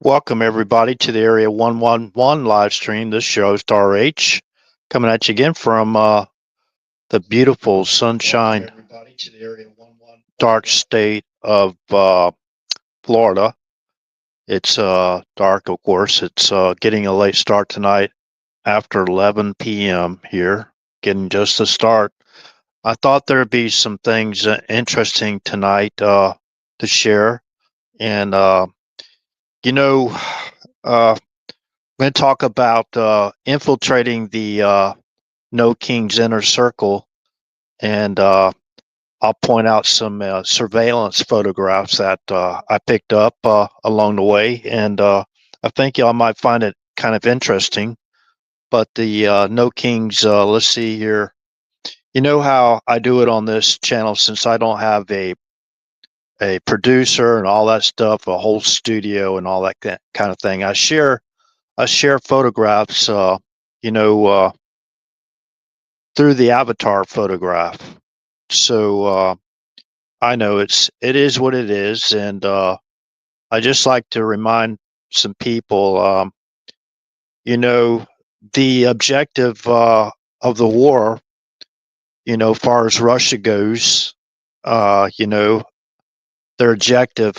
Welcome everybody to the Area 111 live stream. This show is RH coming at you again from the beautiful sunshine dark state of Florida. It's dark, of course. It's getting a late start tonight after 11 p.m. here, getting just the start. I thought there'd be some things interesting tonight to share. And, you know, uh, we're going to talk about infiltrating the No King's inner circle, and I'll point out some surveillance photographs that I picked up along the way, and I think y'all might find it kind of interesting. But the No King's, let's see here. You know how I do it on this channel, since I don't have a producer and all that stuff, a whole studio and all that kind of thing. I share photographs, you know, through the avatar photograph. So I know it is what it is, and I just like to remind some people, you know, the objective of the war, far as Russia goes, you know, their objective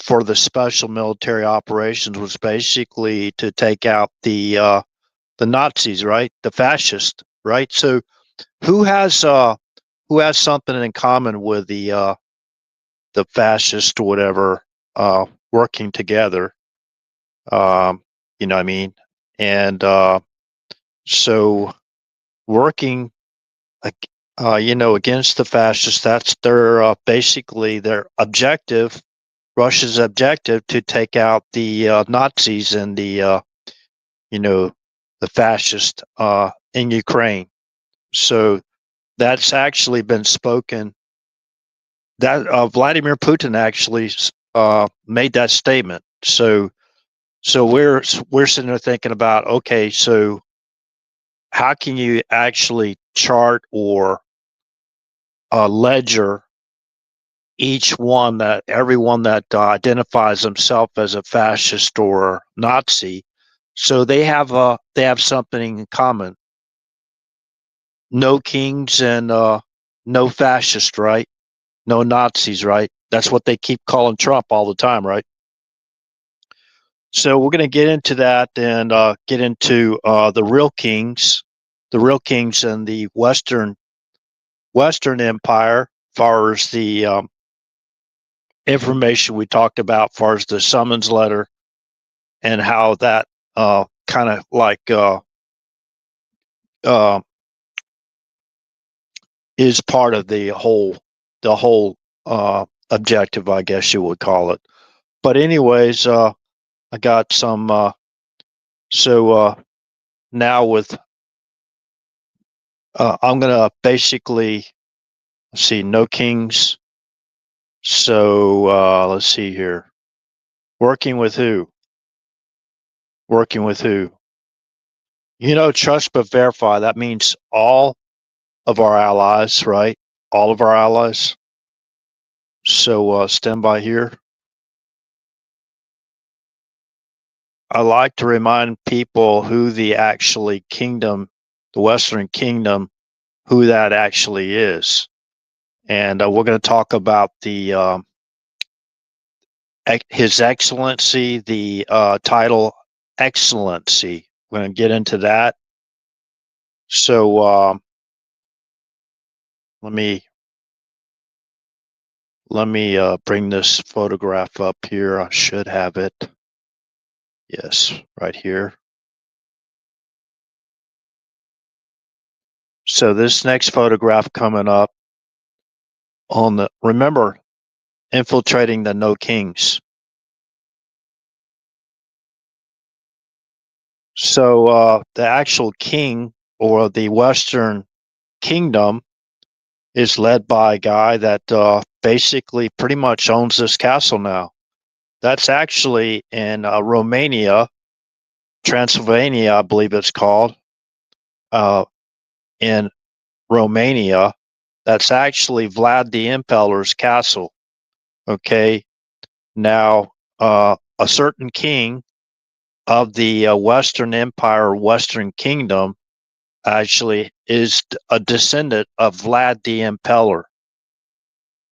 for the special military operations was basically to take out the Nazis, right? The fascists, right? So who has something in common with the fascists or whatever working together? You know what I mean? And so working, against the fascists, that's their basically their objective. Russia's objective to take out the Nazis and you know, the fascists in Ukraine. So that's actually been spoken. That Vladimir Putin actually made that statement. So we're sitting there thinking about, okay, so how can you actually chart or ledger everyone that identifies himself as a fascist or Nazi? So they have something in common. No kings and no fascists, right? No Nazis, right? That's what they keep calling Trump all the time, right? So we're going to get into that and get into the real kings in the Western Empire, as far as the information we talked about, as far as the summons letter and how that kind of like uh, is part of the whole objective, I guess you would call it. But anyways, I got some. Now with I'm gonna basically see no kings. So let's see here. Working with who? Working with who? Trust but verify. That means all of our allies, right? All of our allies. So stand by here. I like to remind people who the Western Kingdom, who that actually is. And we're going to talk about His Excellency, the title Excellency. We're going to get into that. So let me bring this photograph up here. I should have it. Yes, right here. So this next photograph coming up remember, infiltrating the No Kings. So the actual king, or the Western Kingdom, is led by a guy that basically pretty much owns this castle now. That's actually in Romania, Transylvania, I believe it's called, in Romania. That's actually Vlad the Impaler's castle. Okay. Now, a certain king of the Western Empire, Western Kingdom, actually is a descendant of Vlad the Impaler.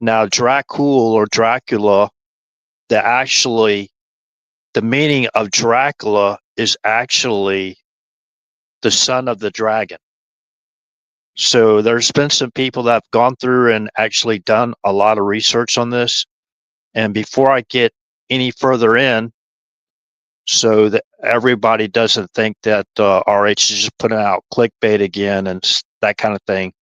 Now, Dracul or Dracula, the meaning of Dracula is actually the son of the dragon. So there's been some people that have gone through and actually done a lot of research on this. And before I get any further in, so that everybody doesn't think that RH is just putting out clickbait again and that kind of thing,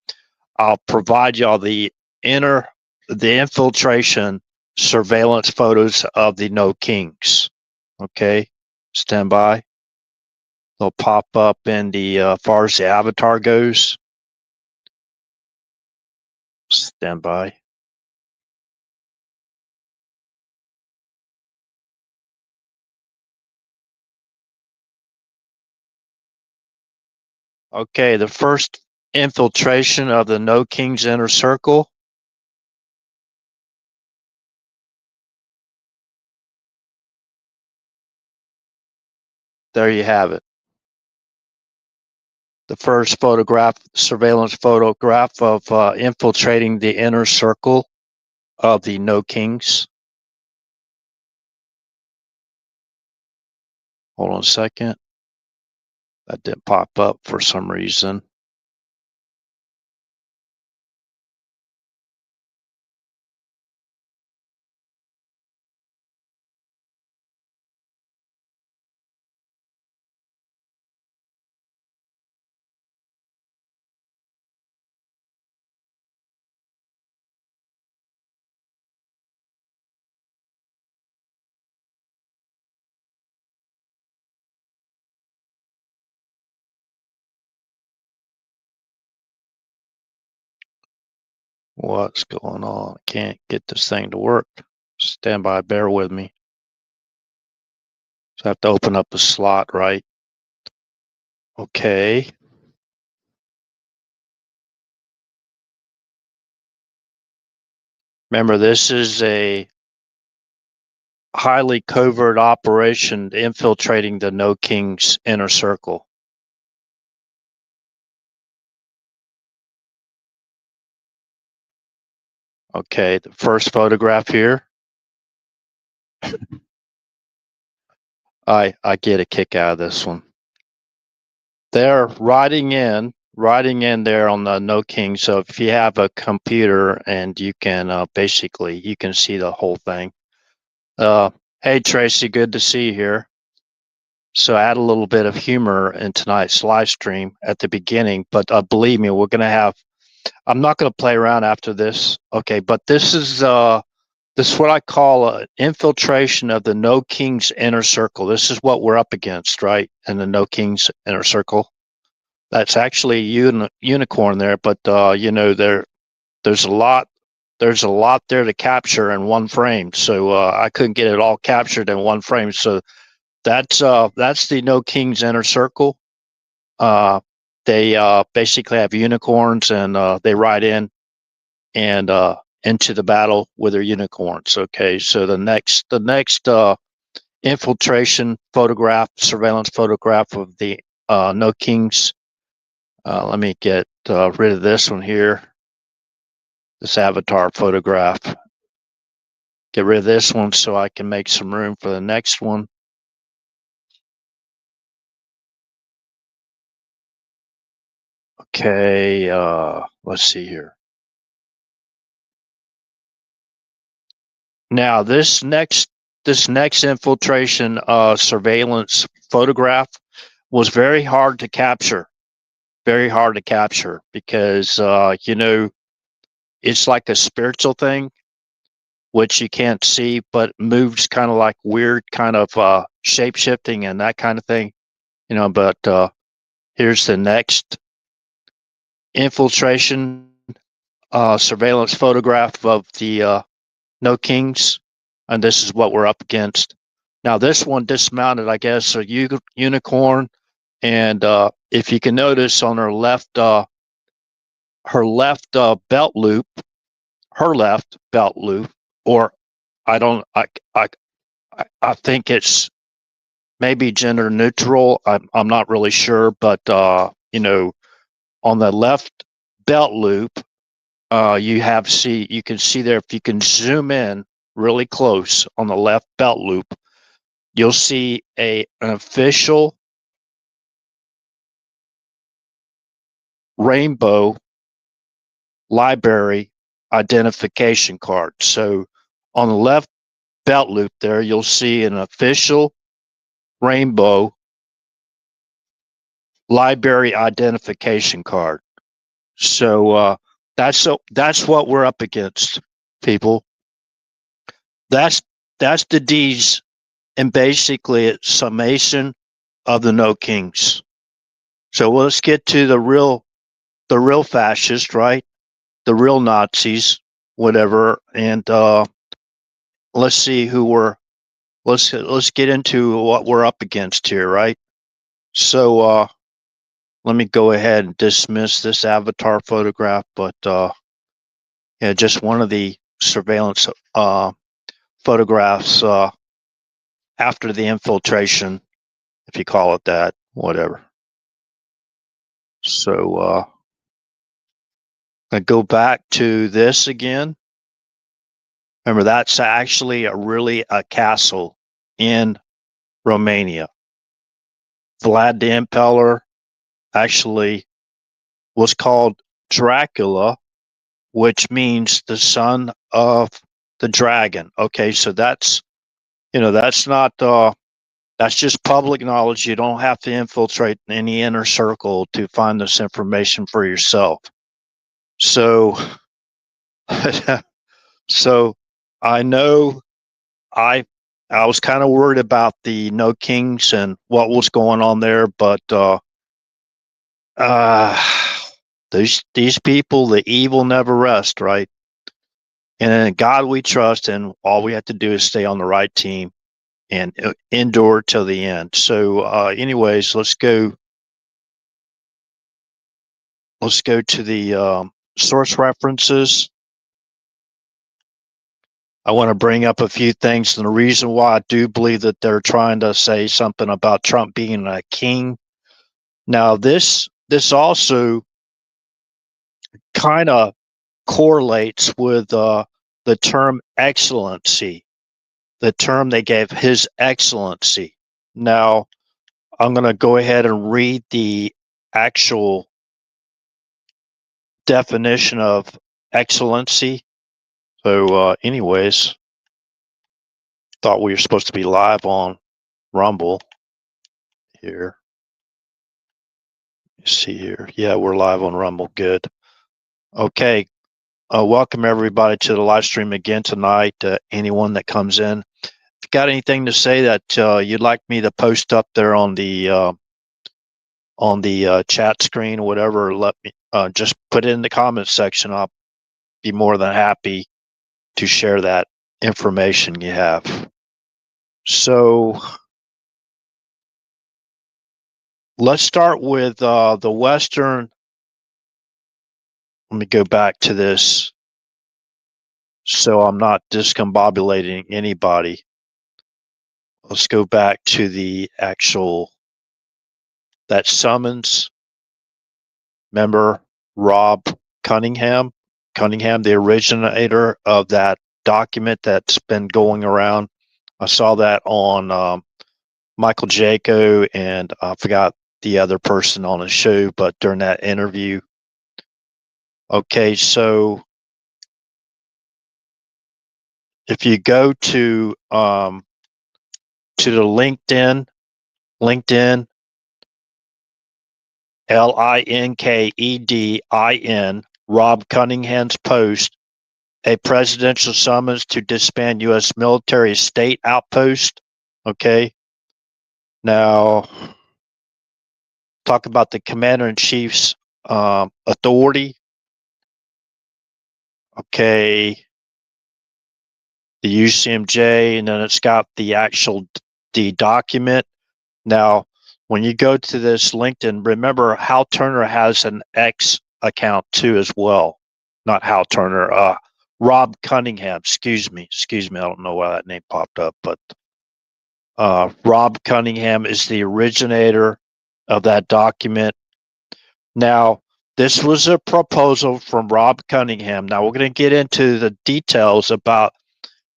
I'll provide y'all the infiltration surveillance photos of the No Kings. Okay, stand by. They'll pop up in the far as the avatar goes. Stand by. Okay, the first infiltration of the No King's inner circle. There you have it. The first photograph, surveillance photograph of infiltrating the inner circle of the No Kings. Hold on a second. That didn't pop up for some reason. What's going on? I can't get this thing to work. Stand by, bear with me. So I have to open up a slot, right? Okay. Remember, this is a highly covert operation infiltrating the No King's inner circle. Okay, the first photograph here. I get a kick out of this one. They're riding in there on the No King. So if you have a computer and you can basically you can see the whole thing. Hey Tracy, good to see you here. So add a little bit of humor in tonight's live stream at the beginning, but believe me, we're gonna have. I'm not gonna play around after this. Okay, but this is what I call an infiltration of the No King's inner circle. This is what we're up against, right? In the No King's inner circle. That's actually a unicorn there, but there's a lot there to capture in one frame. So I couldn't get it all captured in one frame. So that's the No King's inner circle. They basically have unicorns and they ride in and into the battle with their unicorns. Okay, so the next infiltration photograph, surveillance photograph of the No Kings. Let me get rid of this one here. This avatar photograph. Get rid of this one so I can make some room for the next one. Okay, let's see here. Now this next infiltration surveillance photograph was very hard to capture. Very hard to capture because it's like a spiritual thing which you can't see, but moves kind of like weird kind of shape shifting and that kind of thing. But here's the next infiltration surveillance photograph of the No Kings, and this is what we're up against. Now this one dismounted, I guess, a unicorn, and if you can notice on her left belt loop, or I don't, I I think it's maybe gender neutral. I'm not really sure, but on the left belt loop, you can see there, if you can zoom in really close on the left belt loop, you'll see an official rainbow library identification card. So on the left belt loop there, you'll see an official rainbow library identification card. So that's what we're up against, people. That's that's the D's, and basically it's summation of the no kings. So let's get to the real fascists, right? The real Nazis, whatever, and let's see who we're let's get into what we're up against here, right? So let me go ahead and dismiss this avatar photograph, but yeah, just one of the surveillance photographs after the infiltration, if you call it that, whatever. So I go back to this again. Remember, that's actually a castle in Romania. Vlad the Impaler actually was called Dracula, which means the son of the dragon. Okay, so that's not that's just public knowledge. You don't have to infiltrate any inner circle to find this information for yourself. So, so I know I I was kind of worried about the No Kings and what was going on there, but uh, these people, the evil never rest, right? And in God we trust, and all we have to do is stay on the right team and endure till the end. So, anyways, let's go to the source references. I want to bring up a few things, and the reason why I do believe that they're trying to say something about Trump being a king. Now, this also kind of correlates with the term excellency, the term they gave His Excellency. Now, I'm going to go ahead and read the actual definition of excellency. So, anyways, thought we were supposed to be live on Rumble here. Let's see here. Yeah, we're live on Rumble. Good. Okay. Welcome everybody to the live stream again tonight. Anyone that comes in, if you got anything to say that you'd like me to post up there on the chat screen or whatever, let me just put it in the comments section. I'll be more than happy to share that information you have. So let's start with the Western. Let me go back to this so I'm not discombobulating anybody. Let's go back to the actual, that summons. Remember Rob Cunningham? Cunningham, the originator of that document that's been going around. I saw that on Michael Jaco, and I forgot the other person on the show, but during that interview. Okay, so if you go to the LinkedIn, LinkedIn, Rob Cunningham's post, a presidential summons to disband U.S. military state outpost. Okay. Now, talk about the commander in chief's authority. Okay. The UCMJ, and then it's got the document. Now, when you go to this LinkedIn, remember Hal Turner has an X account too as well. Not Hal Turner, Rob Cunningham. Excuse me. I don't know why that name popped up, but Rob Cunningham is the originator of that document. Now, this was a proposal from Rob Cunningham. Now, we're going to get into the details about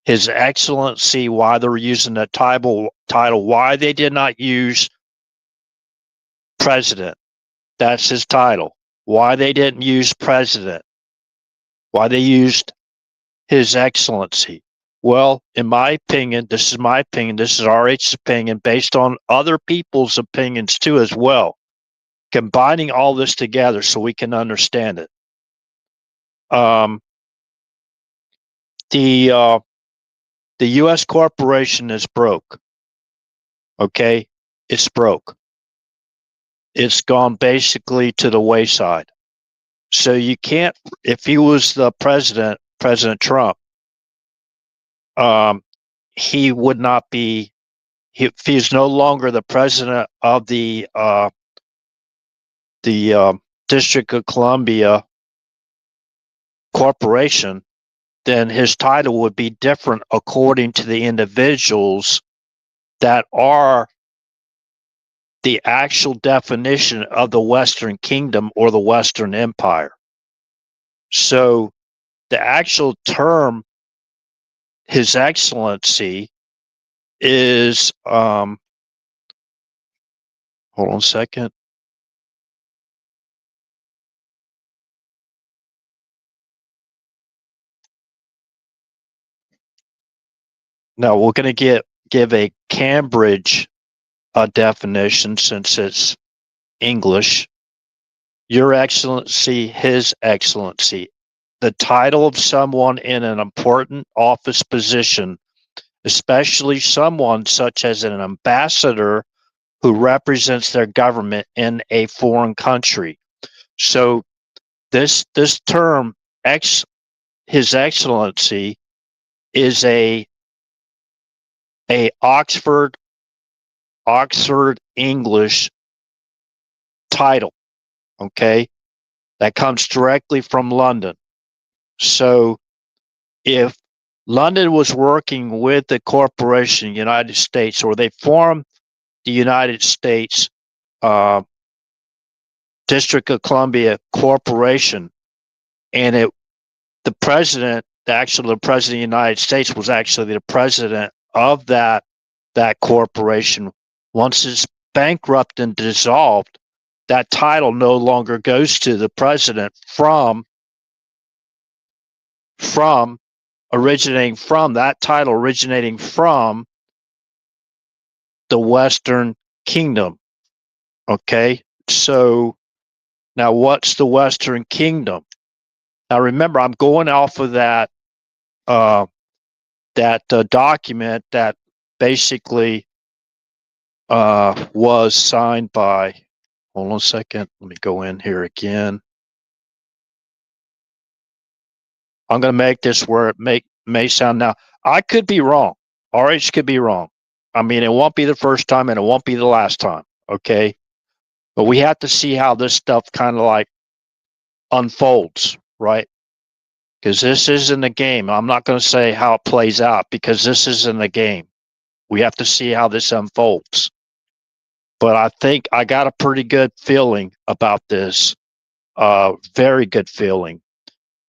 His Excellency, why they're using the title, why they did not use President. That's his title. Why they didn't use President. Why they used His Excellency. Well, in my opinion, this is my opinion, this is RH's opinion, based on other people's opinions too as well. Combining all this together so we can understand it. The U.S. corporation is broke. Okay, it's broke. It's gone basically to the wayside. So you can't. If he was the president, President Trump, he would not be. If he's no longer the president of the District of Columbia Corporation, then his title would be different according to the individuals that are the actual definition of the Western Kingdom or the Western Empire. So the actual term, His Excellency, is, hold on a second. Now we're going to give a Cambridge definition since it's English. Your Excellency, His Excellency. The title of someone in an important office position, especially someone such as an ambassador who represents their government in a foreign country. So this term, His Excellency, is a Oxford English title. Okay, that comes directly from London. So if London was working with the corporation United States, or they formed the United States District of Columbia Corporation, and the president, the president of the United States was actually the president of that corporation. Once it's bankrupt and dissolved, that title no longer goes to the president from originating from the Western Kingdom. Okay, so now what's the Western Kingdom? Now remember, I'm going off of that document that basically was signed by. Hold on a second. Let me go in here again. I'm going to make this where it may sound. Now, I could be wrong. RH could be wrong. I mean, it won't be the first time and it won't be the last time. Okay. But we have to see how this stuff kind of like unfolds, right? Because this isn't a game. I'm not going to say how it plays out because this isn't a game. We have to see how this unfolds. But I think I got a pretty good feeling about this. Very good feeling.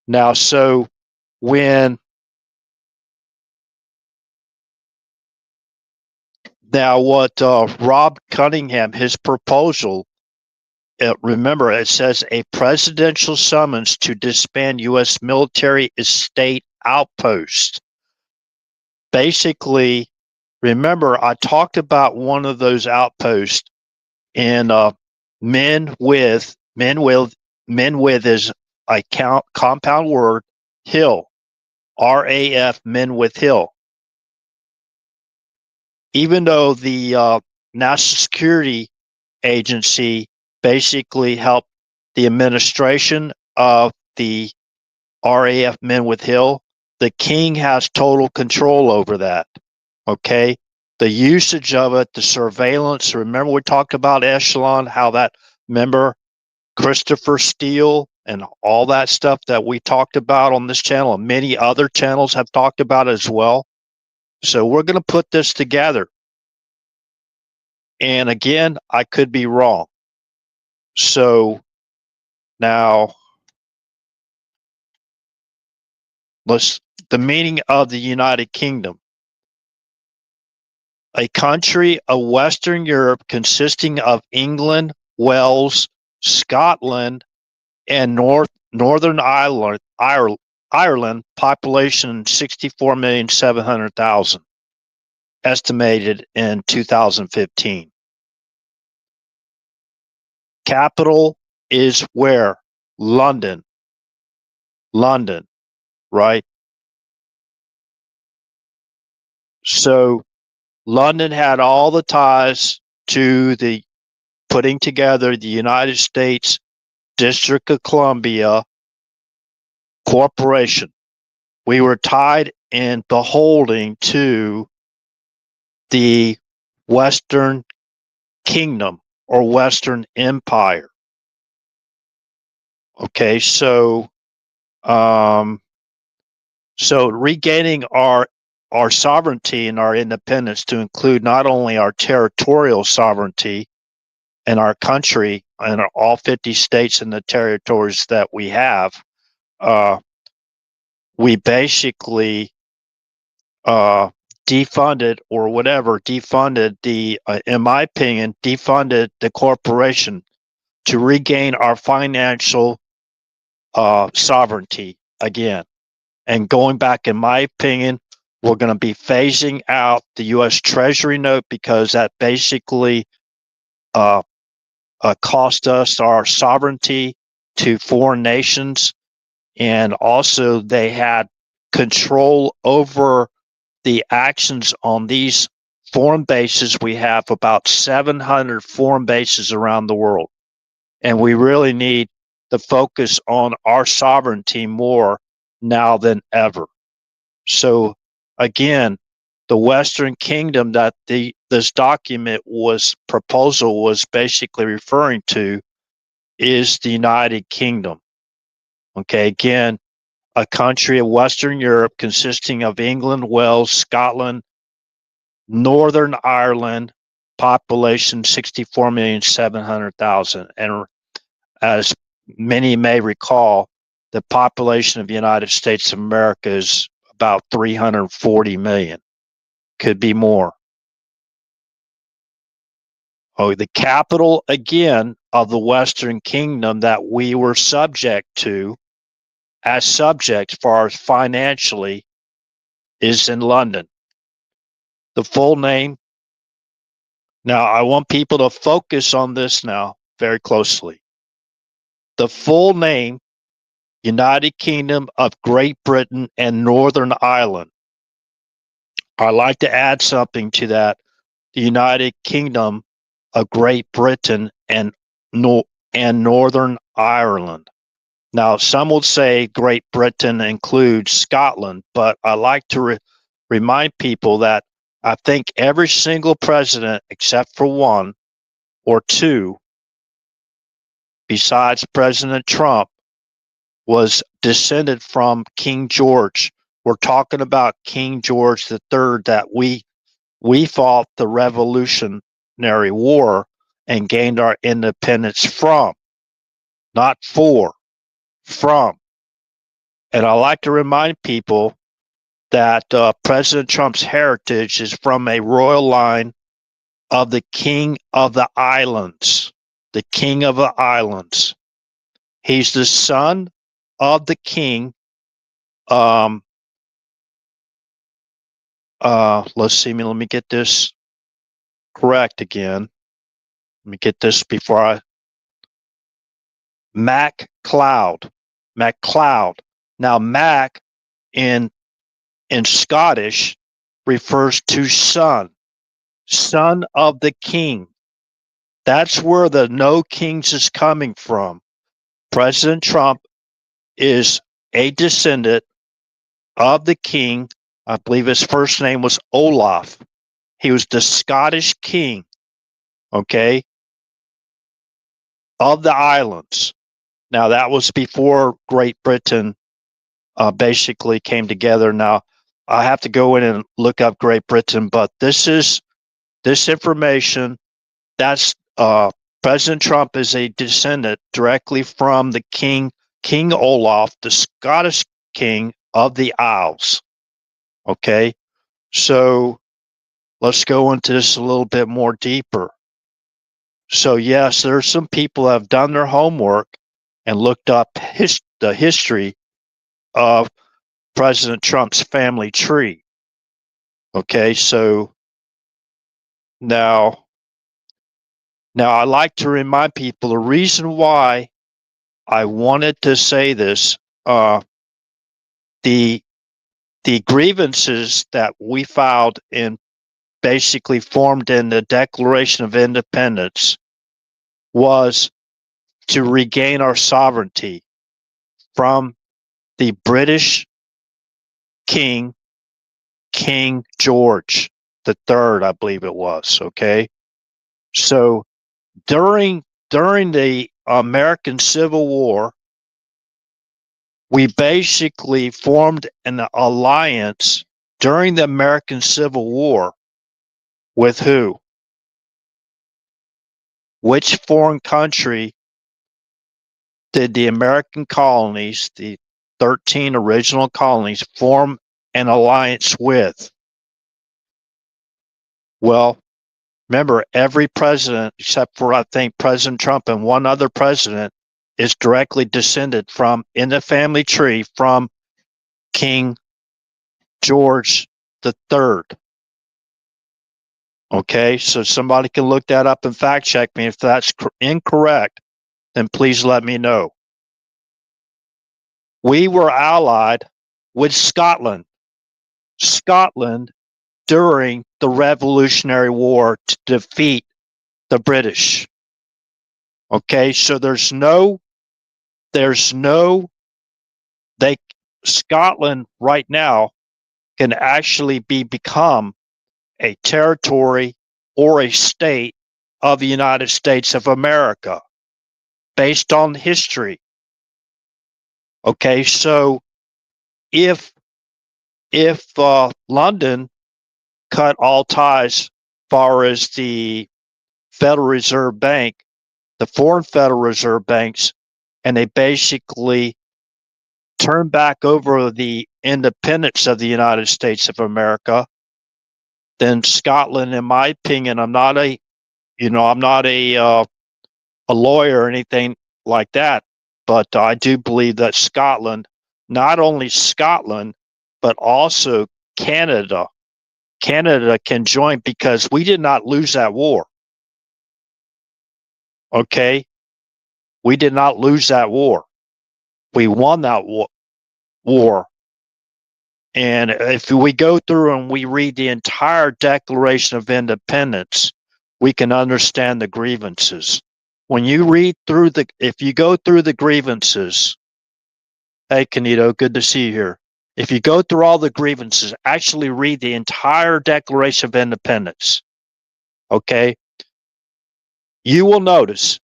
Now, so what Rob Cunningham, his proposal, remember, it says a presidential summons to disband U.S. military estate outposts. Basically, remember, I talked about one of those outposts in men with is a compound word, Hill, RAF, Men with Hill. Even though the National Security Agency basically helped the administration of the RAF Men with Hill, the king has total control over that. Okay. The usage of it, the surveillance. Remember, we talked about Echelon, how that, remember Christopher Steele and all that stuff that we talked about on this channel, and many other channels have talked about it as well. So we're going to put this together. And again, I could be wrong. So now the meaning of the United Kingdom. A country of Western Europe consisting of England, Wales, Scotland, and Northern Ireland, population 64,700,000, estimated in 2015. Capital is where? London. London, right? So London had all the ties to the putting together the United States District of Columbia Corporation. We were tied and beholding to the Western Kingdom or Western Empire. Okay, um, so regaining our sovereignty and our independence to include not only our territorial sovereignty and our country and all 50 states and the territories that we have, we basically defunded or whatever, defunded in my opinion, defunded the corporation to regain our financial sovereignty again. And going back, in my opinion, we're going to be phasing out the U.S. Treasury note because that basically cost us our sovereignty to foreign nations. And also, they had control over the actions on these foreign bases. We have about 700 foreign bases around the world. And we really need to focus on our sovereignty more now than ever. So again, the Western Kingdom that this document proposal was basically referring to is the United Kingdom. Okay, again, a country of Western Europe consisting of England, Wales, Scotland, Northern Ireland, population 64,700,000. And as many may recall, the population of the United States of America is about 340 million. Could be more. Oh, the capital again of the Western Kingdom that we were subject to, as subjects as far as financially, is in London. The full name. Now, I want people to focus on this now very closely. The full name, United Kingdom of Great Britain and Northern Ireland. I'd like to add something to that. The United Kingdom of Great Britain and Northern Ireland. Now, some will say Great Britain includes Scotland, but I like to remind people that I think every single president, except for one or two, besides President Trump, was descended from King George. We're talking about King George III that we fought the Revolutionary War and gained our independence from, not for, from. And I like to remind people that President Trump's heritage is from a royal line of the King of the Islands. The King of the Islands. He's the son of the king. Let's see. Let me get this correct again. Let me get this before I. MacLeod. MacLeod. Now, Mac in Scottish refers to son. Son of the king. That's where the no kings is coming from. President Trump is a descendant of the king. I believe his first name was Olaf. He was the Scottish king, okay, of the islands. Now, that was before Great Britain basically came together. Now, I have to go in and look up Great Britain, but this information That's President Trump is a descendant directly from the King Olaf, the Scottish king of the Isles. Okay, so let's go into this a little bit more deeper. So yes, there's some people that have done their homework and looked up the history of President Trump's family tree. Okay, so now I like to remind people the reason why I wanted to say this. The grievances that we filed and basically formed in the Declaration of Independence was to regain our sovereignty from the British King George the Third, I believe it was. Okay, so during the American Civil War, we basically formed an alliance during the American Civil War with who? Which foreign country did the American colonies, the 13 original colonies, form an alliance with? Well, remember, every president, except for I think President Trump and one other president, is directly descended from, in the family tree, from King George the Third. Okay, so somebody can look that up and fact check me. If that's incorrect, then please let me know. We were allied with Scotland. Scotland during the Revolutionary War to defeat the British. Okay, so Scotland right now can actually become a territory or a state of the United States of America based on history. Okay, so if London cut all ties as far as the Federal Reserve Bank, the foreign Federal Reserve banks, and they basically turned back over the independence of the United States of America, then Scotland, in my opinion, I'm not a lawyer or anything like that, but I do believe that Scotland, not only Scotland, but also Canada can join because we did not lose that war. Okay? We did not lose that war. We won that war. And if we go through and we read the entire Declaration of Independence, we can understand the grievances. When you if you go through the grievances, hey, Canito, good to see you here. If you go through all the grievances, actually read the entire Declaration of Independence, okay, you will notice,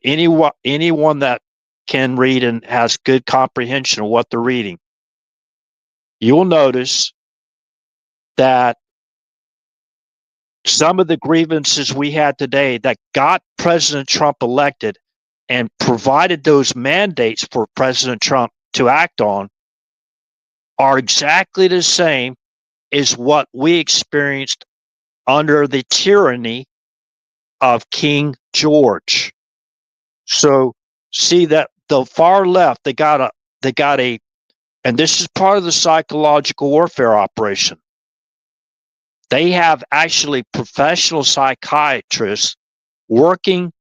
anyone that can read and has good comprehension of what they're reading, you will notice that some of the grievances we had today that got President Trump elected and provided those mandates for President Trump to act on are exactly the same as what we experienced under the tyranny of King George. So see that the far left, they got a, and this is part of the psychological warfare operation. They have actually professional psychiatrists working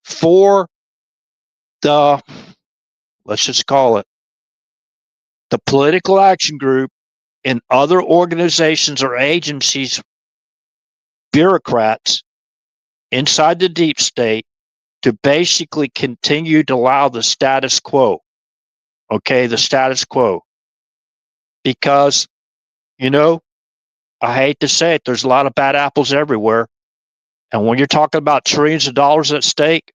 for the, let's just call it, the political action group and other organizations or agencies, bureaucrats inside the deep state to basically continue to allow the status quo. Okay, the status quo. Because, I hate to say it, there's a lot of bad apples everywhere. And when you're talking about trillions of dollars at stake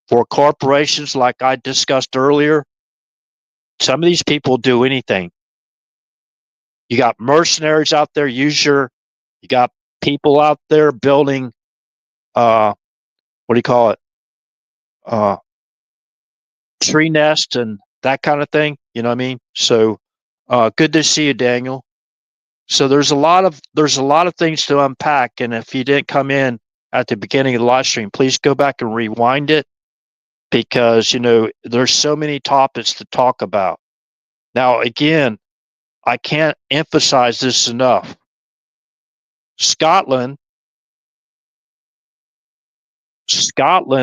for corporations like I discussed earlier, some of these people do anything. You got mercenaries out there, you got people out there building what do you call it? Uh, Tree nest and that kind of thing. You know what I mean? So, good to see you, Daniel. So there's a lot of things to unpack, and if you didn't come in at the beginning of the live stream, please go back and rewind it because there's so many topics to talk about. Now, again, I can't emphasize this enough. Scotland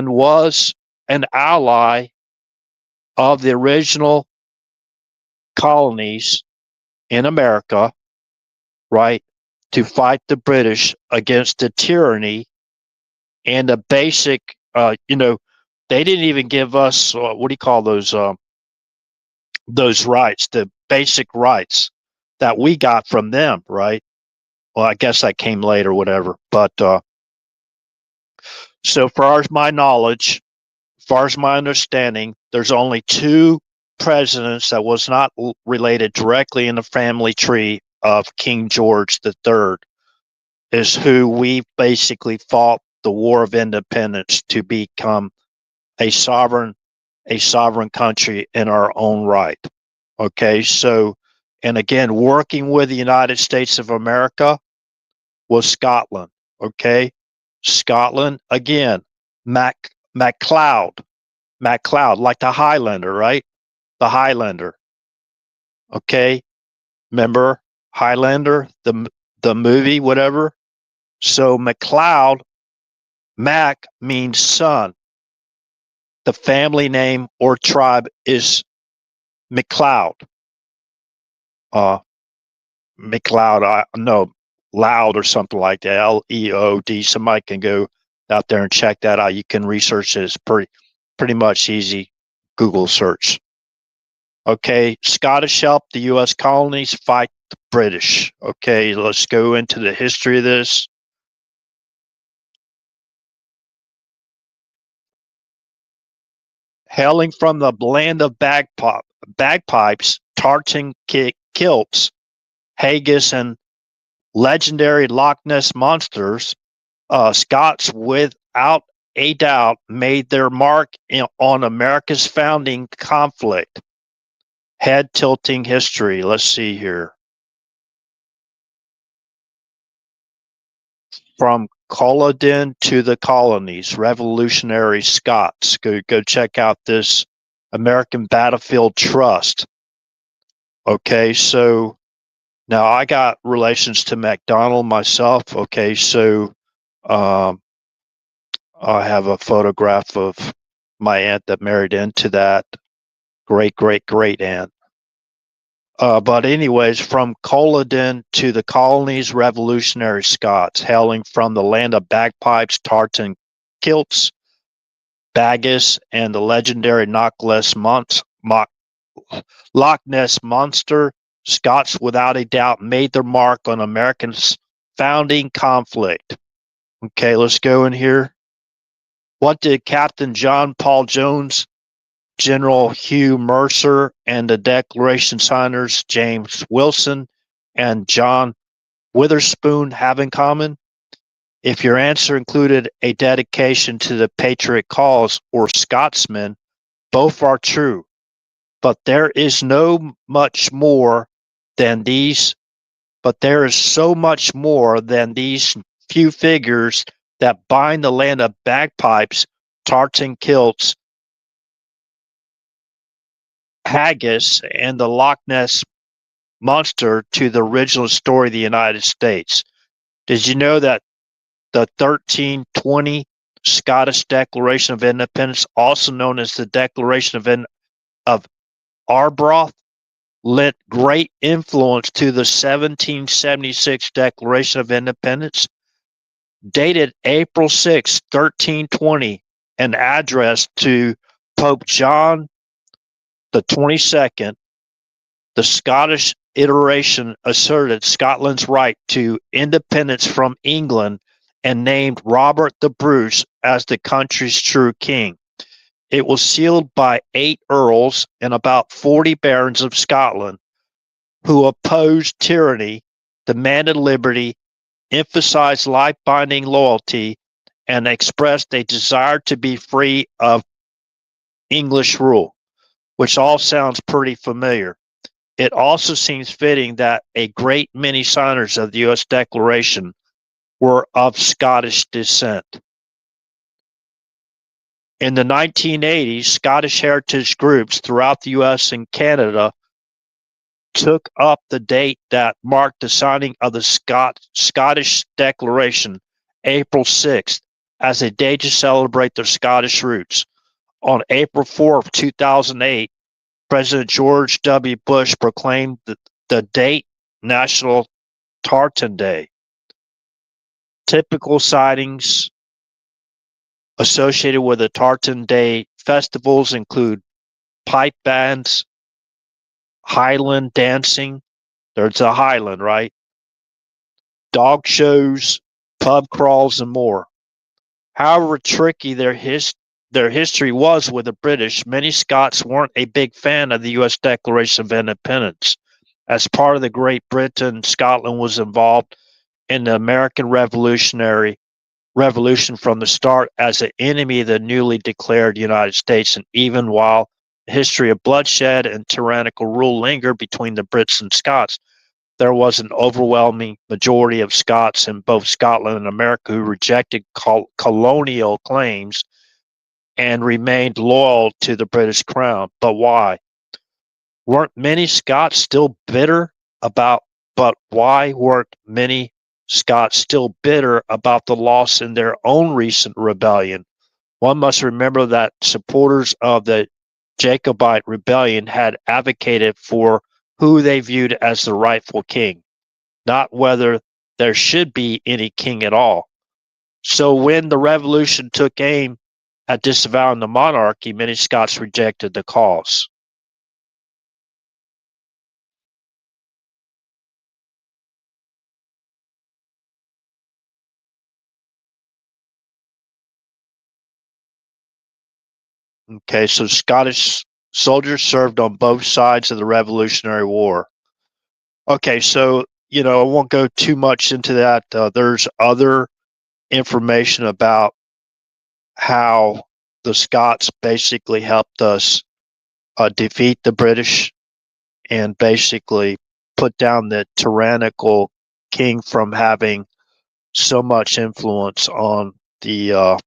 was an ally of the original colonies in America, right, to fight the British against the tyranny and the basic, they didn't even give us, what do you call those rights, the basic rights that we got from them, right? Well, I guess that came later, whatever. But so far as my knowledge, as far as my understanding, there's only two presidents that was not related directly in the family tree of King George III is who we basically fought the War of Independence to become a sovereign country in our own right. Okay, so and again, working with the United States of America was Scotland. Okay, Scotland again, MacLeod, like the Highlander, right? The Highlander. Okay, remember Highlander, the movie, whatever. So MacLeod, Mac means son. The family name or tribe is MacLeod. MacLeod, no, Loud or something like that. Leod. Somebody can go out there and check that out. You can research it. It's pretty much easy Google search. Okay, Scottish helped the U.S. colonies fight the British. Okay, let's go into the history of this. Hailing from the land of bagpipes, tartan kilts, haggis, and legendary Loch Ness monsters, Scots, without a doubt, made their mark on America's founding conflict. Head tilting history. Let's see here. From Culloden to the colonies, Revolutionary Scots. Go check out this American Battlefield Trust. Okay, so now I got relations to MacDonald myself. Okay, so um, I have a photograph of my aunt that married into that great great great aunt. But anyways, from Culloden to the colonies, Revolutionary Scots, hailing from the land of bagpipes, tartan kilts, Baggis, and the legendary Loch Ness monster, Scots without a doubt made their mark on America's founding conflict. Okay, let's go in here. What did Captain John Paul Jones, General Hugh Mercer, and the Declaration signers James Wilson and John Witherspoon have in common? If your answer included a dedication to the patriot cause or Scotsmen, both are true. But there is no much more than these, but there is so much more than these few figures that bind the land of bagpipes, tartan kilts, haggis, and the Loch Ness monster to the original story of the United States. Did you know that the 1320 Scottish Declaration of Independence, also known as the Declaration of Arbroath, lent great influence to the 1776 Declaration of Independence, dated April 6, 1320, and addressed to Pope John the 22nd. The Scottish iteration asserted Scotland's right to independence from England and named Robert the Bruce as the country's true king. It was sealed by 8 earls and about 40 barons of Scotland who opposed tyranny, demanded liberty, emphasized life-binding loyalty, and expressed a desire to be free of English rule, which all sounds pretty familiar. It also seems fitting that a great many signers of the U.S. Declaration were of Scottish descent. In the 1980s, Scottish heritage groups throughout the U.S. and Canada took up the date that marked the signing of the Scottish Declaration, April 6th, as a day to celebrate their Scottish roots. On April 4th, 2008, President George W. Bush proclaimed the date National Tartan Day. Typical sightings associated with the Tartan Day festivals include pipe bands, Highland dancing. There's a Highland, right? Dog shows, pub crawls, and more. However tricky their history was with the British, many Scots weren't a big fan of the U.S. Declaration of Independence. As part of the Great Britain, Scotland was involved in the American Revolution from the start as an enemy of the newly declared United States, and even while the history of bloodshed and tyrannical rule lingered between the Brits and Scots, there was an overwhelming majority of Scots in both Scotland and America who rejected colonial claims and remained loyal to the British Crown. But why? Weren't many Scots still bitter about, but why weren't many Scots still bitter about the loss in their own recent rebellion? One must remember that supporters of the Jacobite rebellion had advocated for who they viewed as the rightful king, not whether there should be any king at all. So when the revolution took aim at disavowing the monarchy, many Scots rejected the cause. Okay, so Scottish soldiers served on both sides of the Revolutionary War. Okay, so I won't go too much into that. There's other information about how the Scots basically helped us defeat the British and basically put down the tyrannical king from having so much influence on the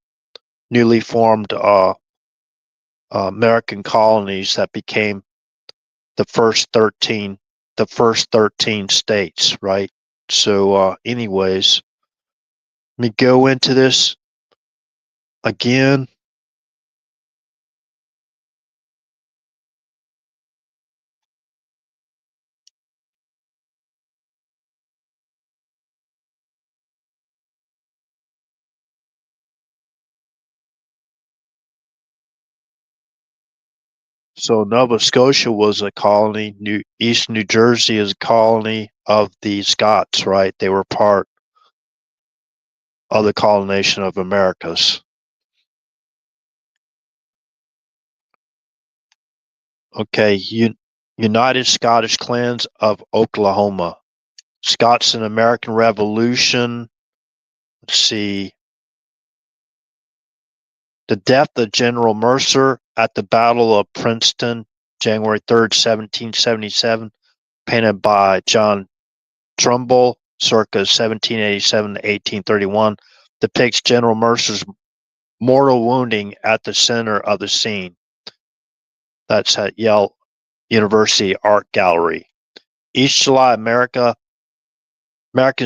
newly formed American colonies that became the first 13 states, right? So anyways, let me go into this again. So Nova Scotia was a colony. East New Jersey is a colony of the Scots, right? They were part of the colonization of Americas. Okay, United Scottish Clans of Oklahoma. Scots in American Revolution. Let's see. The death of General Mercer at the Battle of Princeton, January 3rd, 1777, painted by John Trumbull, circa 1787 to 1831, depicts General Mercer's mortal wounding at the center of the scene. That's at Yale University Art Gallery. Each July, Americans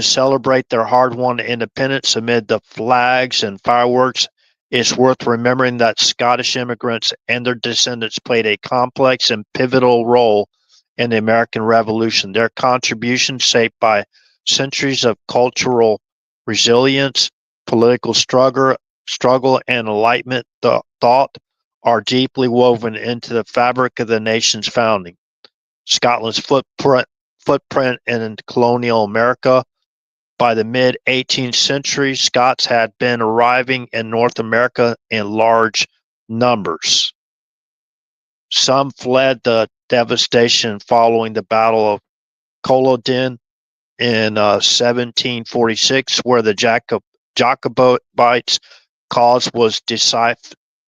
celebrate their hard-won independence amid the flags and fireworks. It's worth remembering that Scottish immigrants and their descendants played a complex and pivotal role in the American Revolution. Their contributions, shaped by centuries of cultural resilience, political struggle, and Enlightenment thought, are deeply woven into the fabric of the nation's founding. Scotland's footprint in colonial America. By the mid-18th century, Scots had been arriving in North America in large numbers. Some fled the devastation following the Battle of Culloden in 1746, where the Jacobites cause was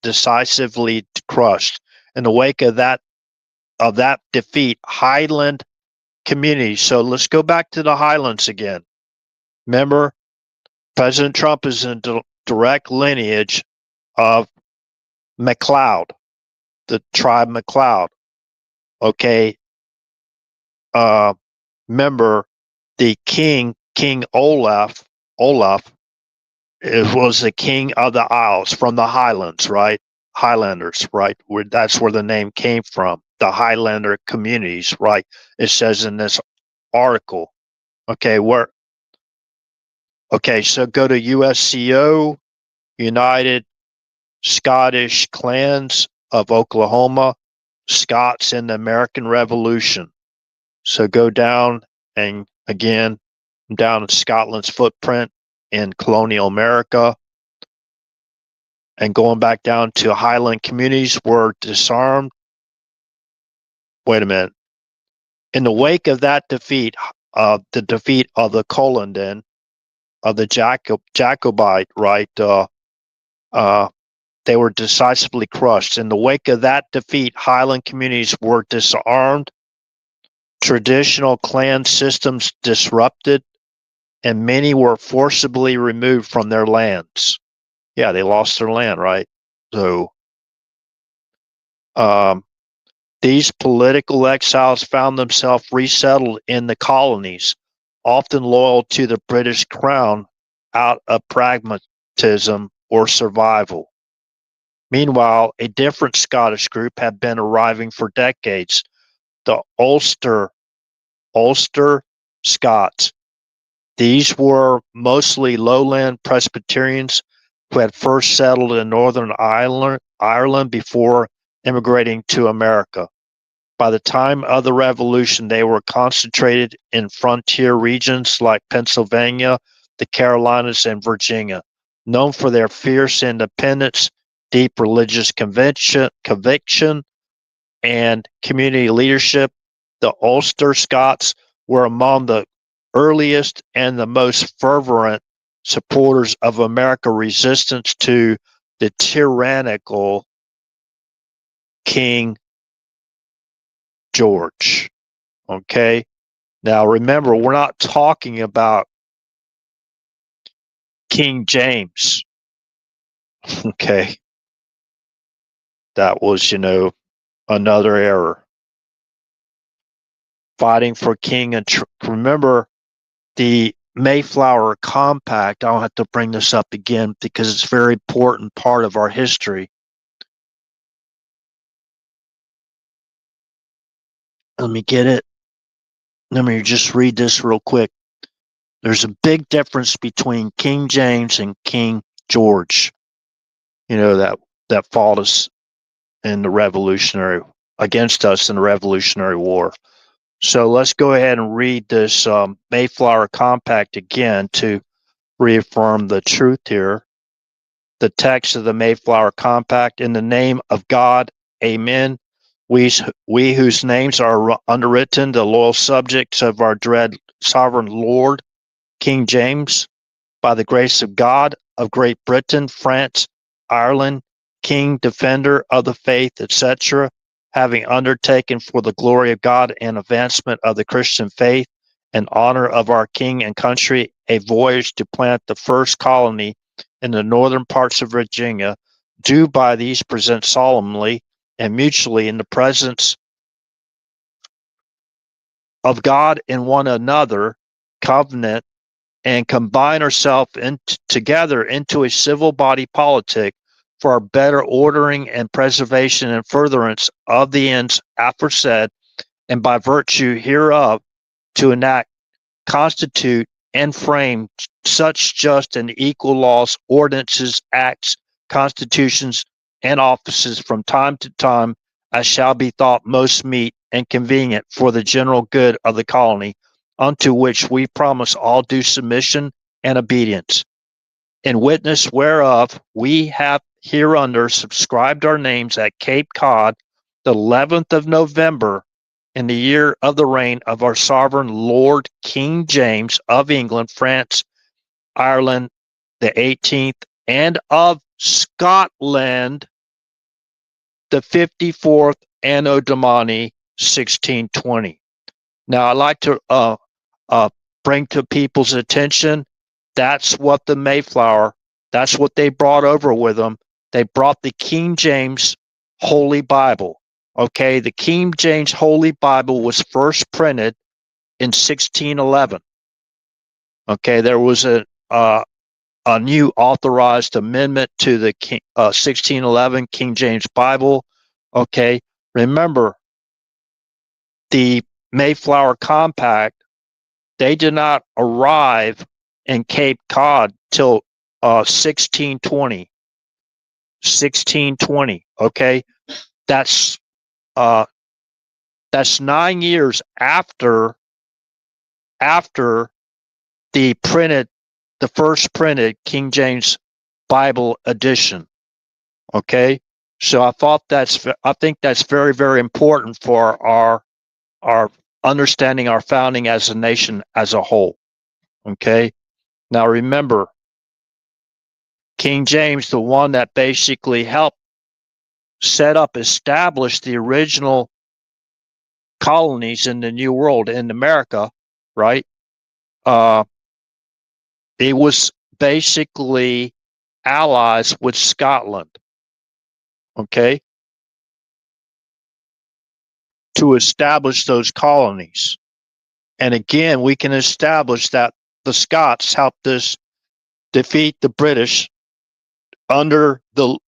decisively crushed. In the wake of that defeat, Highland communities. So let's go back to the Highlands again. Remember, President Trump is in direct lineage of MacLeod, the tribe MacLeod. Okay. Remember, the King Olaf, it was the king of the Isles from the Highlands, right? Highlanders, right? That's where the name came from. The Highlander communities, right? It says in this article. Okay, so go to USCO, United Scottish Clans of Oklahoma, Scots in the American Revolution. So go down and again, down in Scotland's footprint in colonial America, and going back down to Highland communities were disarmed. Wait a minute. In the wake of that defeat, the defeat of the Culloden, of the Jacobite, right, they were decisively crushed. In the wake of that defeat, Highland communities were disarmed, traditional clan systems disrupted, and many were forcibly removed from their lands. Yeah, they lost their land, right? So these political exiles found themselves resettled in the colonies, often loyal to the British crown out of pragmatism or survival. Meanwhile, a different Scottish group had been arriving for decades, the Ulster Scots. These were mostly lowland Presbyterians who had first settled in Northern Ireland before immigrating to America. By the time of the Revolution, they were concentrated in frontier regions like Pennsylvania, the Carolinas, and Virginia. Known for their fierce independence, deep religious conviction, and community leadership, the Ulster Scots were among the earliest and the most fervent supporters of America's resistance to the tyrannical King George. Okay. Now remember, we're not talking about King James. Okay. That was, another error. Fighting for king and remember the Mayflower Compact. I'll have to bring this up again because it's a very important part of our history. Let me get it. Let me just read this real quick. There's a big difference between King James and King George. That fought us in the against us in the Revolutionary War. So let's go ahead and read this Mayflower Compact again to reaffirm the truth here. The text of the Mayflower Compact: in the name of God, amen. We whose names are underwritten, the loyal subjects of our dread sovereign Lord, King James, by the grace of God, of Great Britain, France, Ireland, King, defender of the faith, etc., having undertaken for the glory of God and advancement of the Christian faith and honor of our King and country, a voyage to plant the first colony in the northern parts of Virginia, do by these present solemnly and mutually in the presence of God and one another, covenant, and combine ourselves together into a civil body politic for our better ordering and preservation and furtherance of the ends aforesaid, and by virtue hereof to enact, constitute, and frame such just and equal laws, ordinances, acts, constitutions, and offices from time to time as shall be thought most meet and convenient for the general good of the colony, unto which we promise all due submission and obedience. In witness whereof we have hereunder subscribed our names at Cape Cod, the 11th of November, in the year of the reign of our sovereign Lord King James of England, France, Ireland, the 18th, and of Scotland, the 54th Anno Domini 1620. Now, I'd like to bring to people's attention, that's what the Mayflower, that's what they brought over with them. They brought the King James Holy Bible. Okay, the King James Holy Bible was first printed in 1611. Okay, there was a new authorized amendment to the 1611 King James Bible. Okay, remember the Mayflower Compact, they did not arrive in Cape Cod till 1620. 1620. Okay, that's 9 years after the first printed King James Bible edition. Okay, so I think that's very, very important for our understanding our founding as a nation as a whole. Okay, now remember, King James, the one that basically helped establish the original colonies in the New World in America, right? It was basically allies with Scotland, okay, to establish those colonies. And again, we can establish that the Scots helped us defeat the British under the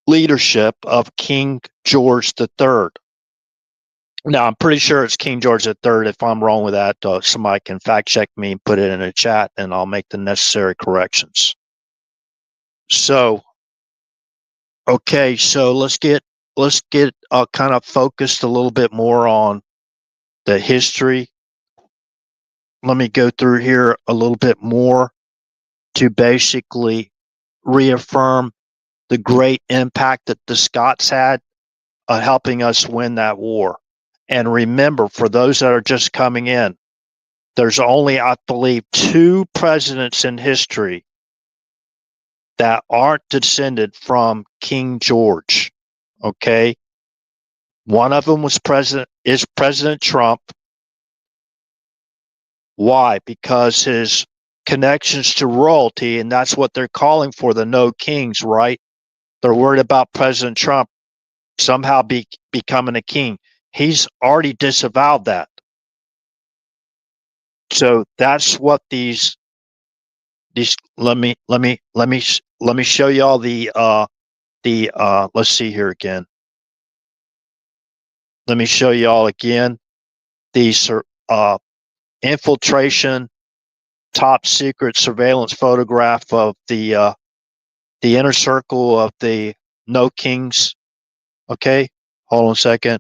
leadership of King George III. Now, I'm pretty sure it's King George III. If I'm wrong with that, somebody can fact check me and put it in the chat, and I'll make the necessary corrections. So, okay, so let's get kind of focused a little bit more on the history. Let me go through here a little bit more to basically reaffirm the great impact that the Scots had helping us win that war. And remember, for those that are just coming in, there's only, I believe, 2 presidents in history that aren't descended from King George. Okay, one of them is President Trump. Why? Because his connections to royalty, and that's what they're calling for, the no kings, right? They're worried about President Trump somehow becoming a king. He's already disavowed that. So that's what these let me show y'all the let's see here again. Let me show y'all again the infiltration top secret surveillance photograph of the inner circle of the no kings. Okay, hold on a second.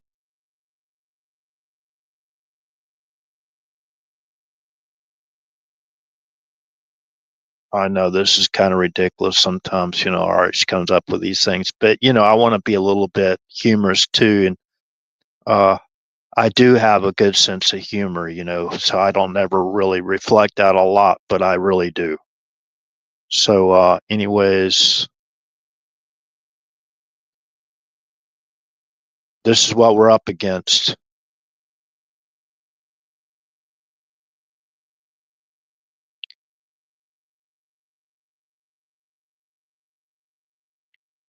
I know this is kind of ridiculous sometimes, RH comes up with these things, but I want to be a little bit humorous too, and I do have a good sense of humor, so I don't ever really reflect that a lot, but I really do. So, anyways, this is what we're up against.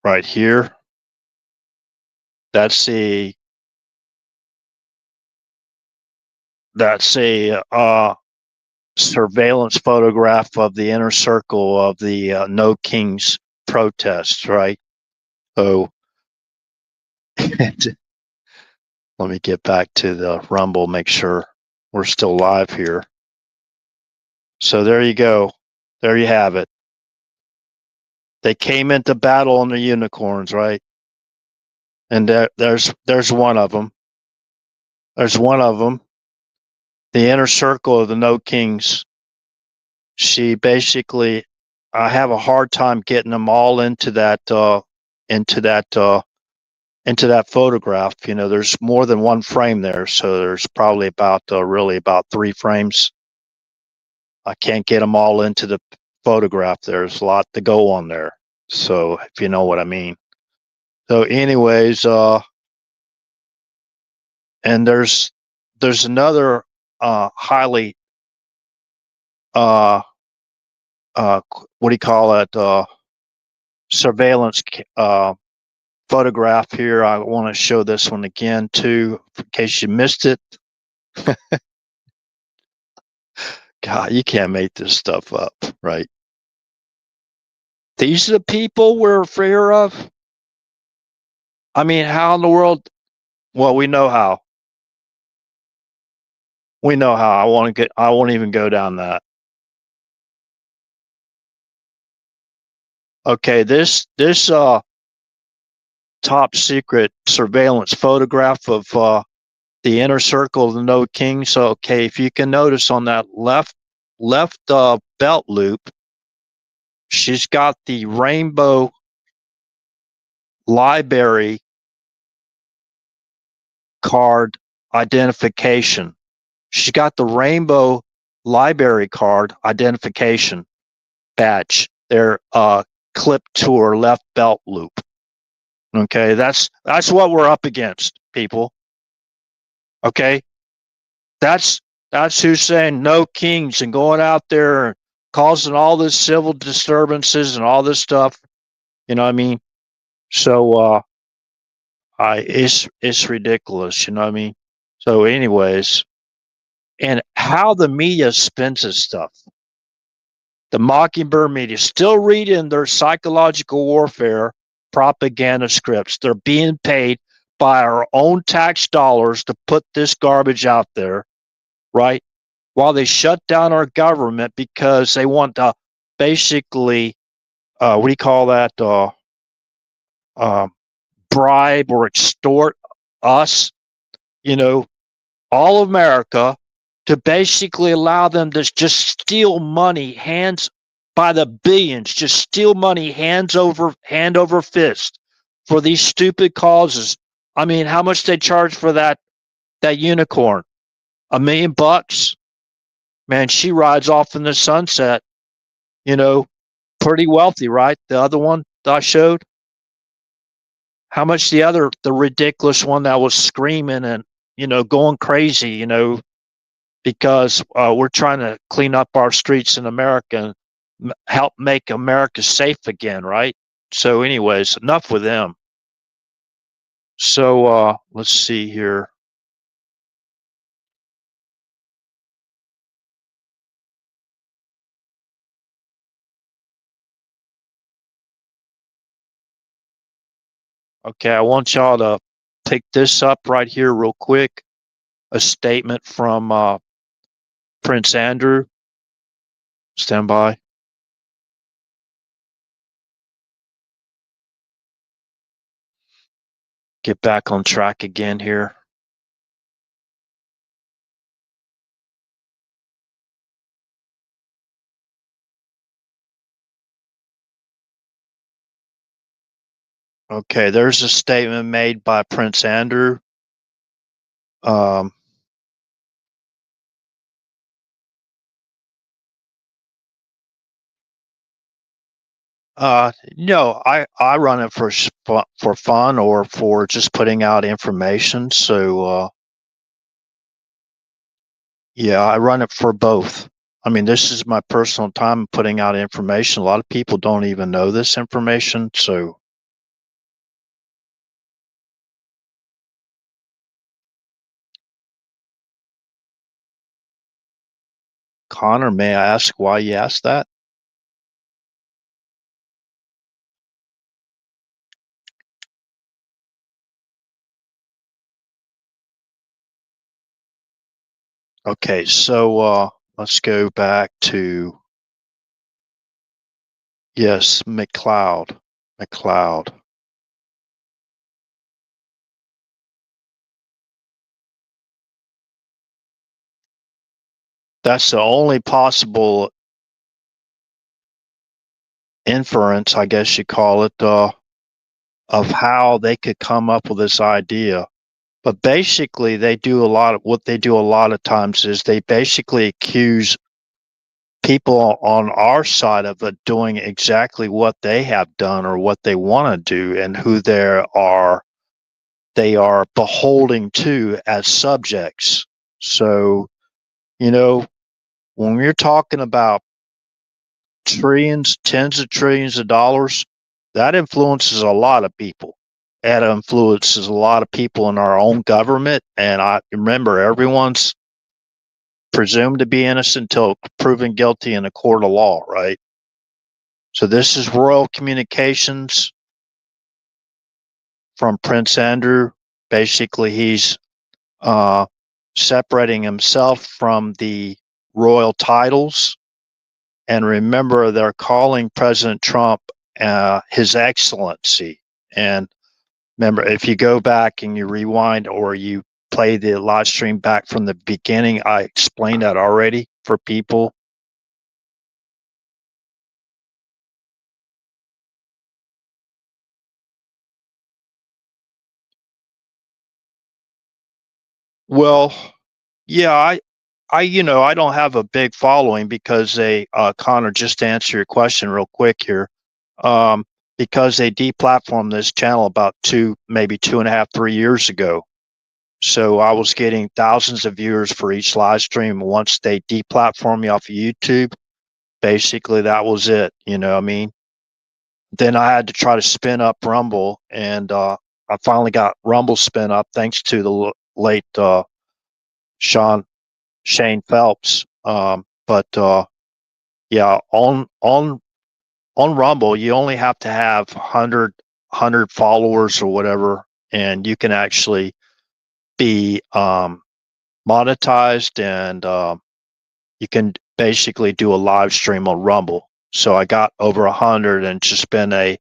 Right here. That's a surveillance photograph of the inner circle of the No Kings protests, right? So let me get back to the Rumble, make sure we're still live here. So there you go. There you have it. They came into battle on the unicorns, right? And there's one of them. There's one of them. The inner circle of the No Kings. She basically, I have a hard time getting them all into that photograph. There's more than one frame there, so there's probably really about 3 frames. I can't get them all into the photograph. There's a lot to go on there. So if you know what I mean. So anyways, and there's another highly uh what do you call it, surveillance photograph here. I want to show this one again too, in case you missed it. God, you can't make this stuff up, right? These are the people we're afraid of. I mean, how in the world? Well, we know how. We know how. I want to get. I won't even go down that. Okay, this top secret surveillance photograph of the inner circle of the No King. So, okay, if you can notice on that left belt loop, she's got the rainbow library card identification. She's got the rainbow library card identification badge. They're clipped to her left belt loop. Okay, that's what we're up against, people. Okay, that's that's who's saying no kings and going out there and causing all this civil disturbances and all this stuff. You know what I mean? So it's ridiculous. You know what I mean? So, anyways, and how the media spins this stuff. The Mockingbird media still reading their psychological warfare propaganda scripts. They're being paid by our own tax dollars to put this garbage out there, right? While they shut down our government because they want to basically, what do you call that? Uh, bribe or extort us, you know, all of America, to basically allow them to just steal money hands by the billions, just steal money hand over fist for these stupid causes. I mean, how much they charge for that unicorn? $1 million? Man, she rides off in the sunset, you know, pretty wealthy, right? The other one that I showed. How much the ridiculous one that was screaming and, going crazy, because we're trying to clean up our streets in America and help make America safe again, right? So, anyways, enough with them. So, let's see here. Okay, I want y'all to pick this up right here, real quick. A statement from Prince Andrew. Stand by. Get back on track again here. Okay, there's a statement made by Prince Andrew. Um, no, I run it for fun or for just putting out information. So, yeah, I run it for both. I mean, this is my personal time putting out information. A lot of people don't even know this information. So, Connor, may I ask why you asked that? Okay, so let's go back to, yes, McLeod. McLeod. That's the only possible inference, I guess you call it, of how they could come up with this idea. But basically, they do a lot of what they do a lot of times is they basically accuse people on our side of it doing exactly what they have done or what they want to do, and who they are beholding to as subjects. So, you know, when we're talking about trillions, tens of trillions of dollars, that influences a lot of people. That influences a lot of people in our own government. And I remember everyone's presumed to be innocent until proven guilty in a court of law, right? So this is royal communications from Prince Andrew. Basically, he's uh, separating himself from the royal titles. And remember, they're calling President Trump His Excellency. And remember, if you go back and you rewind or you play the live stream back from the beginning, I explained that already for people. Well, yeah, I don't have a big following because Connor, just to answer your question real quick here, um, because they deplatformed this channel about maybe 2.5, 3 years ago. So I was getting thousands of viewers for each live stream. Once they deplatformed me off of YouTube, basically that was it. You know what I mean? Then I had to try to spin up Rumble, and I finally got Rumble spin up thanks to the late Sean Shane Phelps. But yeah, on Rumble, you only have to have 100 followers or whatever, and you can actually be monetized, and you can basically do a live stream on Rumble. So I got over 100, and just been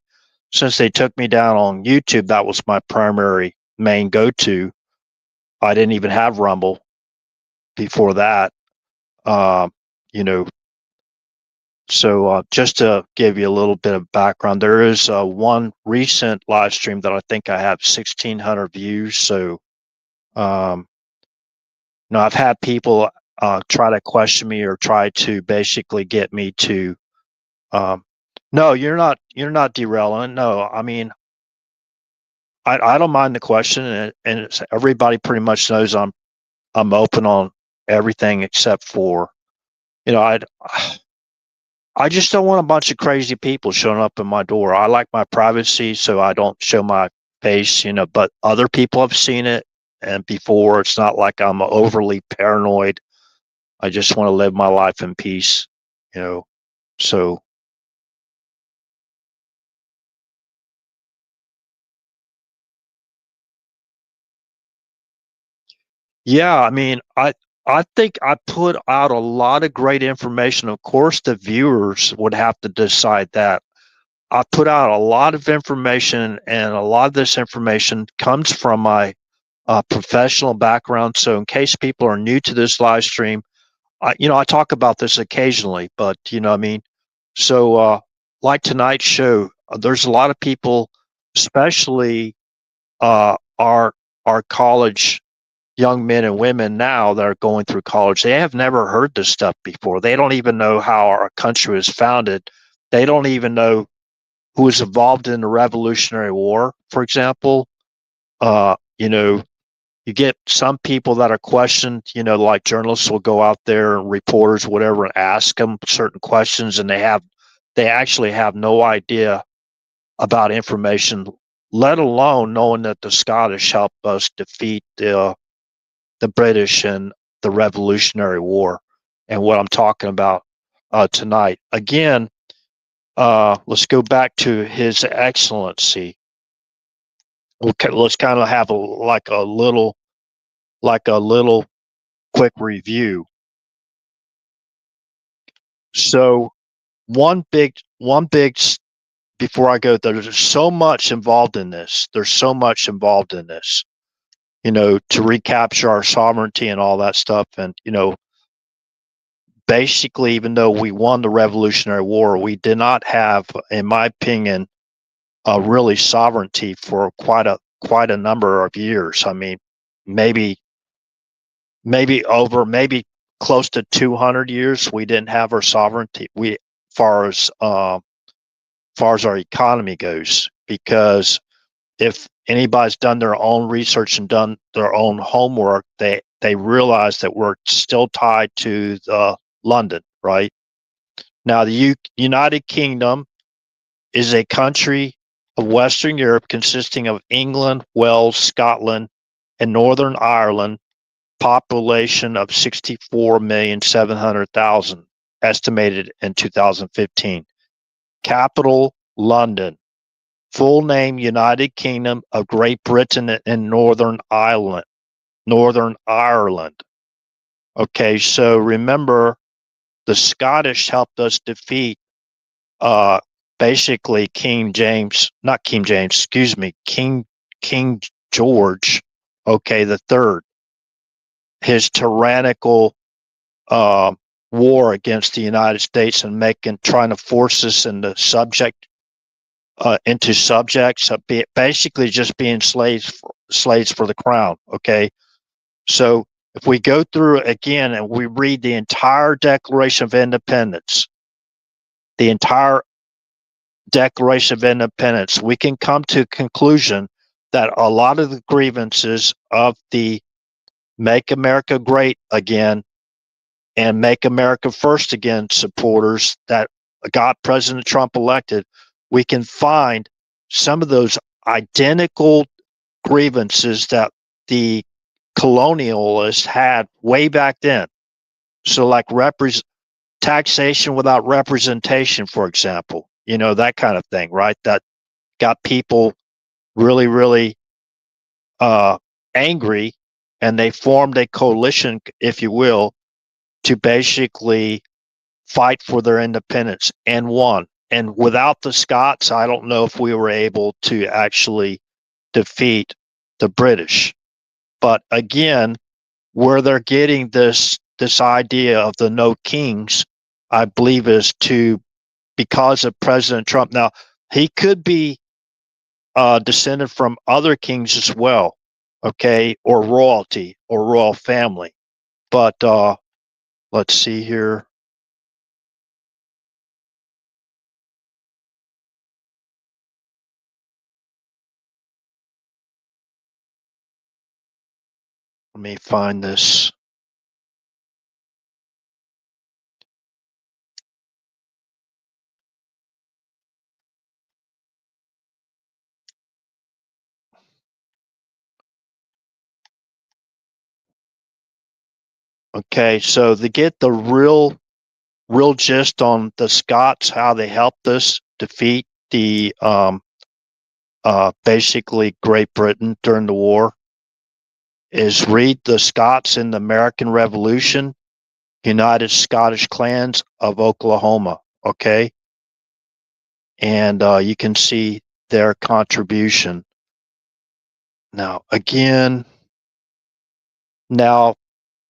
since they took me down on YouTube, that was my primary main go-to. I didn't even have Rumble before that. Um, you know, so just to give you a little bit of background, there is one recent live stream that I think I have 1,600 views. So, um, I've had people try to question me or try to basically get me to, um, no, you're not derailing. No, I mean, I don't mind the question, and everybody pretty much knows I'm open on everything except for, you know, I just don't want a bunch of crazy people showing up in my door. I like my privacy, so I don't show my face, but other people have seen it, and before, it's not like I'm overly paranoid. I just want to live my life in peace, you know. So yeah, I mean, I think I put out a lot of great information. Of course, the viewers would have to decide that. I put out a lot of information, and a lot of this information comes from my professional background. So, in case people are new to this live stream, I talk about this occasionally, but I mean, so like tonight's show, there's a lot of people, especially uh, our our college young men and women now that are going through college. They have never heard this stuff before. They don't even know how our country was founded. They don't even know who was involved in the Revolutionary War, for example. You know, you get some people that are questioned, like journalists will go out there and reporters, whatever, and ask them certain questions, and they actually have no idea about information, let alone knowing that the Scottish helped us defeat the British in the Revolutionary War, and what I'm talking about tonight. Again, let's go back to His Excellency. Let's kind of have like a little quick review. So one big before I go, there's so much involved in this. There's so much involved in this, to recapture our sovereignty and all that stuff. And, basically, even though we won the Revolutionary War, we did not have, in my opinion, really sovereignty for quite a number of years. I mean, maybe maybe close to 200 years, we didn't have our sovereignty. Far as far as our economy goes, because if anybody's done their own research and done their own homework, they realize that we're still tied to London, right? Now, the United Kingdom is a country of Western Europe consisting of England, Wales, Scotland, and Northern Ireland, population of 64,700,000, estimated in 2015. Capital, London. Full name, United Kingdom of Great Britain and Northern Ireland. Northern Ireland. Okay, so remember, the Scottish helped us defeat basically King James, not King James, excuse me, King George, okay, the third. His tyrannical war against the United States and trying to force us into subjects, basically just being slaves for the crown. Okay, so if we go through again and we read the entire Declaration of Independence, we can come to a conclusion that a lot of the grievances of the Make America Great Again and Make America First Again supporters that got President Trump elected, we can find some of those identical grievances that the colonialists had way back then. So like taxation without representation, for example, that kind of thing, right? That got people really, really angry, and they formed a coalition, if you will, to basically fight for their independence and won. And without the Scots, I don't know if we were able to actually defeat the British. But again, where they're getting this idea of the no kings, I believe, is because of President Trump. Now, he could be descended from other kings as well, okay, or royalty or royal family. But let's see here. Let me find this. Okay, so to get the real gist on the Scots, how they helped us defeat the basically Great Britain during the war, is read the Scots in the American Revolution, United Scottish Clans of Oklahoma. Okay, and you can see their contribution. Now, again,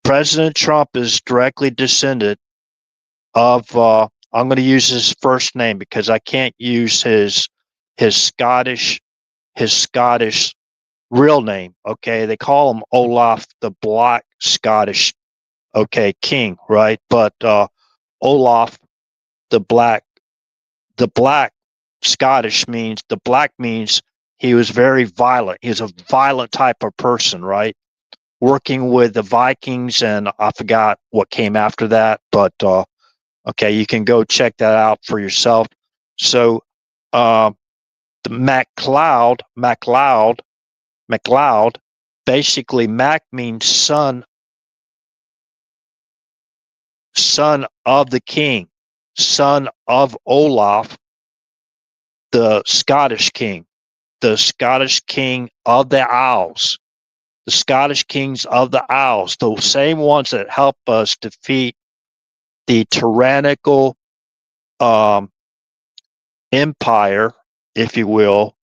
President Trump is directly descended of. I'm going to use his first name because I can't use his Scottish real name. Okay, they call him Olaf the Black Scottish. Okay, king, right? But Olaf the Black Scottish means he was very violent. He's a violent type of person, right? Working with the Vikings, and I forgot what came after that, but okay, you can go check that out for yourself. So the MacLeod, basically Mac means son of the king, son of Olaf, the Scottish king of the Isles. The Scottish kings of the Isles, the same ones that help us defeat the tyrannical empire, if you will,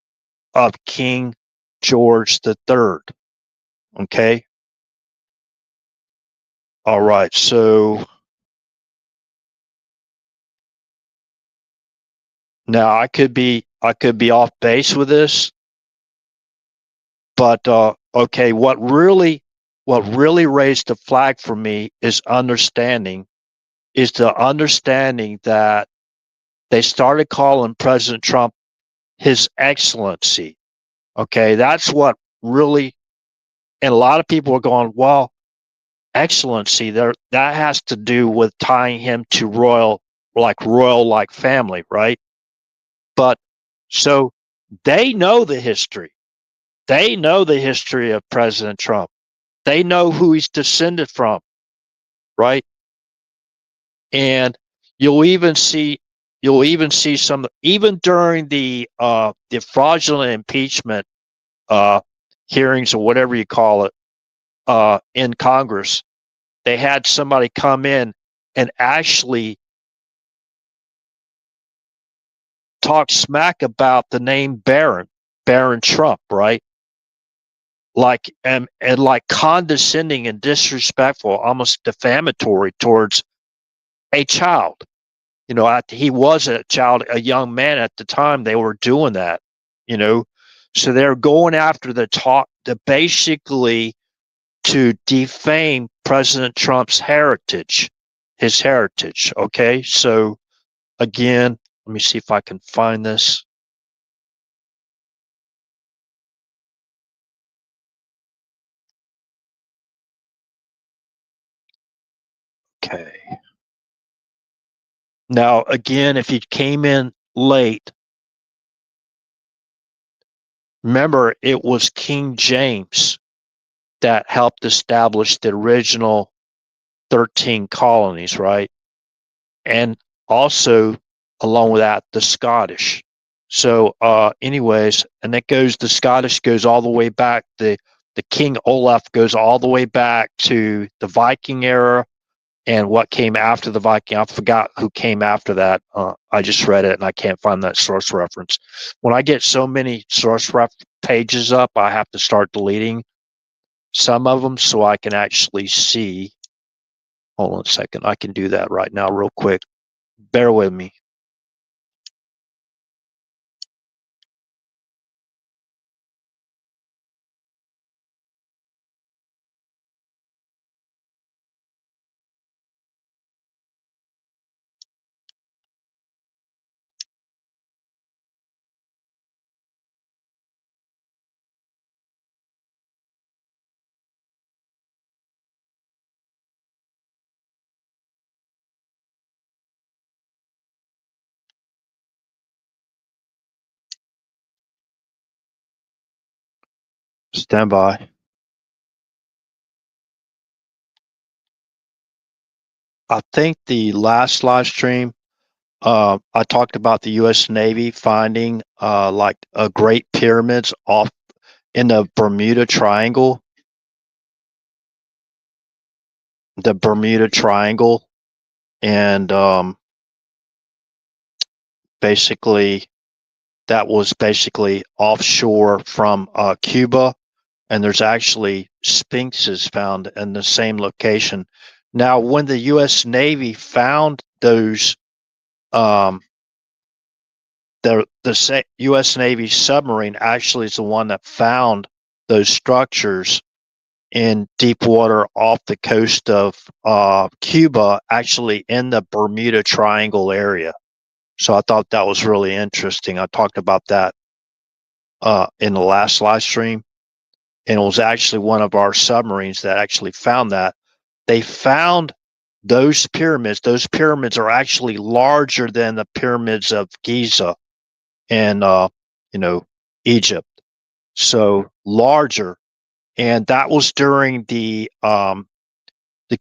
of King George III. Okay? All right, so now I could be off base with this, but okay, what really what really raised the flag for me is the understanding that they started calling President Trump His Excellency. Okay, that's what really, and a lot of people are going, well, Excellency, there that has to do with tying him to royal like family, right? But so they know the history. They know the history of President Trump. They know who he's descended from, right? And you'll even see some even during the fraudulent impeachment hearings or whatever you call it in Congress, they had somebody come in and actually talk smack about the name Baron Trump, right? Like and like condescending and disrespectful, almost defamatory towards a child. You know, he was a child, a young man at the time they were doing that. You know, so they're going after the basically to defame President Trump's his heritage. Okay, so again, let me see if I can find this. Okay. Now, again, if you came in late, remember it was King James that helped establish the original 13 colonies, right? And also, along with that, the Scottish. So, anyways, and the Scottish goes all the way back. The King Olaf goes all the way back to the Viking era and what came after the Viking. I forgot who came after that. I just read it and I can't find that source reference. When I get so many pages up, I have to start deleting some of them so I can actually see. Hold on a second. I can do that right now, real quick. Bear with me. Stand by. I think the last live stream, I talked about the U.S. Navy finding like a Great Pyramids off in the Bermuda Triangle. The Bermuda Triangle, and basically that was basically offshore from Cuba, and there's actually sphinxes found in the same location. Now, when the U.S. Navy found those, the U.S. Navy submarine actually is the one that found those structures in deep water off the coast of Cuba, actually in the Bermuda Triangle area. So I thought that was really interesting. I talked about that in the last live stream, and it was actually one of our submarines that actually found that. They found those pyramids. Those pyramids are actually larger than the pyramids of Giza in, you know, Egypt. So larger, and that was during the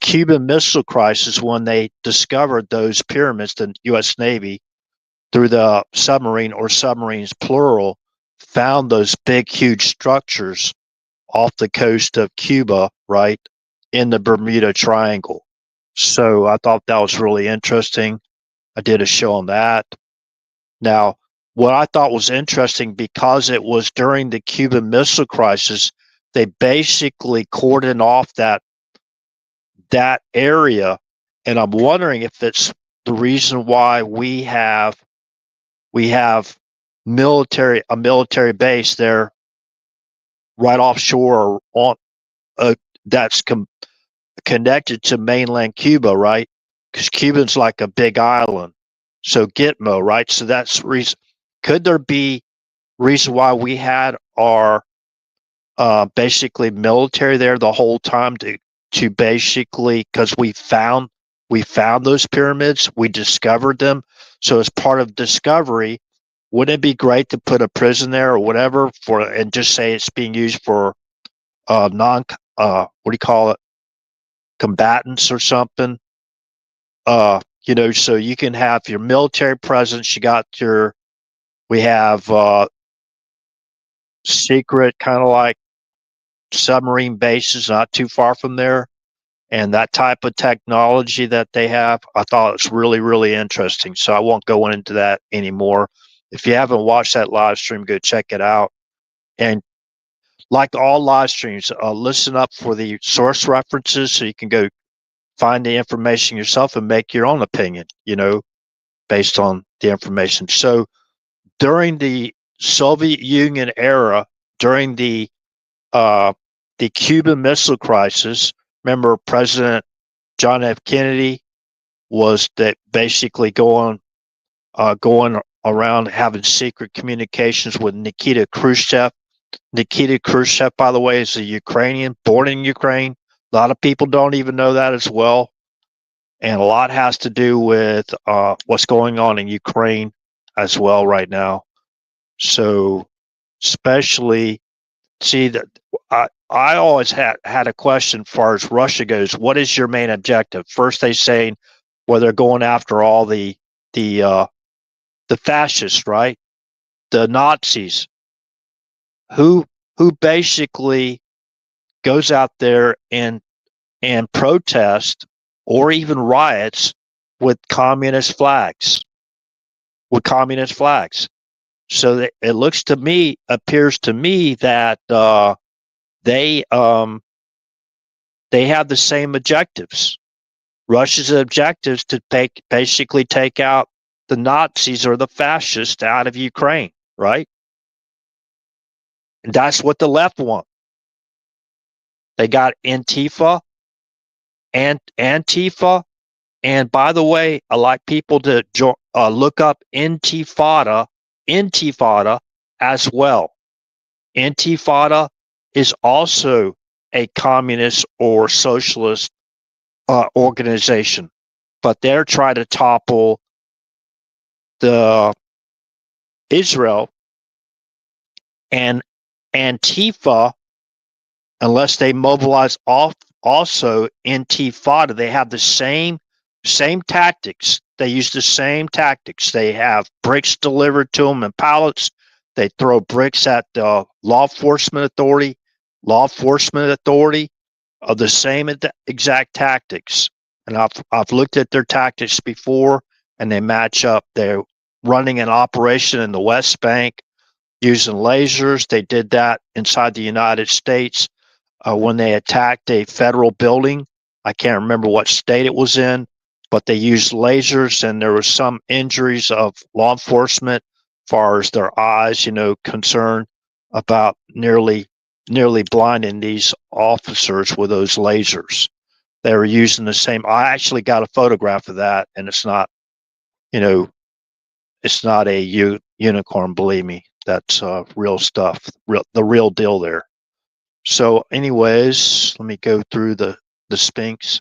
Cuban Missile Crisis when they discovered those pyramids. The U.S. Navy, through the submarine or submarines plural, found those big, huge structures off the coast of Cuba, right in the Bermuda Triangle. So I thought that was really interesting. I did a show on that. Now, what I thought was interesting, because it was during the Cuban Missile Crisis, they basically cordoned off that area, and I'm wondering if it's the reason why we have a military base there right offshore or on that's connected to mainland Cuba, right? Because Cuba's like a big island. So Gitmo, right? So that's reason. Could there be reason why we had our basically military there the whole time to basically, because we found those pyramids, we discovered them. So as part of discovery, wouldn't it be great to put a prison there or whatever for and just say it's being used for non what do you call it, combatants or something? So you can have your military presence. You got your we have secret kind of like submarine bases not too far from there, and that type of technology that they have, I thought it was really, really interesting. So I won't go into that anymore. If you haven't watched that live stream, go check it out. And like all live streams, listen up for the source references so you can go find the information yourself and make your own opinion, based on the information. So during the Soviet Union era, during the Cuban Missile Crisis, remember President John F. Kennedy was that basically going around having secret communications with Nikita Khrushchev. Nikita Khrushchev, by the way, is a Ukrainian, born in Ukraine. A lot of people don't even know that as well. And a lot has to do with what's going on in Ukraine as well right now. So, especially, see that I always had a question as far as Russia goes. What is your main objective? First, they say, well, they're going after all the fascists, right? The Nazis, who basically goes out there and protest or even riots with communist flags. So that it appears to me that they they have the same objectives. Russia's objectives to basically take out the Nazis or the fascists out of Ukraine, right? And that's what the left want. They got Antifa and Antifa. And by the way, I like people to look up Intifada as well. Intifada is also a communist or socialist organization, but they're trying to topple the Israel, and Antifa, unless they mobilize off also Intifada, they have the same tactics. They use the same tactics. They have bricks delivered to them in pallets. They throw bricks at the law enforcement authority of the same exact tactics. And I've looked at their tactics before, and they match up. They're running an operation in the West Bank using lasers. They did that inside the United States when they attacked a federal building. I can't remember what state it was in, but they used lasers, and there was some injuries of law enforcement as far as their eyes, concerned about nearly blinding these officers with those lasers. They were using the same. I actually got a photograph of that, and it's not, it's not a unicorn. Believe me, that's real stuff, the real deal there. So, anyways, let me go through the Sphinx.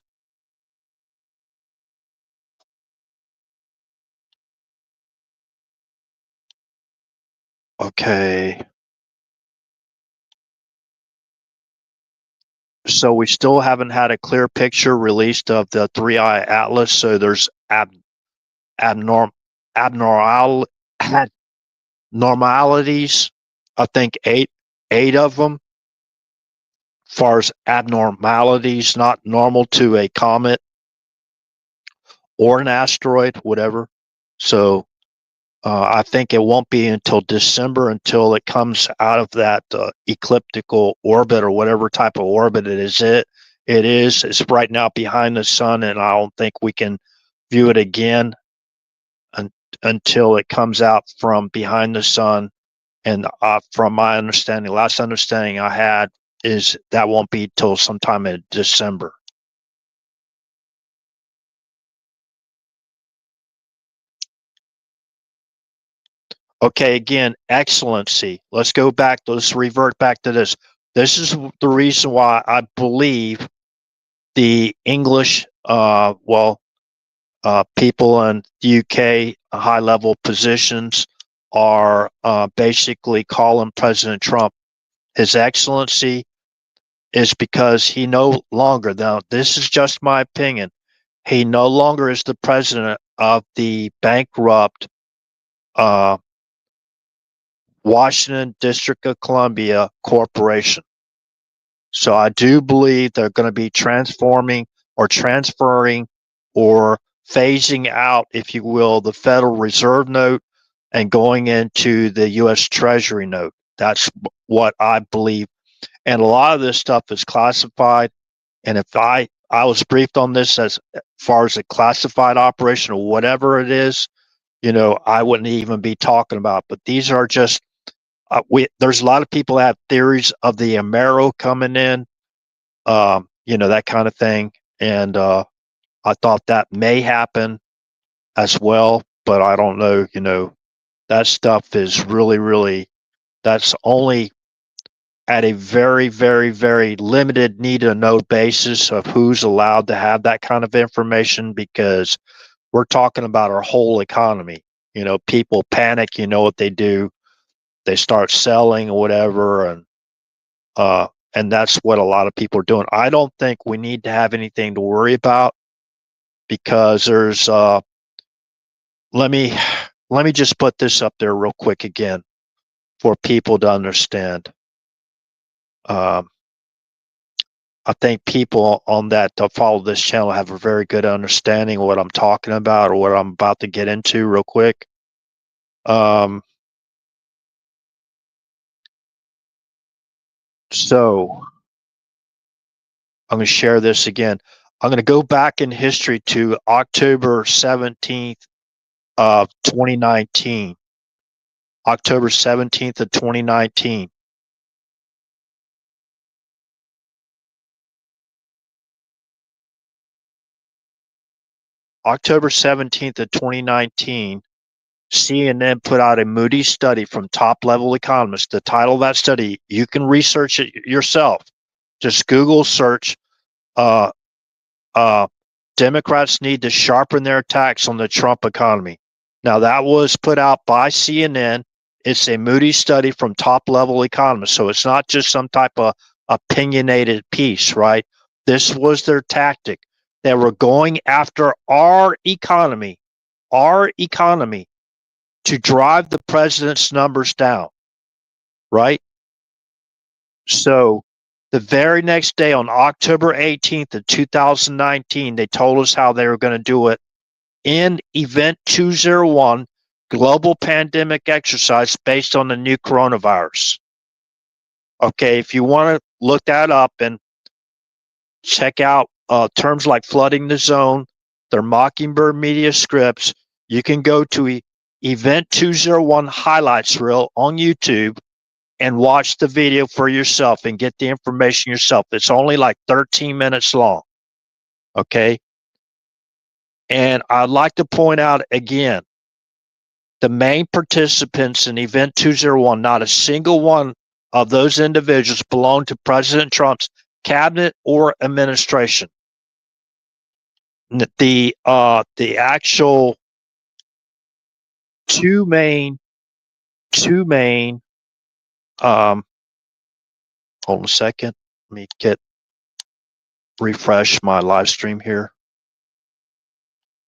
Okay. So we still haven't had a clear picture released of the three-eye atlas. So there's abnormalities. I think eight of them. As far as abnormalities, not normal to a comet or an asteroid, whatever. So I think it won't be until December until it comes out of that ecliptical orbit or whatever type of orbit it is. It's right now behind the sun, and I don't think we can view it again until it comes out from behind the sun. And from my understanding, last understanding I had that won't be till sometime in December. Okay, again, excellency. Let's go back. Let's revert back to this. This is the reason why I believe the English, people in the UK, high level positions, are basically calling President Trump His Excellency, is because he no longer, now, this is just my opinion, he no longer is the president of the bankrupt uh, Washington District of Columbia Corporation. So I do believe they're going to be transforming or transferring or phasing out, if you will, the Federal Reserve note and going into the U.S. Treasury note. That's what I believe. And a lot of this stuff is classified. And if I was briefed on this as far as a classified operation or whatever it is, I wouldn't even be talking about. But these are just there's a lot of people that have theories of the Amero coming in, that kind of thing. And I thought that may happen as well, but I don't know. That stuff is really, really, that's only at a very, very, very limited need to know basis of who's allowed to have that kind of information, because we're talking about our whole economy. People panic, what they do, they start selling or whatever, and that's what a lot of people are doing. I don't think we need to have anything to worry about, because there's let me just put this up there real quick again for people to understand. Um, I think people on that follow this channel have a very good understanding of what I'm talking about or what I'm about to get into real quick. So I'm going to share this again. I'm going to go back in history to October 17th of 2019. October 17th of 2019. October 17th of 2019, CNN put out a Moody study from top-level economists. The title of that study, you can research it yourself. Just Google search, uh, uh, Democrats need to sharpen their attacks on the Trump economy. Now, that was put out by CNN. It's a Moody study from top-level economists. So it's not just some type of opinionated piece, right? This was their tactic. They were going after our economy, to drive the president's numbers down, right? So the very next day, on October 18th of 2019, they told us how they were going to do it in Event 201, Global Pandemic Exercise based on the new coronavirus. Okay, if you want to look that up and check out terms like flooding the zone, their Mockingbird media scripts, you can go to Event 201 highlights reel on YouTube and watch the video for yourself and get the information yourself. It's only like 13 minutes long. Okay. And I'd like to point out again, the main participants in Event 201, not a single one of those individuals belong to President Trump's cabinet or administration. The actual two main hold on a second. Let me refresh my live stream here.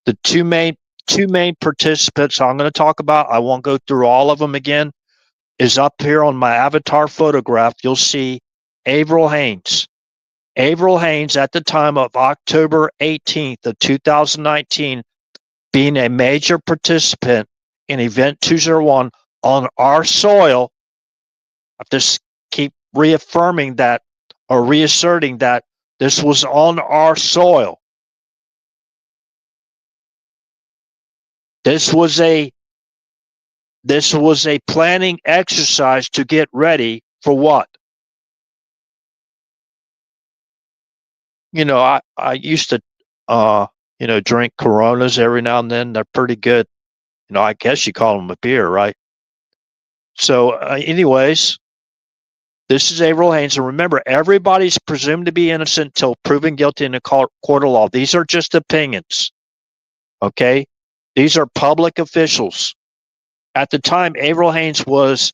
The two main participants I'm going to talk about, I won't go through all of them again, is up here on my avatar photograph. You'll see Avril Haines. Avril Haines, at the time of October 18th of 2019, being a major participant in Event 201 on our soil. I just keep reaffirming that, or reasserting that this was on our soil. This was a planning exercise to get ready for what? I used to, drink Coronas every now and then. They're pretty good. I guess you call them a beer, right? So, anyways, this is Avril Haines. And remember, everybody's presumed to be innocent until proven guilty in a court of law. These are just opinions, okay? These are public officials. At the time, Avril Haines was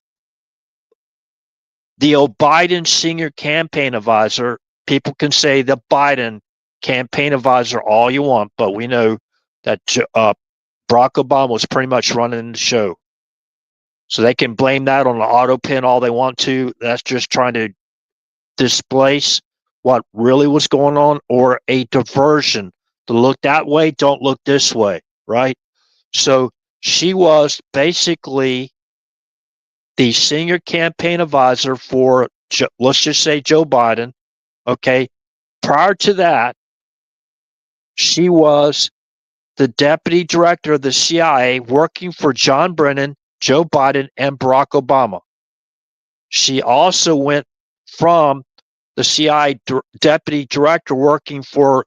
the Biden senior campaign advisor. People can say the Biden campaign advisor all you want, but we know that Barack Obama was pretty much running the show. So they can blame that on the auto pin all they want to. That's just trying to displace what really was going on, or a diversion to look that way, don't look this way, right? So she was basically the senior campaign advisor for, let's just say, Joe Biden. Okay. Prior to that, she was the deputy director of the CIA working for John Brennan, Joe Biden, and Barack Obama. She also went from the CIA deputy director working for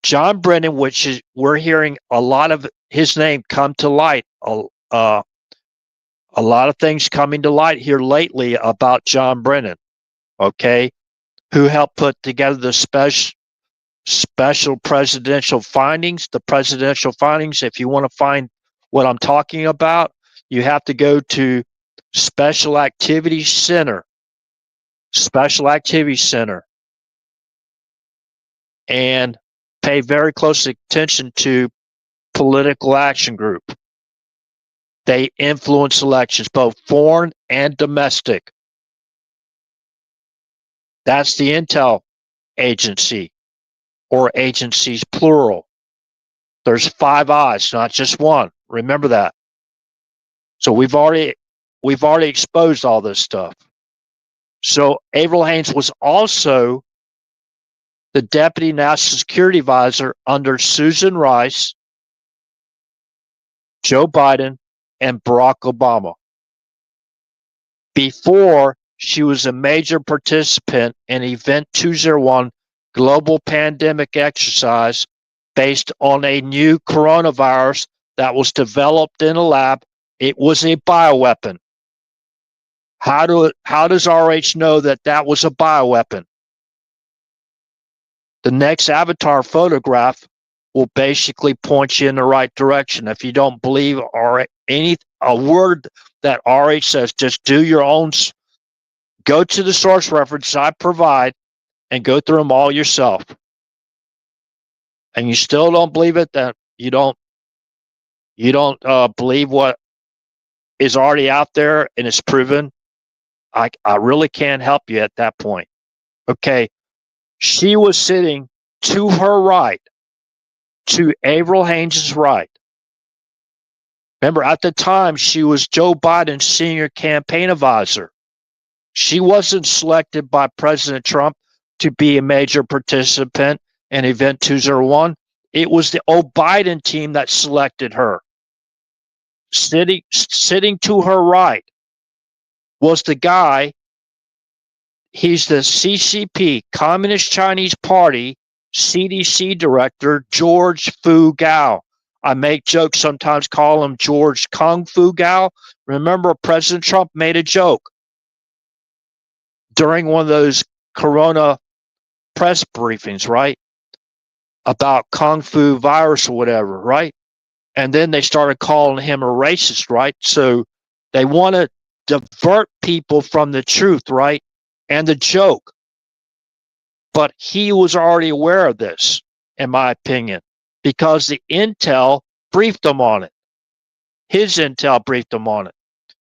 John Brennan, which is, we're hearing a lot of his name come to light. A lot of things coming to light here lately about John Brennan, okay, who helped put together the special presidential findings. The presidential findings, if you want to find what I'm talking about, you have to go to Special Activities Center. Special Activities Center. And pay very close attention to Political Action Group. They influence elections, both foreign and domestic. That's the intel agency, or agencies plural. There's 5 eyes, not just one. Remember that. So we've already exposed all this stuff. So Avril Haines was also the deputy national security advisor under Susan Rice, Joe Biden, and Barack Obama. Before, she was a major participant in Event 201 global pandemic exercise based on a new coronavirus that was developed in a lab. It was a bioweapon. How does RH know that that was a bioweapon? The next avatar photograph will basically point you in the right direction. If you don't believe a word that RH says, just do your own. Go to the source reference I provide and go through them all yourself. And you still don't believe it, that you don't believe what is already out there and is proven, I really can't help you at that point. Okay. She was sitting to her right, to Avril Haines' right. Remember, at the time, she was Joe Biden's senior campaign advisor. She wasn't selected by President Trump to be a major participant in Event 201. It was the Biden team that selected her. Sitting to her right was the guy. He's the CCP, Communist Chinese Party, CDC director, George Fu Gao. I make jokes sometimes, call him George Kung Fu Gao. Remember, President Trump made a joke during one of those Corona press briefings, right? About Kung Fu virus or whatever, right? And then they started calling him a racist, right? So they want to divert people from the truth, right? And the joke. But he was already aware of this, in my opinion, because the intel briefed him on it. His intel briefed him on it.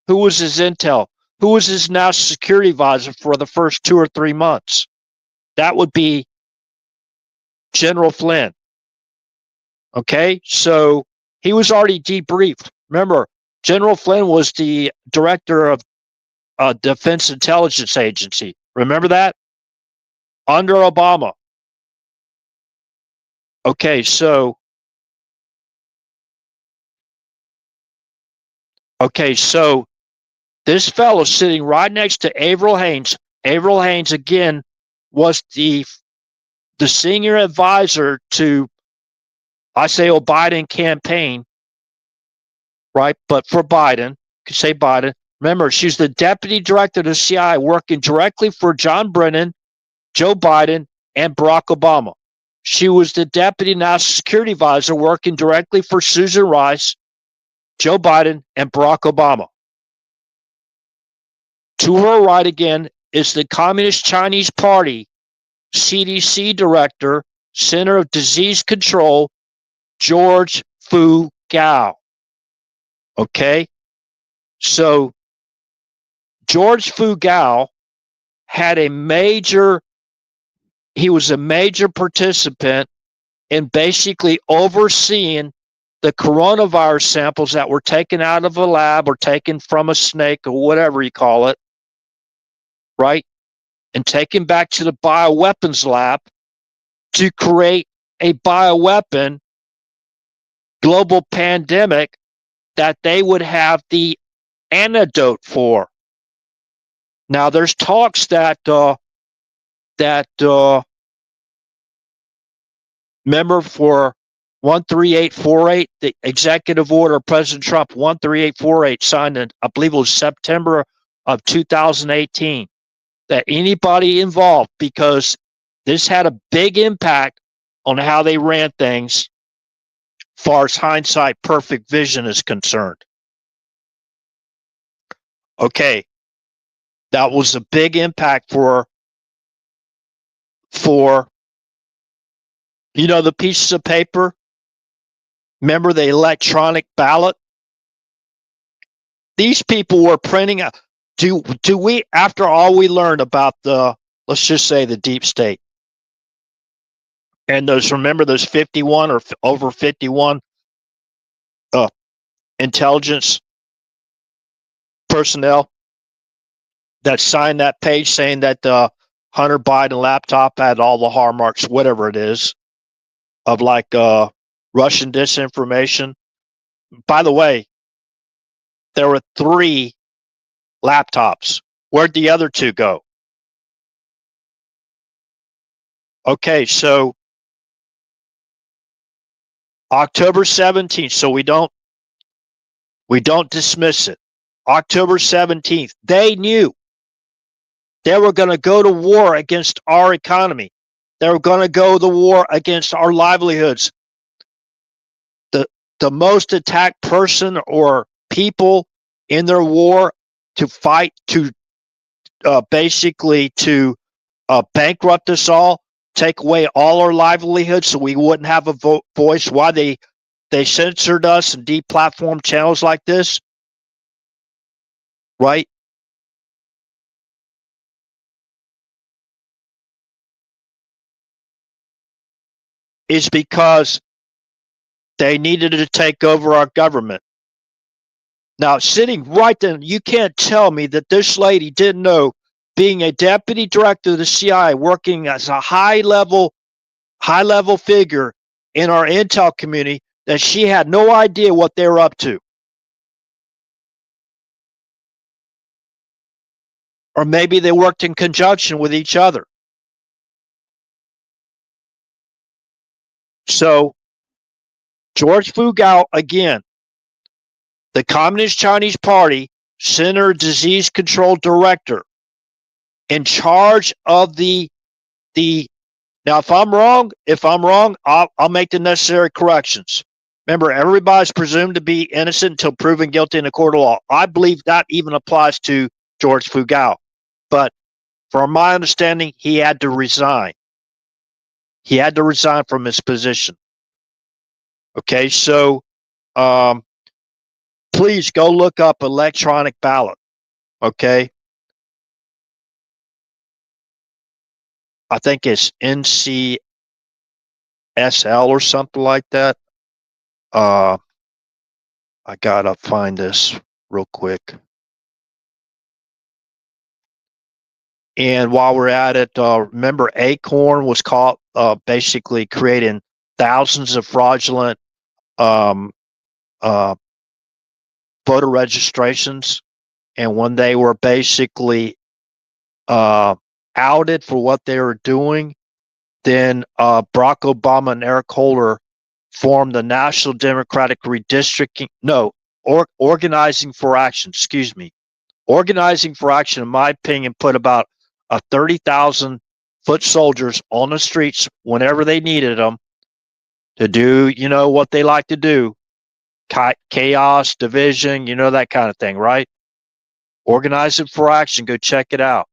Who was his intel? Who was his national security advisor for the first 2 or 3 months? That would be General Flynn. Okay, so he was already debriefed. Remember, General Flynn was the director of Defense Intelligence Agency. Remember that? Under Obama. Okay, so this fellow sitting right next to Avril Haines. Avril Haines, again, was the the senior advisor to, I say, Biden campaign, right? But for Biden, could say Biden. Remember, she's the deputy director of the CIA, working directly for John Brennan, Joe Biden, and Barack Obama. She was the deputy national security advisor, working directly for Susan Rice, Joe Biden, and Barack Obama. To her right again is the Communist Chinese Party CDC director, Center of Disease Control, George Fu Gao. Okay? So George Fu Gao had he was a major participant in basically overseeing the coronavirus samples that were taken out of a lab or taken from a snake or whatever you call it, right? And taken back to the bioweapons lab to create a bioweapon global pandemic that they would have the antidote for. Now, there's talks that member for 13848, the executive order, President Trump 13848 signed in, I believe it was September of 2018, that anybody involved, because this had a big impact on how they ran things, far as hindsight, perfect vision is concerned. Okay, that was a big impact for the pieces of paper. Remember the electronic ballot? These people were printing out. Do we, after all we learned about let's just say the deep state, and remember those 51 or over 51 intelligence personnel that signed that page saying that the Hunter Biden laptop had all the hallmarks, whatever it is, of like Russian disinformation. By the way, there were 3 laptops. Where'd the other 2 go? Okay, so October 17th, so we don't dismiss it. October 17th, they knew they were going to go to war against our economy. They were going to go to war against our livelihoods. The most attacked person or people in their war to fight to basically to bankrupt us all, take away all our livelihoods so we wouldn't have a voice. Why they censored us and deplatformed channels like this, right? Is because they needed to take over our government. Now, sitting right there, you can't tell me that this lady didn't know, being a deputy director of the CIA, working as a high level figure in our intel community, that she had no idea what they were up to. Or maybe they worked in conjunction with each other. So, George Fu Gao, again, the Communist Chinese Party Center Disease Control Director, in charge of the now, if I'm wrong, I'll make the necessary corrections. Remember, everybody's presumed to be innocent until proven guilty in a court of law. I believe that even applies to George Fu Gao. But from my understanding, he had to resign. He had to resign from his position. Okay, so please go look up electronic ballot. Okay. I think it's NCSL or something like that. I gotta find this real quick. And while we're at it, remember Acorn was caught basically creating thousands of fraudulent voter registrations. And when they were basically outed for what they were doing, then Barack Obama and Eric Holder formed the National Democratic Redistricting, no, Organizing for Action, excuse me. Organizing for Action, in my opinion, put about 30,000 foot soldiers on the streets whenever they needed them to do, what they like to do, chaos, division, that kind of thing, right? Organizing for Action, go check it out.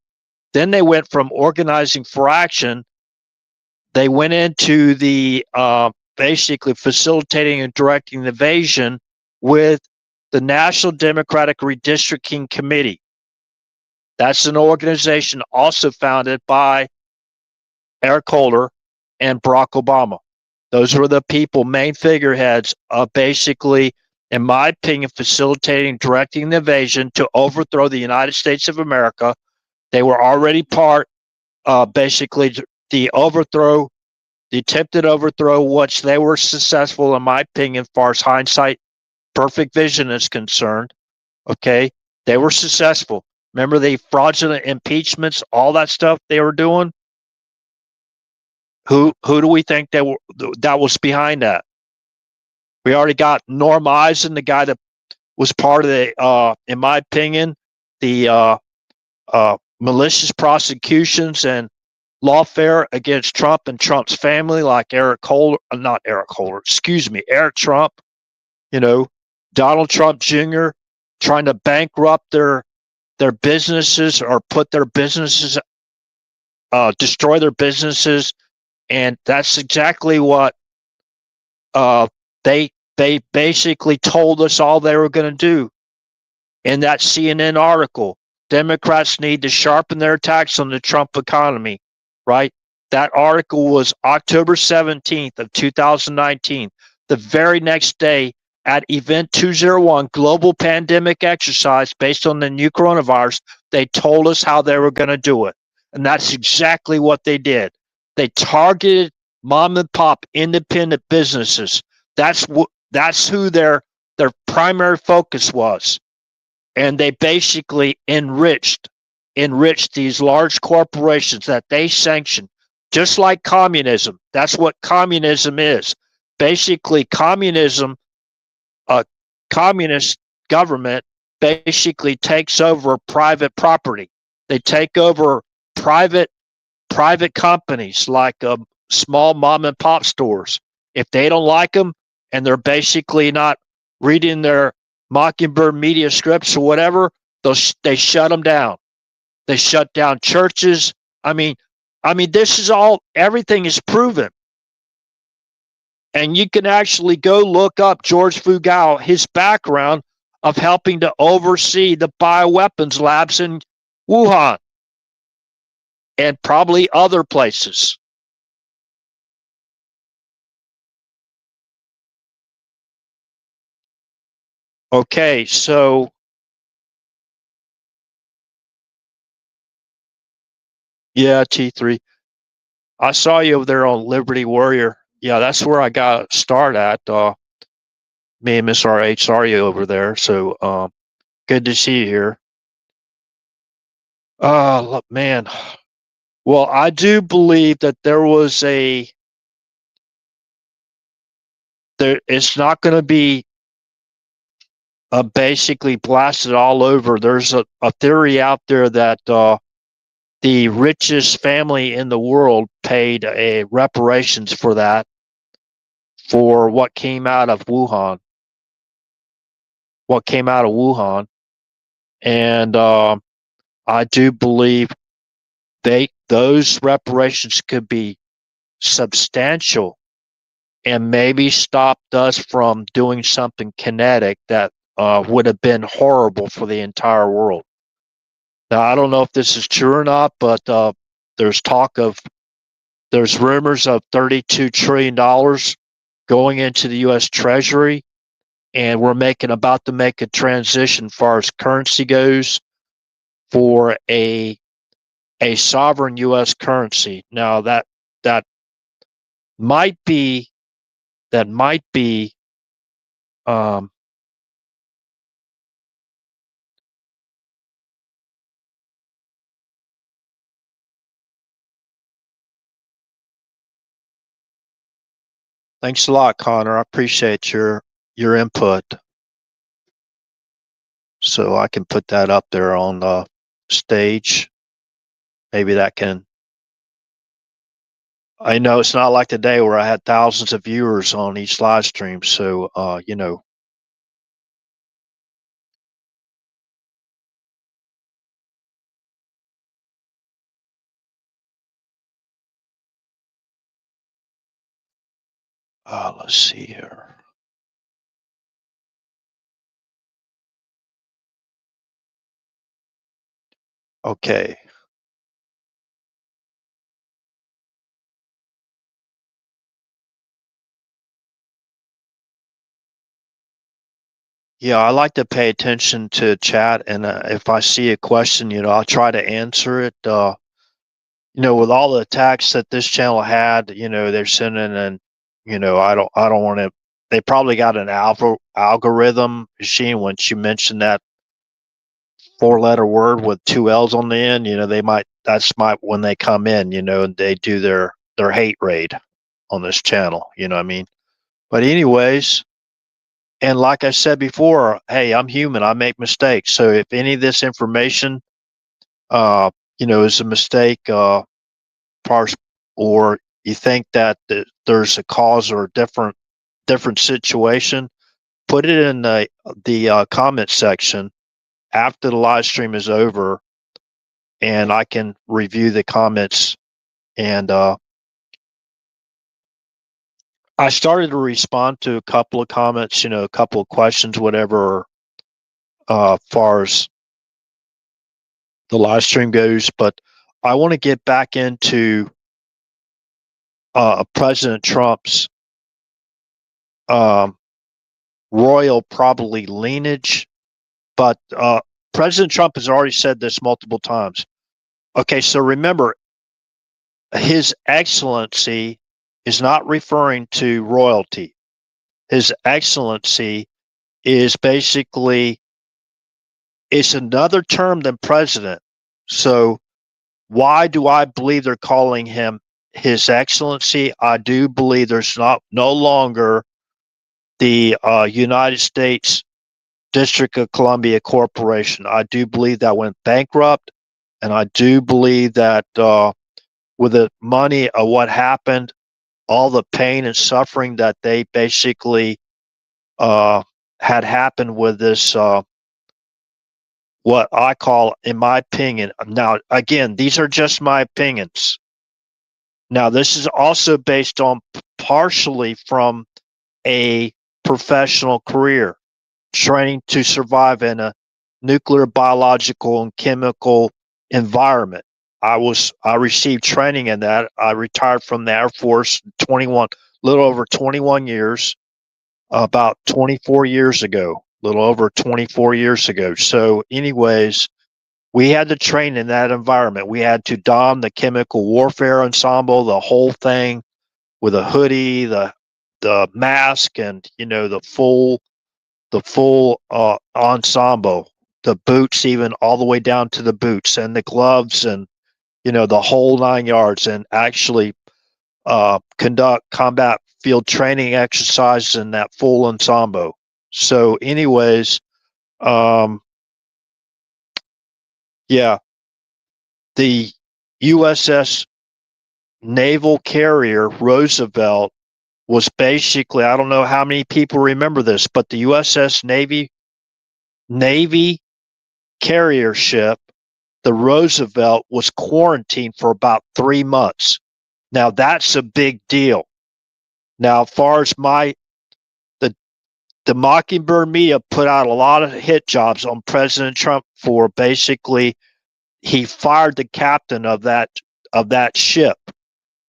Then they went from Organizing for Action, they went into the basically facilitating and directing the invasion with the National Democratic Redistricting Committee. That's an organization also founded by Eric Holder and Barack Obama. Those were the people, main figureheads of basically, in my opinion, facilitating, directing the invasion to overthrow the United States of America. They were already part, basically, the overthrow, the attempted overthrow, which they were successful, in my opinion, as far as hindsight, perfect vision is concerned. Okay, they were successful. Remember the fraudulent impeachments, all that stuff they were doing. Who do we think that was behind that? We already got Norm Eisen, the guy that was part of the, in my opinion, the malicious prosecutions and lawfare against Trump and Trump's family, like Eric Trump. Donald Trump Jr. trying to bankrupt their businesses or put their businesses, destroy their businesses, and that's exactly what they basically told us all they were going to do in that CNN article. Democrats need to sharpen their attacks on the Trump economy, right? That article was October 17th of 2019. The very next day at Event 201, Global Pandemic Exercise based on the new coronavirus, they told us how they were going to do it. And that's exactly what they did. They targeted mom and pop independent businesses. That's who their primary focus was. And they basically enriched these large corporations that they sanctioned, just like communism. That's what communism is. Basically, a communist government basically takes over private property. They take over private companies like small mom and pop stores. If they don't like them and they're basically not reading their Mockingbird media scripts or whatever, they shut them down. They shut down churches. I mean, this is all, everything is proven. And you can actually go look up George Fugao, his background of helping to oversee the bioweapons labs in Wuhan and probably other places. Okay, so yeah, T3. I saw you over there on Liberty Warrior. Yeah, that's where I got to start at. Me and Miss RH saw you over there. So good to see you here. Look, man. Well, I do believe that it's not going to be basically blasted all over. There's a theory out there that the richest family in the world paid a reparations for that, for what came out of Wuhan. And I do believe those reparations could be substantial and maybe stopped us from doing something kinetic that would have been horrible for the entire world. Now, I don't know if this is true or not, but there's rumors of $32 trillion going into the U.S. Treasury, and we're about to make a transition as far as currency goes for a sovereign U.S. currency. Now that might be um, Thanks a lot, Connor. I appreciate your input. So I can put that up there on the stage. Maybe that can. I know it's not like today where I had thousands of viewers on each live stream. So, let's see here. Okay. Yeah, I like to pay attention to chat, and if I see a question, I'll try to answer it. With all the attacks that this channel had, they're sending, and I don't want to. They probably got an algorithm machine. When you mentioned that four-letter word with two L's on the end, they might. That's my when they come in, and they do their hate raid on this channel. You know what I mean? But anyways. And like I said before, hey, I'm human. I make mistakes. So if any of this information, is a mistake, or you think that there's a cause or a different situation, put it in the comment section after the live stream is over, and I can review the comments. And I started to respond to a couple of comments, a couple of questions, whatever, far as the live stream goes, but I want to get back into President Trump's um, royal probably lineage, but President Trump has already said this multiple times. Okay, so remember, His Excellency is not referring to royalty. His Excellency is basically it's another term than president. So why do I believe they're calling him His Excellency? I do believe there's no longer the United States District of Columbia Corporation. I do believe that went bankrupt, and I do believe that with the money of what happened, all the pain and suffering that they basically had happened with this. What I call, in my opinion, now again, these are just my opinions. Now, this is also based on partially from a professional career, training to survive in a nuclear, biological, and chemical environment. I received training in that. I retired from the Air Force 21, little over 21 years, about 24 years ago, little over 24 years ago. So, anyways, we had to train in that environment. We had to don the chemical warfare ensemble, the whole thing, with a hoodie, the mask, and the full ensemble, the boots, even all the way down to the boots, and the gloves, and the whole 9 yards, and actually conduct combat field training exercises in that full ensemble. So, anyways, yeah, the USS naval carrier Roosevelt was basically, I don't know how many people remember this, but the USS Navy carrier ship, the Roosevelt, was quarantined for about 3 months. Now that's a big deal. Now, as far as the Mockingbird media put out a lot of hit jobs on President Trump for basically he fired the captain of that ship.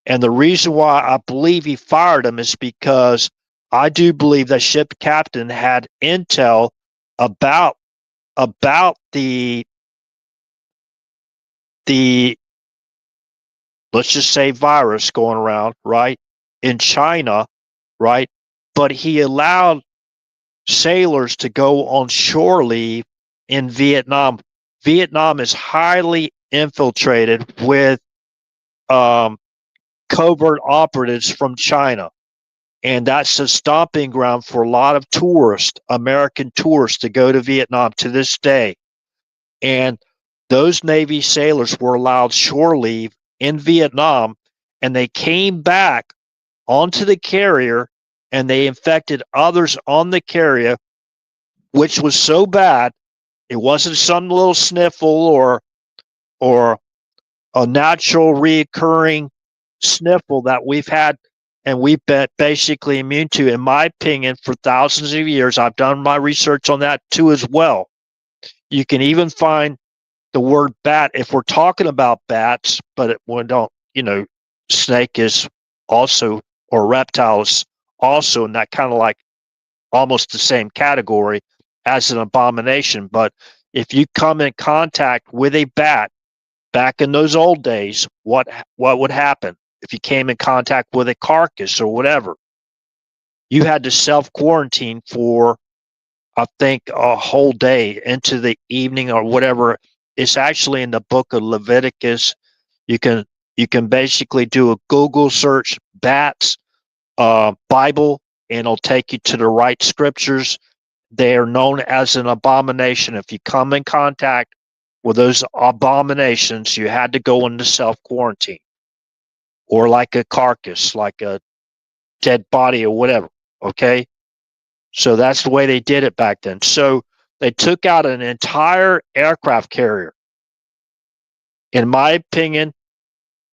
And the reason why I believe he fired him is because I do believe that ship captain had intel about the let's just say virus going around, right, in China, right? But he allowed sailors to go on shore leave in Vietnam. Vietnam is highly infiltrated with covert operatives from China. And that's a stomping ground for a lot of tourists, American tourists, to go to Vietnam to this day. And those Navy sailors were allowed shore leave in Vietnam, and they came back onto the carrier and they infected others on the carrier, which was so bad. It wasn't some little sniffle or a natural reoccurring sniffle that we've had and we've been basically immune to, in my opinion, for thousands of years. I've done my research on that too as well. You can even find the word bat if we're talking about bats, but we don't, snake is also, or reptiles also in that kind of like almost the same category as an abomination. But if you come in contact with a bat back in those old days, what would happen? If you came in contact with a carcass or whatever, you had to self-quarantine for, I think, a whole day into the evening or whatever. It's actually in the book of Leviticus. You can basically do a Google search, bats, Bible, and it'll take you to the right scriptures. They are known as an abomination. If you come in contact with those abominations, you had to go into self-quarantine, or like a carcass, like a dead body or whatever. Okay. So that's the way they did it back then. So they took out an entire aircraft carrier. In my opinion,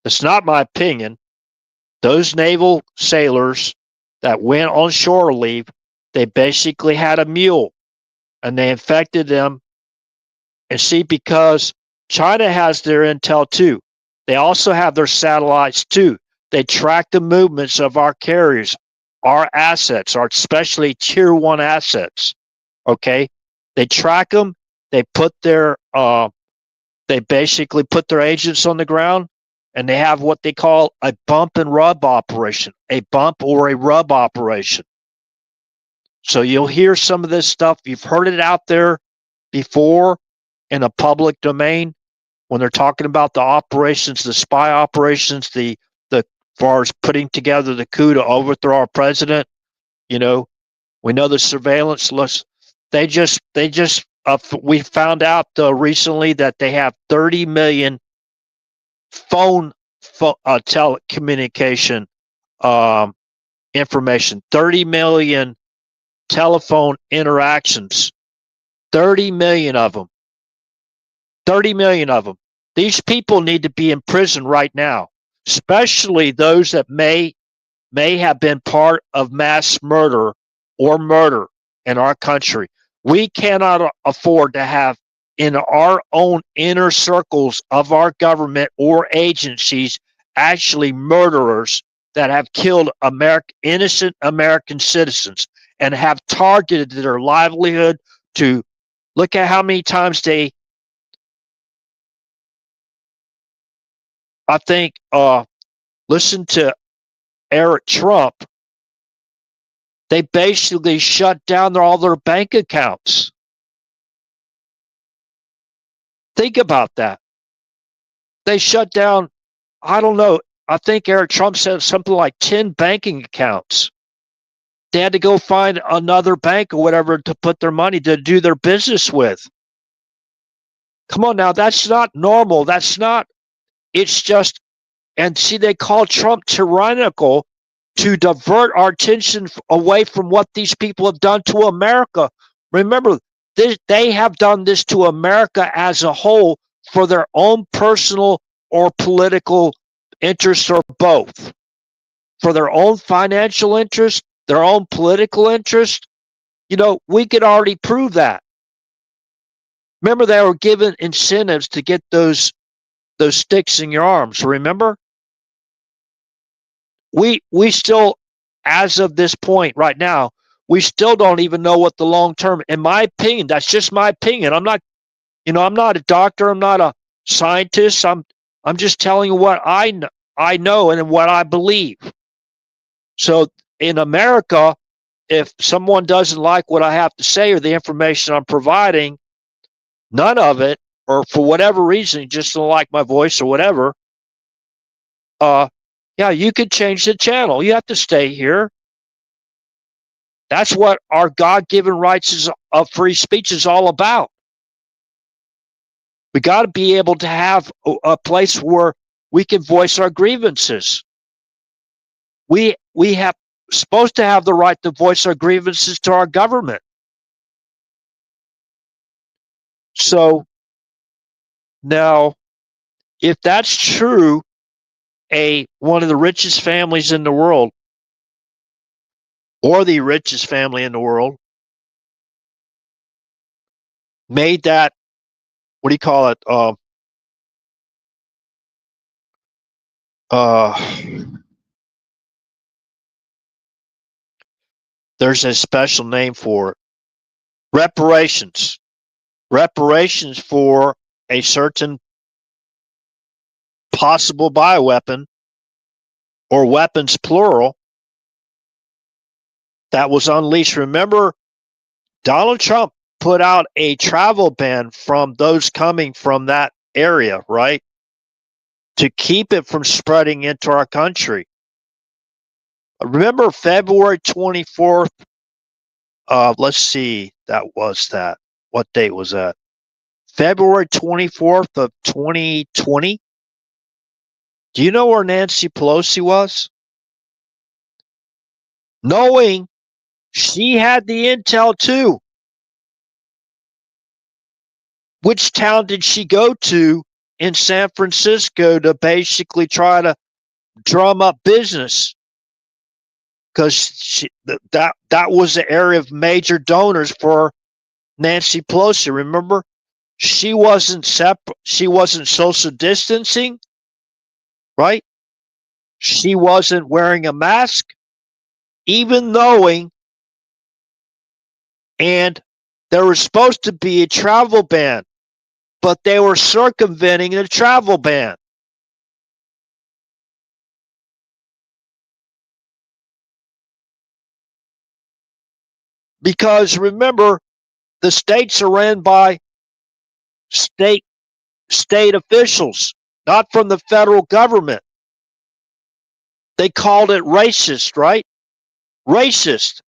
it's not my opinion, those naval sailors that went on shore leave, they basically had a mule and they infected them. And see, because China has their intel too, they also have their satellites too. They track the movements of our carriers, our assets, our especially tier one assets. Okay, they track them. They put their they basically put their agents on the ground, and they have what they call a bump and rub operation, a bump or a rub operation. So you'll hear some of this stuff. You've heard it out there before in a public domain when they're talking about the operations, the spy operations, the far as putting together the coup to overthrow our president. We know the surveillance list. They just we found out recently that they have 30 million telecommunication information, 30 million telephone interactions, 30 million of them. 30 million of them. These people need to be in prison right now, especially those that may have been part of mass murder or murder in our country. We cannot afford to have in our own inner circles of our government or agencies actually murderers that have killed innocent American citizens and have targeted their livelihood to look at how many times I think listen to Eric Trump. They basically shut down all their bank accounts. Think about that. They shut down, I don't know, I think Eric Trump said something like 10 banking accounts. They had to go find another bank or whatever to put their money to do their business with. Come on now, that's not normal. That's not, it's just, and see, they call Trump tyrannical to divert our attention away from what these people have done to America. Remember, they have done this to America as a whole for their own personal or political interest, or both. For their own financial interest, their own political interest. We could already prove that. Remember, they were given incentives to get those sticks in your arms. Remember? We still, as of this point right now, we still don't even know what the long term, in my opinion, that's just my opinion. I'm not a doctor, I'm not a scientist. I'm just telling you what I know and what I believe. So in America, if someone doesn't like what I have to say or the information I'm providing, none of it, or for whatever reason, just don't like my voice or whatever, yeah, you could change the channel. You have to stay here. That's what our God-given rights of free speech is all about. We got to be able to have a place where we can voice our grievances. We have supposed to have the right to voice our grievances to our government. So now, if that's true, one of the richest families in the world, or the richest family in the world, made that, what do you call it? There's a special name for it. Reparations. Reparations for a certain possible bioweapon or weapons plural that was unleashed. Remember, Donald Trump put out a travel ban from those coming from that area, right? To keep it from spreading into our country. Remember February 24th? Let's see, that. What date was that? February 24th of 2020. Do you know where Nancy Pelosi was? Knowing she had the intel too. Which town did she go to in San Francisco to basically try to drum up business? Because that was the area of major donors for Nancy Pelosi. Remember, she wasn't social distancing, right? She wasn't wearing a mask, even knowing, and there was supposed to be a travel ban, but they were circumventing the travel ban. Because remember, the states are ran by state officials, not from the federal government. They called it racist, right? Racist.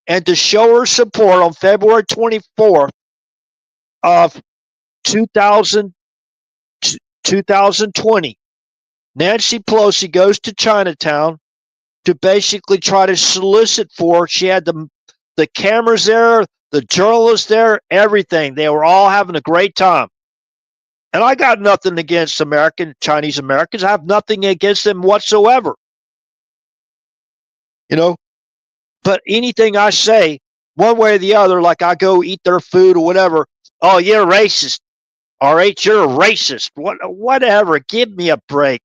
And to show her support on February 24th of 2020, Nancy Pelosi goes to Chinatown to basically try to solicit for. She had the cameras there, the journalists there, everything. They were all having a great time. And I got nothing against Chinese Americans. I have nothing against them whatsoever. But anything I say, one way or the other, like I go eat their food or whatever, oh, you're racist. All right, you're a racist. Whatever. Give me a break.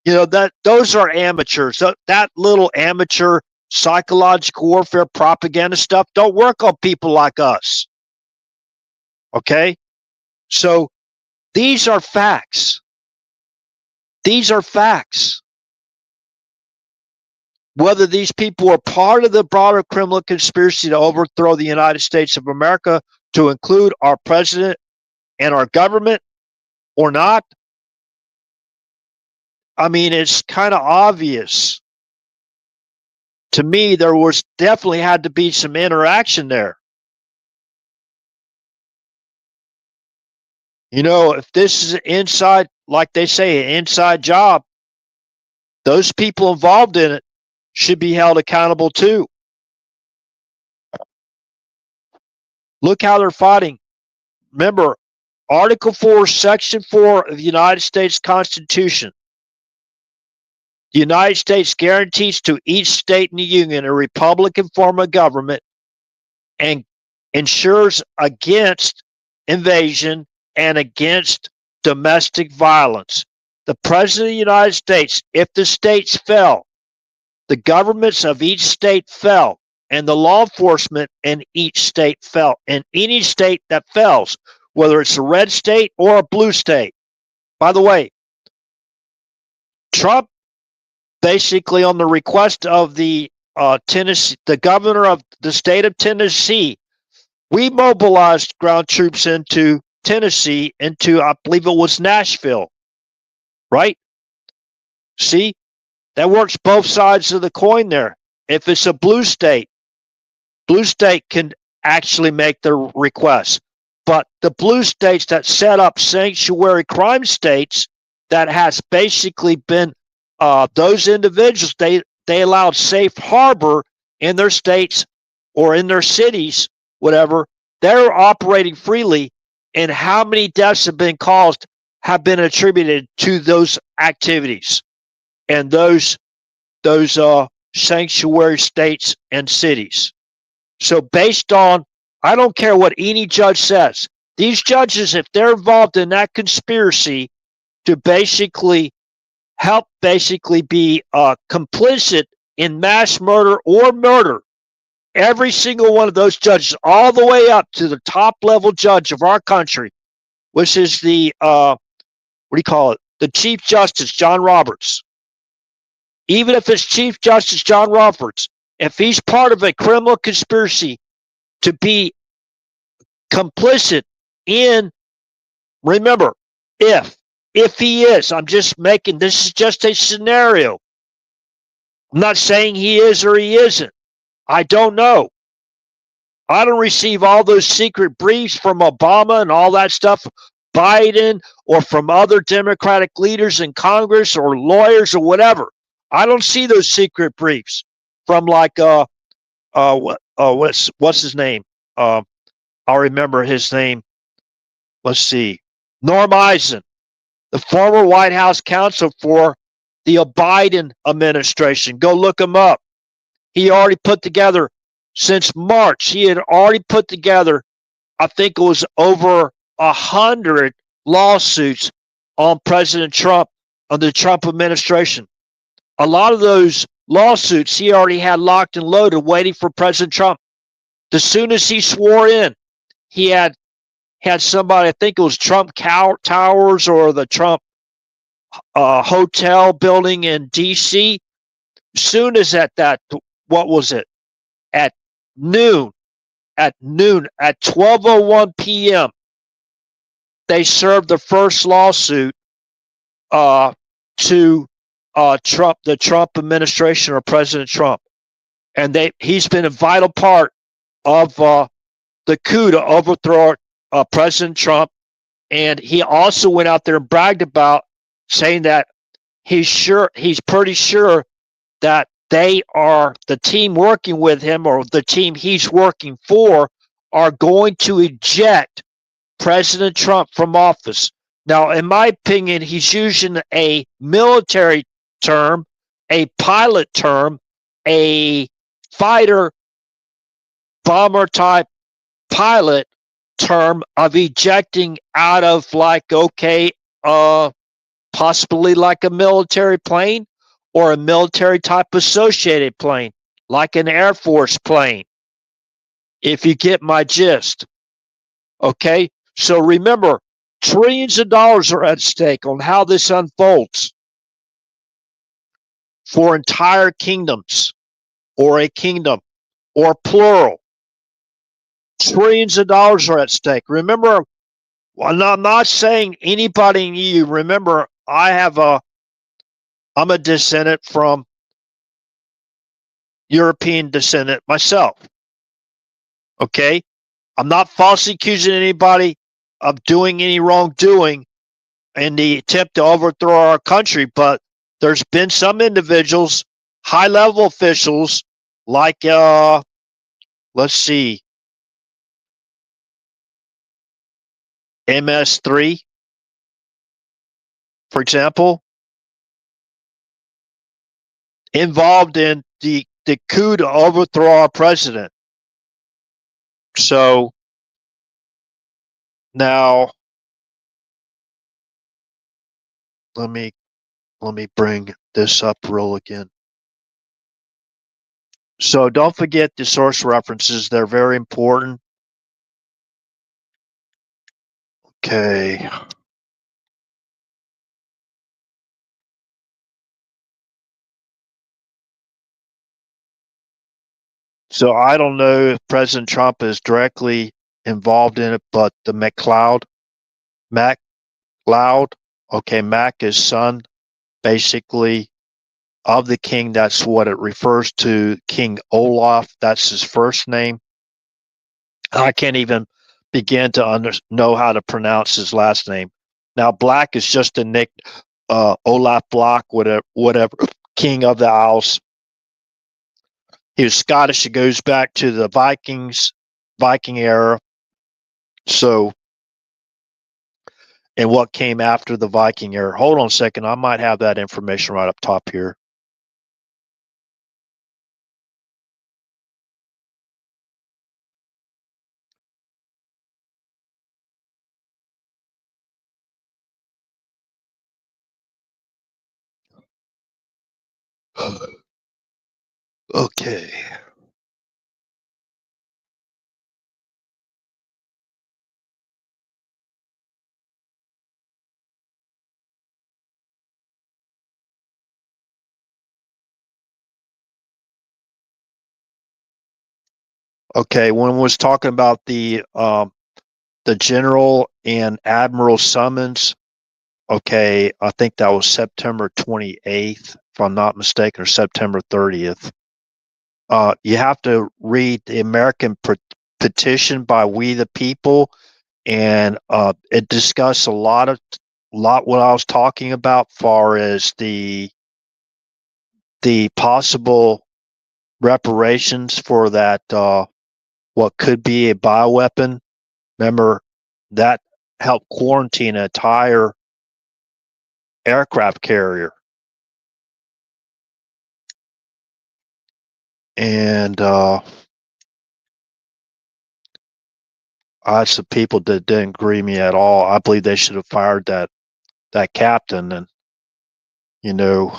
Those are amateurs. That little amateur psychological warfare propaganda stuff don't work on people like us. Okay? So these are facts. These are facts. Whether these people are part of the broader criminal conspiracy to overthrow the United States of America, to include our president and our government, or not, I mean, it's kind of obvious. To me, there was definitely had to be some interaction there. If this is an inside, like they say, an inside job, those people involved in it should be held accountable too. Look how they're fighting. Remember, Article 4, Section 4 of the United States Constitution. The United States guarantees to each state in the Union a Republican form of government and ensures against invasion and against domestic violence. The President of the United States, if the states fell, the governments of each state fell, and the law enforcement in each state fell. And any state that fails, whether it's a red state or a blue state. By the way, Trump, basically on the request of the Tennessee, the governor of the state of Tennessee, we mobilized ground troops into Tennessee, into, I believe it was Nashville, right? See, that works both sides of the coin there. If it's a blue state, blue state can actually make the request. But the blue states that set up sanctuary crime states that has basically been those individuals, they allowed safe harbor in their states or in their cities, whatever. They're operating freely, and how many deaths have been caused have been attributed to those activities and those sanctuary states and cities. So based on, I don't care what any judge says, these judges, if they're involved in that conspiracy to basically help basically be complicit in mass murder or murder, every single one of those judges, all the way up to the top level judge of our country, which is the, what do you call it? The Chief Justice, John Roberts. Even if it's Chief Justice John Roberts, if he's part of a criminal conspiracy to be complicit in, remember, if he is, I'm just making, this is just a scenario. I'm not saying he is or he isn't. I don't know. I don't receive all those secret briefs from Obama and all that stuff, Biden, or from other Democratic leaders in Congress or lawyers or whatever. I don't see those secret briefs from like what's his name? I'll remember his name. Let's see, Norm Eisen, the former White House counsel for the Biden administration. Go look him up. He already put together, since March, he had already put together, I think it was over 100 lawsuits on President Trump, on the Trump administration. A lot of those lawsuits he already had locked and loaded, waiting for President Trump. As soon as he swore in, he had somebody, I think it was Trump Towers or the Trump hotel building in D.C. Soon as what was it? At noon, at 12:01 p.m., they served the first lawsuit to Trump, the Trump administration or President Trump, and he's been a vital part of the coup to overthrow President Trump. And he also went out there and bragged about, saying that he's pretty sure that they are, the team working with him or the team he's working for, are going to eject President Trump from office. Now, in my opinion, he's using a military term, a pilot term, a fighter bomber type pilot term of ejecting out of, like, okay, possibly like a military plane or a military type associated plane, like an Air Force plane, if you get my gist. Okay, so remember, trillions of dollars are at stake on how this unfolds for entire kingdoms, or a kingdom, or plural. Trillions of dollars are at stake. Remember, I'm not saying anybody in you. Remember, I'm a descendant from European descendant myself. Okay, I'm not falsely accusing anybody of doing any wrongdoing in the attempt to overthrow our country, but there's been some individuals, high-level officials, like let's see, MS3, for example, involved in the coup to overthrow our president. So now let me bring this up real again. So don't forget the source references. They're very important. Okay. So I don't know if President Trump is directly involved in it, but the MacLeod, okay, Mac, his son, basically of the king. That's what it refers to. King Olaf. That's his first name. I can't even begin to know how to pronounce his last name. Now, Black is just a nick. Olaf Block, whatever, King of the Isles. He was Scottish. It goes back to the Viking era. So, and what came after the Viking era? Hold on a second. I might have that information right up top here. Okay. Okay. When we was talking about the general and admiral summons, okay, I think that was September 28th, if I'm not mistaken, or September 30th. You have to read the American petition by We the People, and it discussed a lot what I was talking about, far as the possible reparations for that what could be a bioweapon. Remember that helped quarantine an entire aircraft carrier. And I had some people that didn't agree me at all. I believe they should have fired that captain. And you know,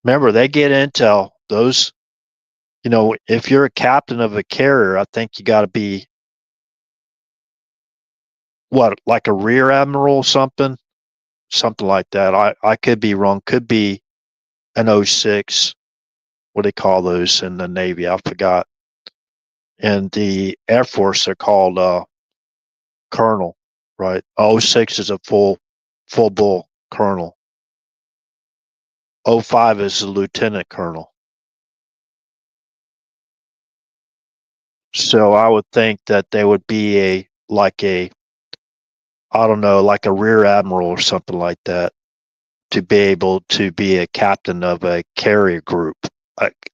remember they get intel. Those, if you're a captain of a carrier, I think you got to be what, like a rear admiral or something like that. I could be wrong. Could be an 06. What do they call those in the Navy? I forgot. In the Air Force, they're called colonel, right? 06 is a full bull colonel. 05 is a lieutenant colonel. So I would think that they would be I don't know, like a rear admiral or something like that, to be able to be a captain of a carrier group.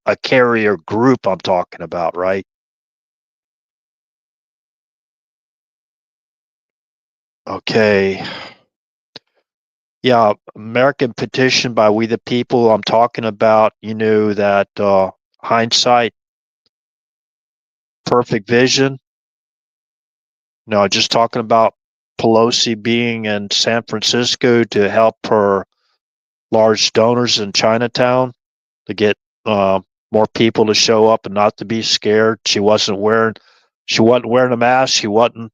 A carrier group I'm talking about, right? Okay. Yeah, American petition by We the People. I'm talking about, that hindsight, perfect vision. No, just talking about Pelosi being in San Francisco to help her large donors in Chinatown to get more people to show up and not to be scared. She wasn't wearing a mask. She wasn't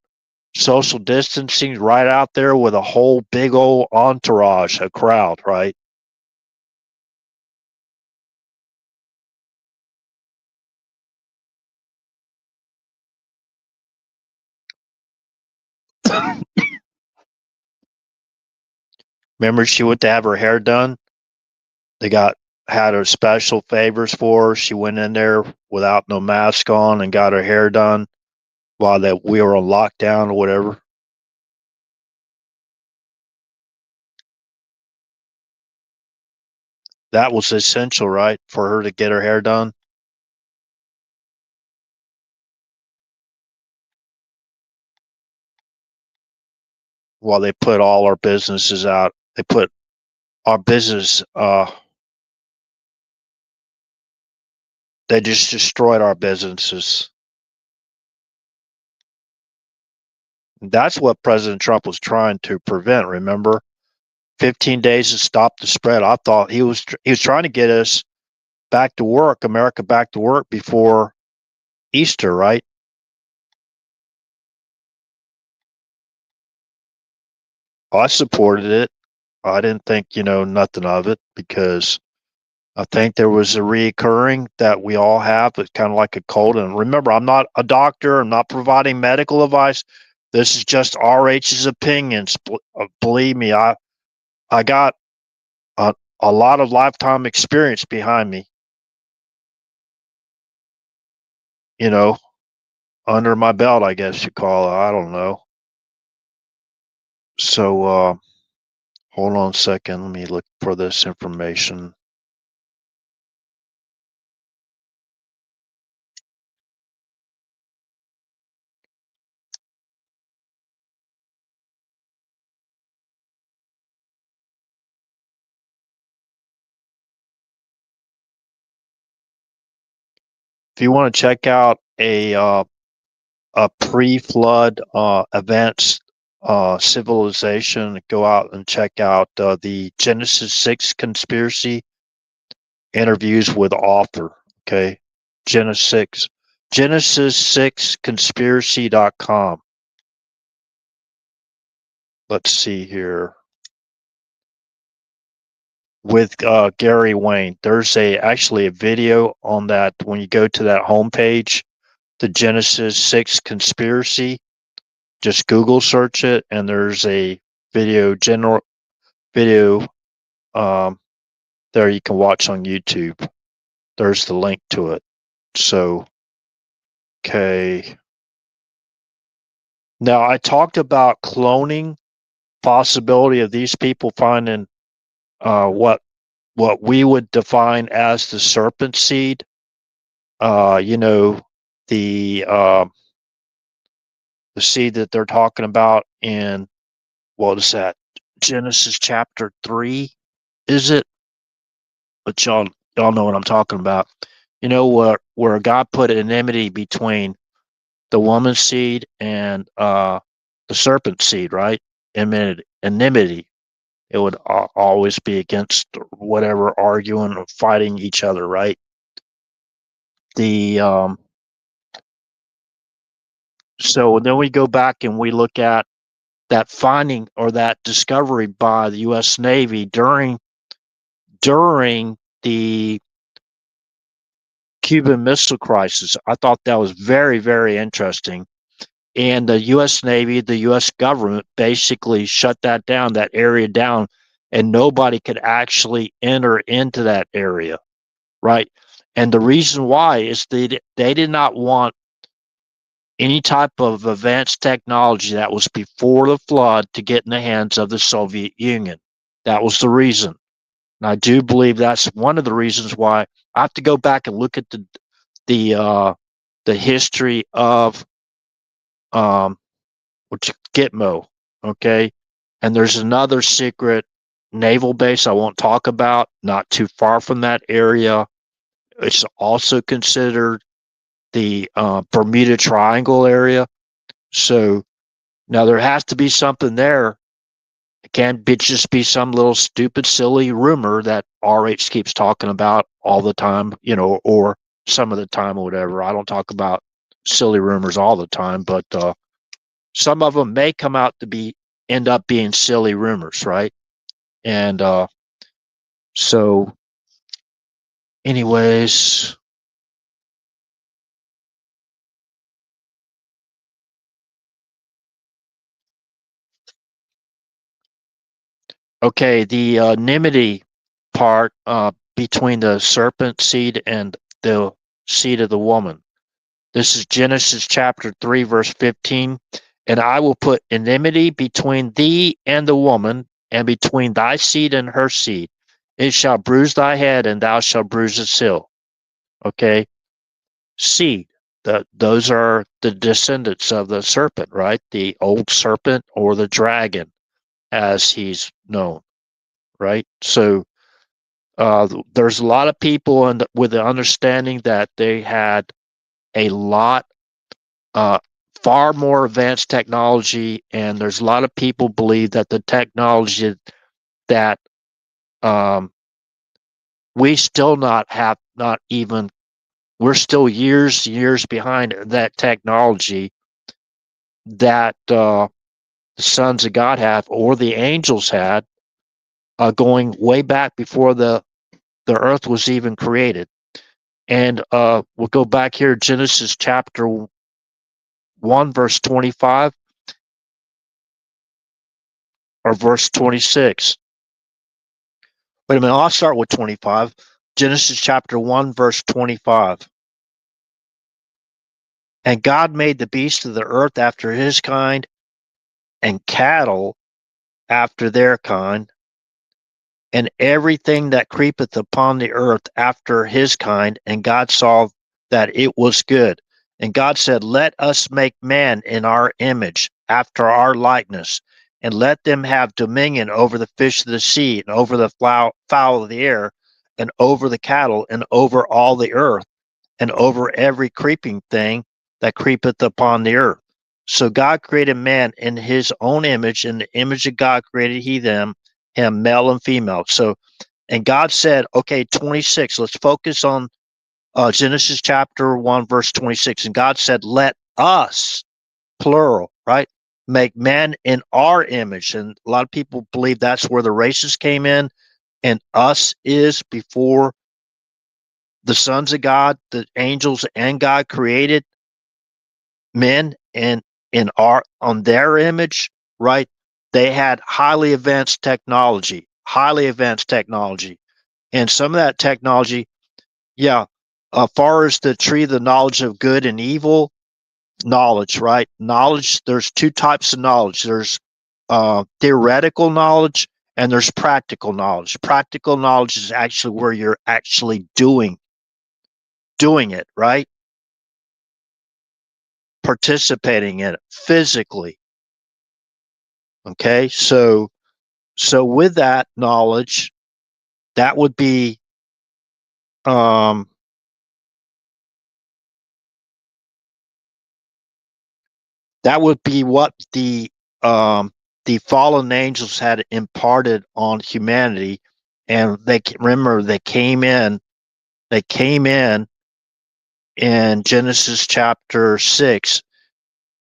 social distancing, right out there with a whole big old entourage, a crowd, right? Remember, she went to have her hair done. They had her special favors for her. She went in there without no mask on and got her hair done while that we were on lockdown or whatever. That was essential, right, for her to get her hair done while they put all our businesses out. They put our business. They just destroyed our businesses. That's what President Trump was trying to prevent. Remember, 15 days to stop the spread. I thought he was trying to get us back to work, America back to work before Easter, right? I supported it. I didn't think, nothing of it, because I think there was a reoccurring that we all have. It's kind of like a cold. And remember, I'm not a doctor. I'm not providing medical advice. This is just RH's opinions. Believe me, I got a lot of lifetime experience behind me, you know, under my belt, I guess you call it. I don't know. So, hold on a second. Let me look for this information. If you want to check out a pre-flood advanced civilization, go out and check out the Genesis 6 conspiracy interviews with author. Okay, Genesis 6 conspiracy.com. Let's see here. With Gary Wayne, there's actually a video on that when you go to that homepage, the Genesis 6 conspiracy. Just Google search it, and there's a video there you can watch on YouTube. There's the link to it. So, okay. Now I talked about cloning, possibility of these people finding what we would define as the serpent seed. You know, the uh, the seed that they're talking about in, what is that? Genesis chapter 3, is it? But y'all know what I'm talking about. You know, where God put an enmity between the woman's seed and the serpent seed, right? Enmity. It would always be against whatever, arguing or fighting each other, right? The So then we go back and we look at that finding or that discovery by the U.S. Navy during the Cuban Missile Crisis. I thought that was very, very interesting. And the U.S. Navy, the U.S. government basically shut that area down, and nobody could actually enter into that area, right? And the reason why is they did not want any type of advanced technology that was before the flood to get in the hands of the Soviet Union. That was the reason. And I do believe that's one of the reasons why I have to go back and look at the history of um, which Gitmo, okay? And there's another secret naval base I won't talk about, not too far from that area. It's also considered the Bermuda Triangle area. So now there has to be something there. It can't just be some little stupid, silly rumor that RH keeps talking about all the time, or some of the time or whatever. I don't talk about silly rumors all the time, but some of them may come out to end up being silly rumors, right? And so, anyways, okay, the enmity part between the serpent seed and the seed of the woman. This is Genesis chapter 3, verse 15. And I will put enmity between thee and the woman, and between thy seed and her seed. It shall bruise thy head, and thou shalt bruise its heel. Okay? Seed. Those are the descendants of the serpent, right? The old serpent or the dragon, as he's known, right? So there's a lot of people with the understanding that they had a lot, uh, far more advanced technology, and there's a lot of people believe that the technology that um, we still not even, we're still years behind that technology that the sons of God have, or the angels had, going way back before the earth was even created. And we'll go back here, Genesis chapter 1, verse 25, or verse 26. Wait a minute, I'll start with 25. Genesis chapter 1, verse 25. And God made the beasts of the earth after his kind, and cattle after their kind, and everything that creepeth upon the earth after his kind. And God saw that it was good. And God said, let us make man in our image, after our likeness, and let them have dominion over the fish of the sea, and over the fowl of the air, and over the cattle, and over all the earth, and over every creeping thing that creepeth upon the earth. So God created man in his own image. In the image of God created he them, him male and female. So, and God said, okay, 26, let's focus on Genesis chapter 1, verse 26. And God said, let us, plural, right, make man in our image. And a lot of people believe that's where the races came in, and us is before the sons of God, the angels, and God created men and in our on their image, right? They had highly advanced technology, and some of that technology, yeah. As far as the tree of the knowledge of good and evil, knowledge, right? Knowledge. There's two types of knowledge. There's theoretical knowledge, and there's practical knowledge. Practical knowledge is actually where you're actually doing it, right? Participating in it physically. Okay, so with that knowledge, that would be um, what the fallen angels had imparted on humanity, and they remember they came in Genesis chapter 6,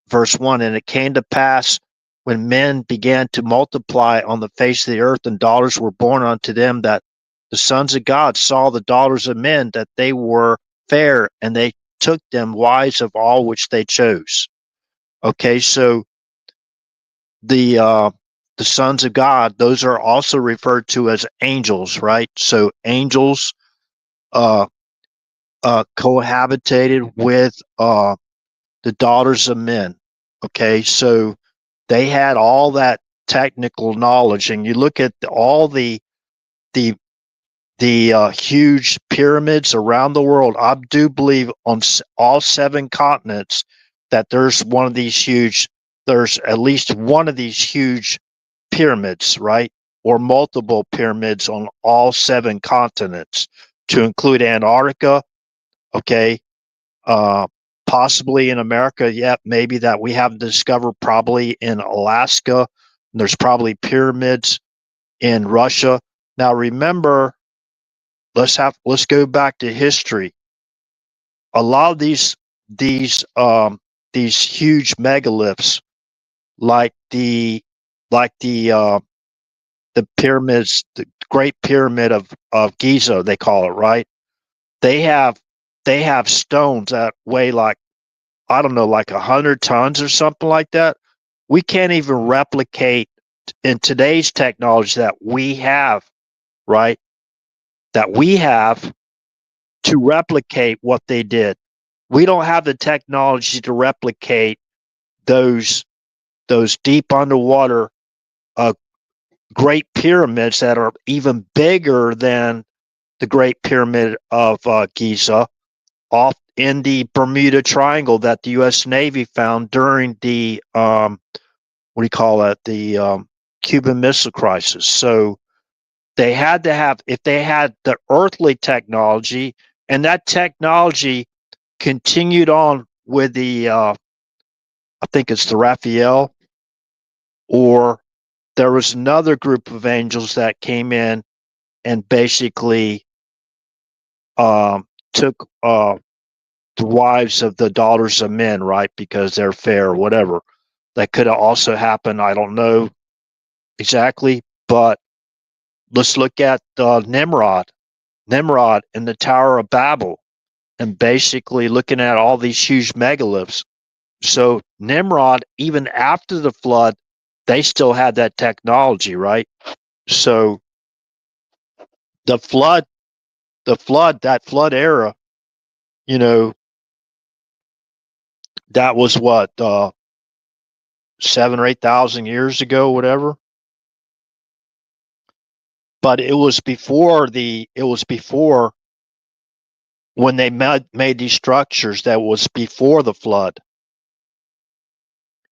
verse 1. And it came to pass when men began to multiply on the face of the earth, and daughters were born unto them, that the sons of God saw the daughters of men, that they were fair, and they took them wives of all which they chose. Okay, so the uh, the sons of God, those are also referred to as angels, right? So angels uh, cohabitated with the daughters of men. Okay, so they had all that technical knowledge, and you look at all the huge pyramids around the world. I do believe on all seven continents that there's at least one of these huge pyramids, right? Or multiple pyramids on all seven continents, to include Antarctica. Okay, uh, possibly in America. Yeah, maybe that we haven't discovered. Probably in Alaska. There's probably pyramids in Russia. Now remember, let's go back to history. A lot of these um, these huge megaliths, like the pyramids, the Great Pyramid of Giza, they call it, right? They have they have stones that weigh like, I don't know, like 100 tons or something like that. We can't even replicate in today's technology that we have, right? That we have to replicate what they did. We don't have the technology to replicate those deep underwater uh, great pyramids that are even bigger than the Great Pyramid of Giza off in the Bermuda Triangle that the U.S. Navy found during the what do you call it? The Cuban Missile Crisis. So they had to have, if they had the earthly technology, and that technology continued on with the I think it's the Raphael, or there was another group of angels that came in and basically took the wives of the daughters of men, right? Because they're fair or whatever. That could have also happened. I don't know exactly, but let's look at Nimrod in the Tower of Babel, and basically looking at all these huge megaliths. So Nimrod, even after the flood, they still had that technology, right? So the flood, that flood era, you know, that was what, 7 or 8 thousand years ago, whatever. But it was before when they made these structures. That was before the flood.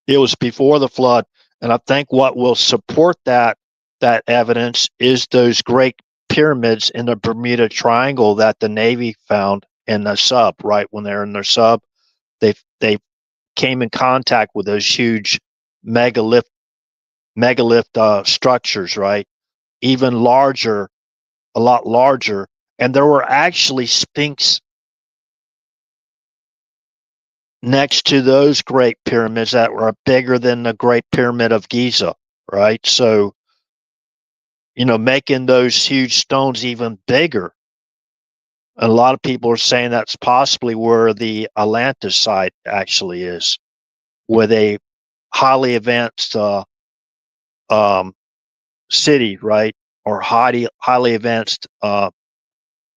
It was before the flood, and I think what will support that evidence is those great pyramids in the Bermuda Triangle that the Navy found in the sub. Right when they're in their sub, they came in contact with those huge megalith structures. Right, even larger, a lot larger, and there were actually sphinx next to those great pyramids that were bigger than the Great Pyramid of Giza, right? So, making those huge stones even bigger. And a lot of people are saying that's possibly where the Atlantis site actually is, with a highly advanced um, city, right? Or highly advanced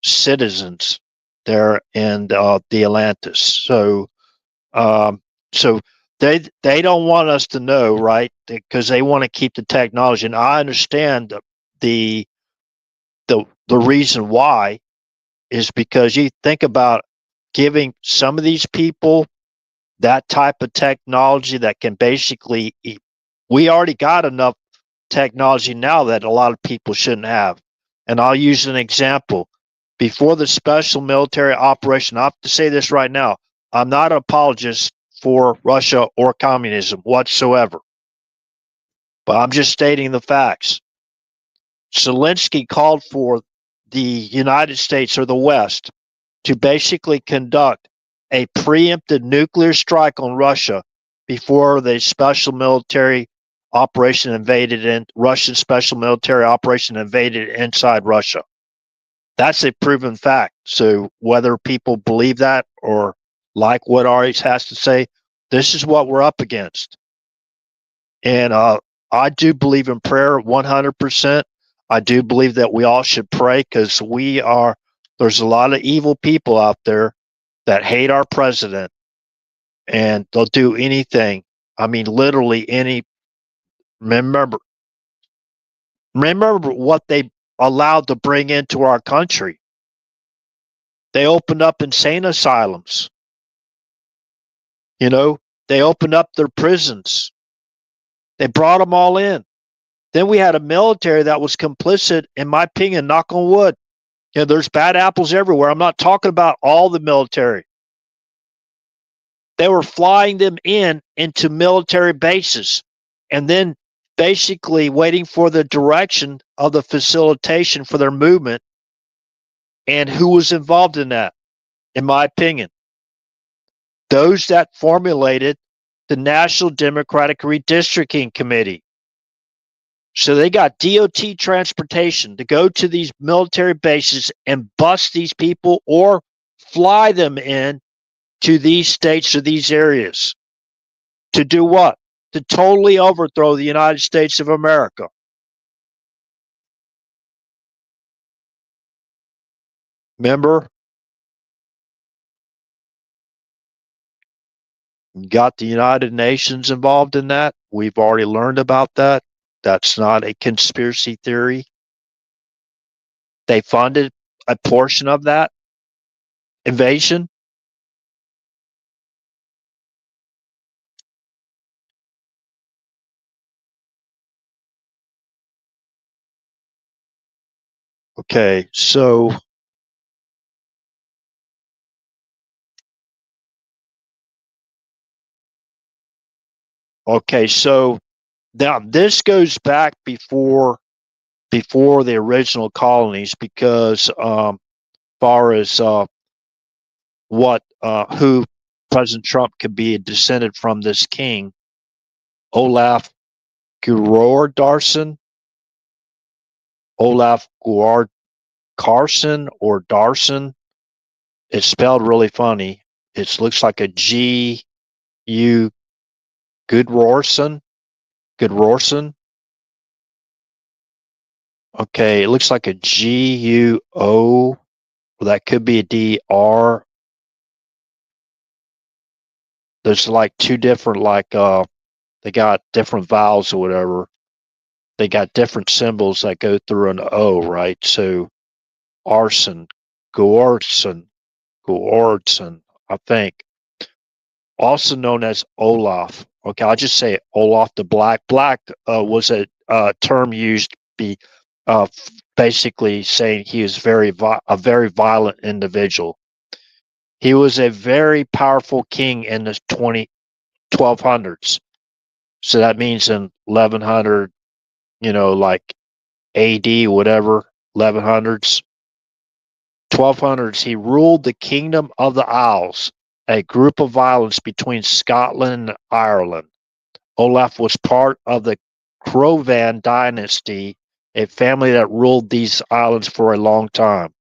citizens there in the Atlantis. Um, so they don't want us to know, right? Because they want to keep the technology. And I understand the the reason why is because you think about giving some of these people that type of technology that can basically we already got enough technology now that a lot of people shouldn't have. And I'll use an example. Before the special military operation, I have to say this right now, I'm not an apologist for Russia or communism whatsoever, but I'm just stating the facts. Zelensky called for the United States or the West to basically conduct a preemptive nuclear strike on Russia before the special military operation invaded in Russian special military operation invaded inside Russia. That's a proven fact. So whether people believe that or like what Aries has to say, this is what we're up against. And I do believe in prayer 100%. I do believe that we all should pray because there's a lot of evil people out there that hate our president and they'll do anything. I mean, literally any. Remember, remember what they allowed to bring into our country. They opened up insane asylums. They opened up their prisons. They brought them all in. Then we had a military that was complicit, in my opinion, knock on wood. There's bad apples everywhere. I'm not talking about all the military. They were flying them into military bases and then basically waiting for the direction of the facilitation for their movement. And who was involved in that? In my opinion, those that formulated the National Democratic Redistricting Committee. So they got DOT transportation to go to these military bases and bus these people or fly them in to these states or these areas. To do what? To totally overthrow the United States of America. Remember? Got the United Nations involved in that. We've already learned about that. That's not a conspiracy theory. They funded a portion of that invasion. Okay, so now this goes back before the original colonies because far as who President Trump could be descended from this king, Olaf Guðrdarson, Olaf Guard Carson or Darson. It's spelled really funny. It looks like a G U Gudrorson. Gudrorson. Okay, it looks like a G-U-O. Well, that could be a D-R. There's like two different, they got different vowels or whatever. They got different symbols that go through an O, right? So arson, Goardson, Goardson, I think. Also known as Olaf. Okay, I'll just say Olaf the Black. Black was a term used to be uh, basically saying he is a very violent individual. He was a very powerful king in the 1200s. So that means in 1100, like AD, whatever, 1100s, 1200s, he ruled the Kingdom of the Isles, a group of islands between Scotland and Ireland. Olaf was part of the Crovan dynasty, a family that ruled these islands for a long time.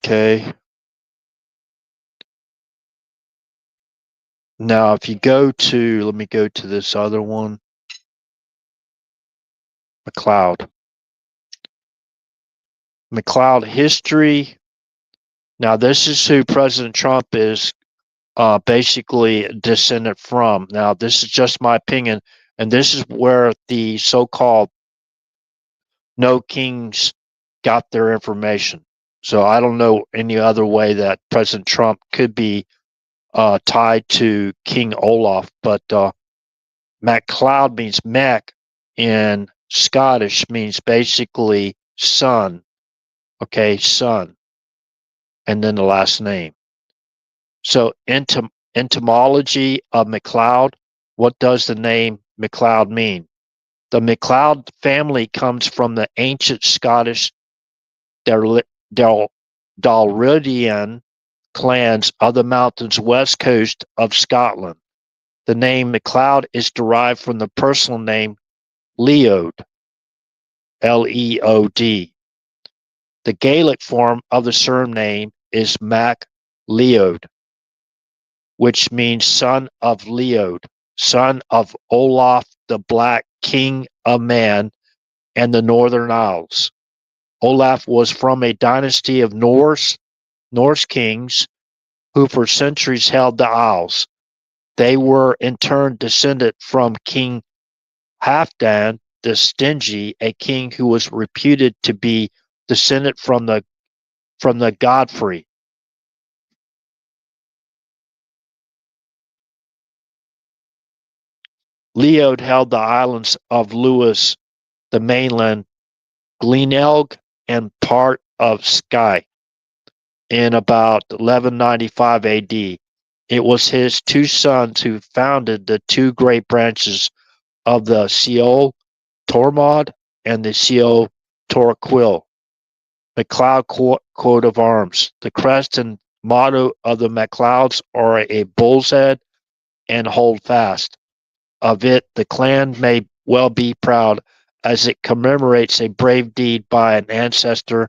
Okay. Now, if you let me go to this other one, McLeod. McLeod history. Now, this is who President Trump is basically descended from. Now, this is just my opinion, and this is where the so-called no kings got their information. So I don't know any other way that President Trump could be tied to King Olaf, but MacLeod means Mac in Scottish means basically son. Okay, son, and then the last name. So etymology of MacLeod, what does the name MacLeod mean? The MacLeod family comes from the ancient Scottish Dalrudian clans of the mountains west coast of Scotland. The name MacLeod is derived from the personal name Leod, Leod. The Gaelic form of the surname is Mac Leod, which means son of Leod, son of Olaf the Black, king of Man and the Northern Isles. Olaf was from a dynasty of Norse kings who for centuries held the Isles. They were in turn descended from King Halfdan the Stingy, a king who was reputed to be descended from the Godfrey. Leod held the islands of Lewis, the mainland, Glenelg, and part of Skye in about 1195 AD. It was his two sons who founded the two great branches of the Seol Tormod and the Seol Torquil. MacLeod coat of arms. The crest and motto of the MacLeods are a bull's head and hold fast. Of it, the clan may well be proud, as it commemorates a brave deed by an ancestor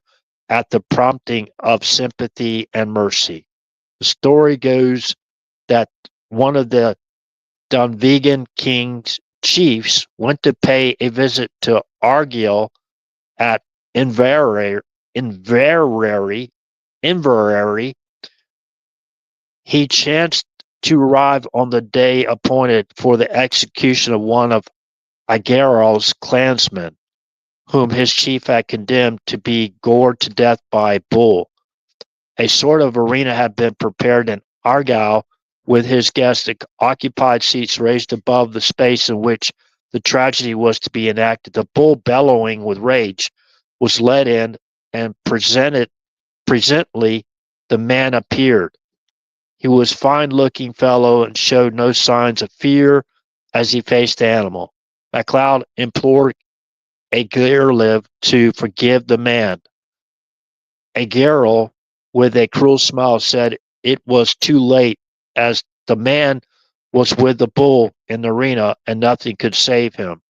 at the prompting of sympathy and mercy. The story goes that one of the Dunvegan king's chiefs went to pay a visit to Argyll at Inverary. Inverary. Inverary. He chanced to arrive on the day appointed for the execution of one of Agaral's clansmen, whom his chief had condemned to be gored to death by a bull. A sort of arena had been prepared in Argyll, with his guests occupied seats raised above the space in which the tragedy was to be enacted. The bull, bellowing with rage, was led in, and presently the man appeared. He was a fine-looking fellow and showed no signs of fear as he faced the animal. MacLeod implored Agarliv to forgive the man. Agarl, with a cruel smile, said it was too late, as the man was with the bull in the arena and nothing could save him.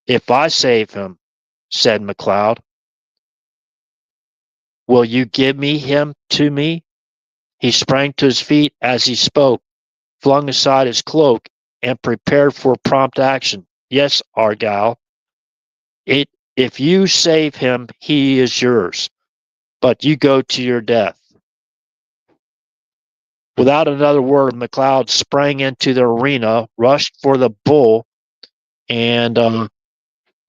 If I save him, said MacLeod, will you give him to me? He sprang to his feet as he spoke. flung aside his cloak, and prepared for prompt action. Yes, Argyle, if you save him, he is yours, but you go to your death. Without another word, McLeod sprang into the arena, rushed for the bull, and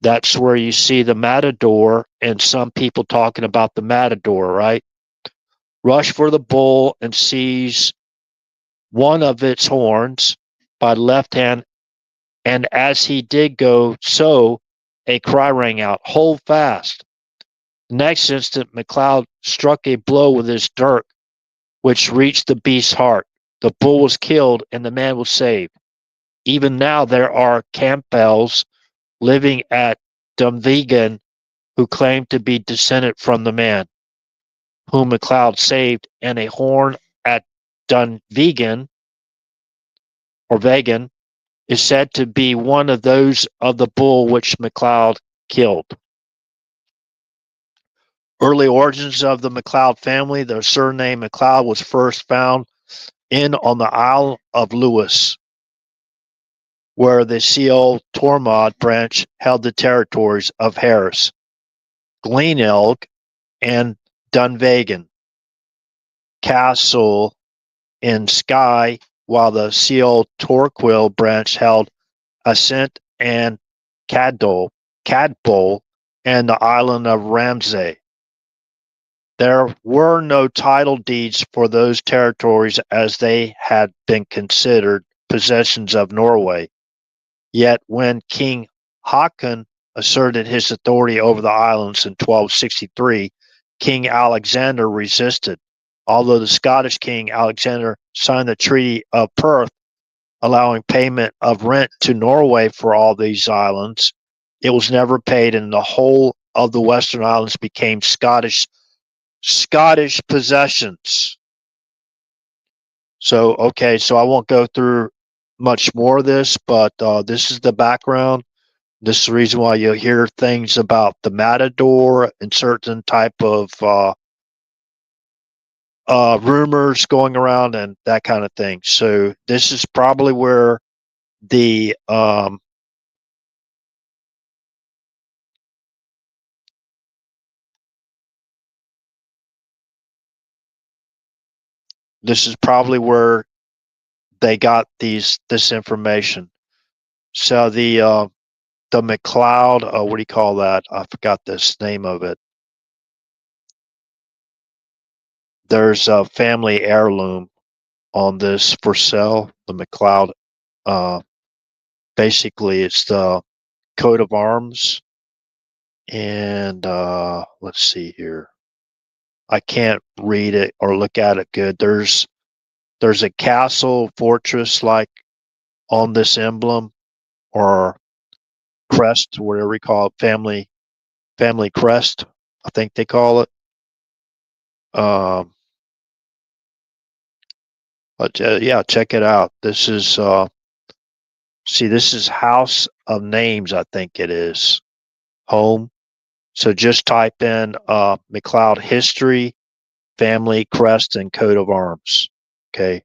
that's where you see the matador and some people talking about the matador, right? Rush for the bull and seize one of its horns by the left hand, and as he did so, a cry rang out, "Hold fast!" The next instant, McLeod struck a blow with his dirk, which reached the beast's heart. The bull was killed, and the man was saved. Even now, there are Campbells living at Dunvegan who claim to be descended from the man whom McLeod saved, and a horn at Dunvegan or Vegan is said to be one of those of the bull which McLeod killed. Early origins of the McLeod family. The surname McLeod was first found on the Isle of Lewis, where the Seal Tormod branch held the territories of Harris, Glenelg, and Dunvegan Castle in Skye, while the Seal Torquil branch held Ascent and Cadboll, and the island of Ramsay. There were no title deeds for those territories as they had been considered possessions of Norway. Yet when King Haakon asserted his authority over the islands in 1263, King Alexander resisted. Although the Scottish King Alexander signed the Treaty of Perth, allowing payment of rent to Norway for all these islands, it was never paid, and the whole of the Western Islands became Scottish possessions. So, okay, so I won't go through much more of this, but this is the background. This is the reason why you'll hear things about the matador and certain type of rumors going around and that kind of thing. So this is probably where the this is probably where they got this information. So the McLeod, what do you call that? I forgot this name of it. There's a family heirloom on this for sale. The McLeod, basically, it's the coat of arms, and let's see here. I can't read it or look at it good. There's a castle, fortress, like on this emblem or crest, whatever you call it, family crest, I think they call it. But yeah, check it out. This is this is House of Names, I think it is. Home. So just type in McLeod history, family crest, and coat of arms. Okay.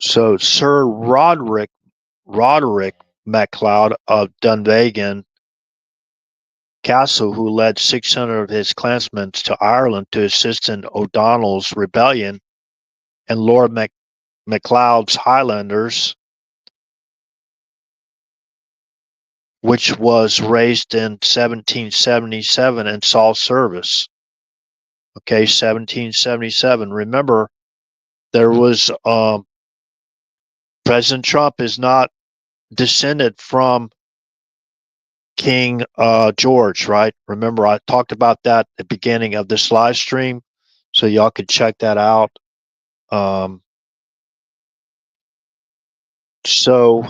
So Sir Roderick MacLeod of Dunvegan Castle, who led 600 of his clansmen to Ireland to assist in O'Donnell's rebellion, and Lord MacLeod's Highlanders, which was raised in 1777 and saw service. Okay, 1777. Remember, there was President Trump is not descended from King George, right? Remember, I talked about that at the beginning of this live stream, so y'all could check that out. So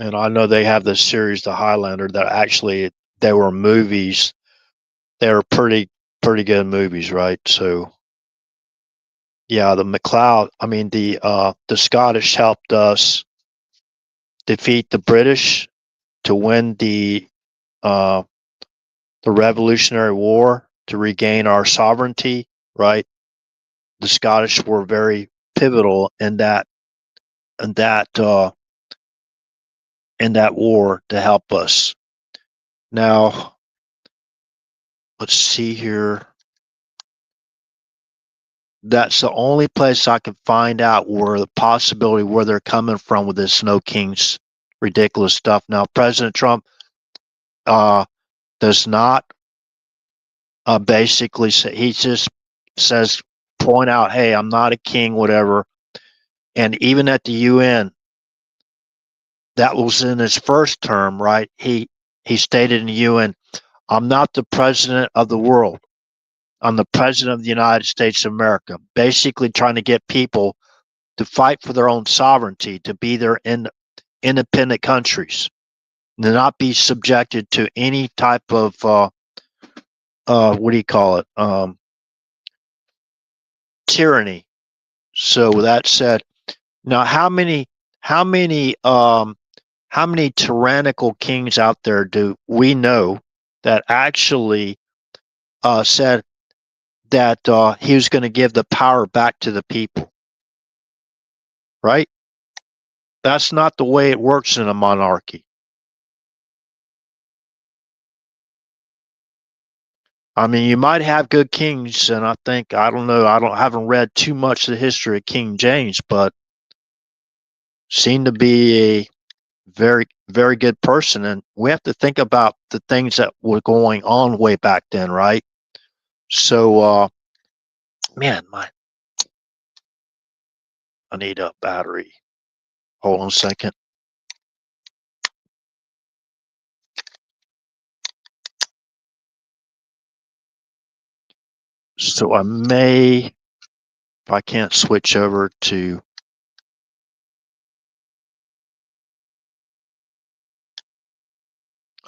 And I know they have this series, The Highlander, that actually they were movies. They were pretty good movies, right? So yeah, the McLeod. I mean, the Scottish helped us defeat the British to win uh, the Revolutionary War to regain our sovereignty, right? The Scottish were very pivotal in that in that war to help us. Now, let's see here. That's the only place I can find out where the possibility where they're coming from with this Snow Kings ridiculous stuff. Now, President Trump uh, does not basically say, he just says, point out, hey, I'm not a king, whatever. And even at the UN, that was in his first term, right? He stated in the UN, I'm not the president of the world. I'm the president of the United States of America. Basically trying to get people to fight for their own sovereignty, to be their independent countries, to not be subjected to any type of what do you call it? Tyranny. So with that said, now how many how many tyrannical kings out there do we know that actually said that he was going to give the power back to the people, right? That's not the way it works in a monarchy. I mean, you might have good kings, and I don't know, haven't read too much of the history of King James, but seemed to be a very good person. And we have to think about the things that were going on way back then, right? So, man, I need a battery. Hold on a second. So I may, if I can't switch over to,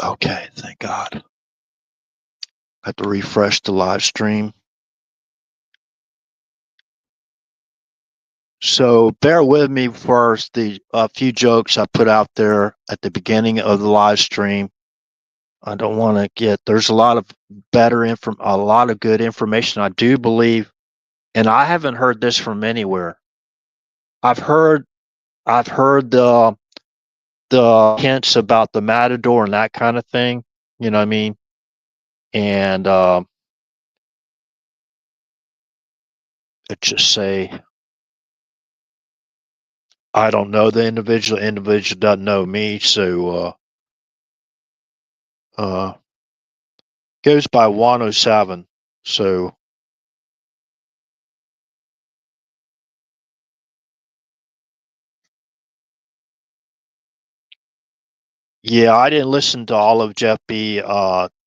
okay, thank God. I have to refresh the live stream. So bear with me for the few jokes I put out there at the beginning of the live stream. I don't want to get, there's a lot of a lot of good information. I do believe, and I haven't heard this from anywhere. I've heard, I've heard the hints about the Matador and that kind of thing. You know what I mean? And let's just say I don't know the individual. Individual doesn't know me, so goes by 107. So yeah, I didn't listen to all of Jeff B.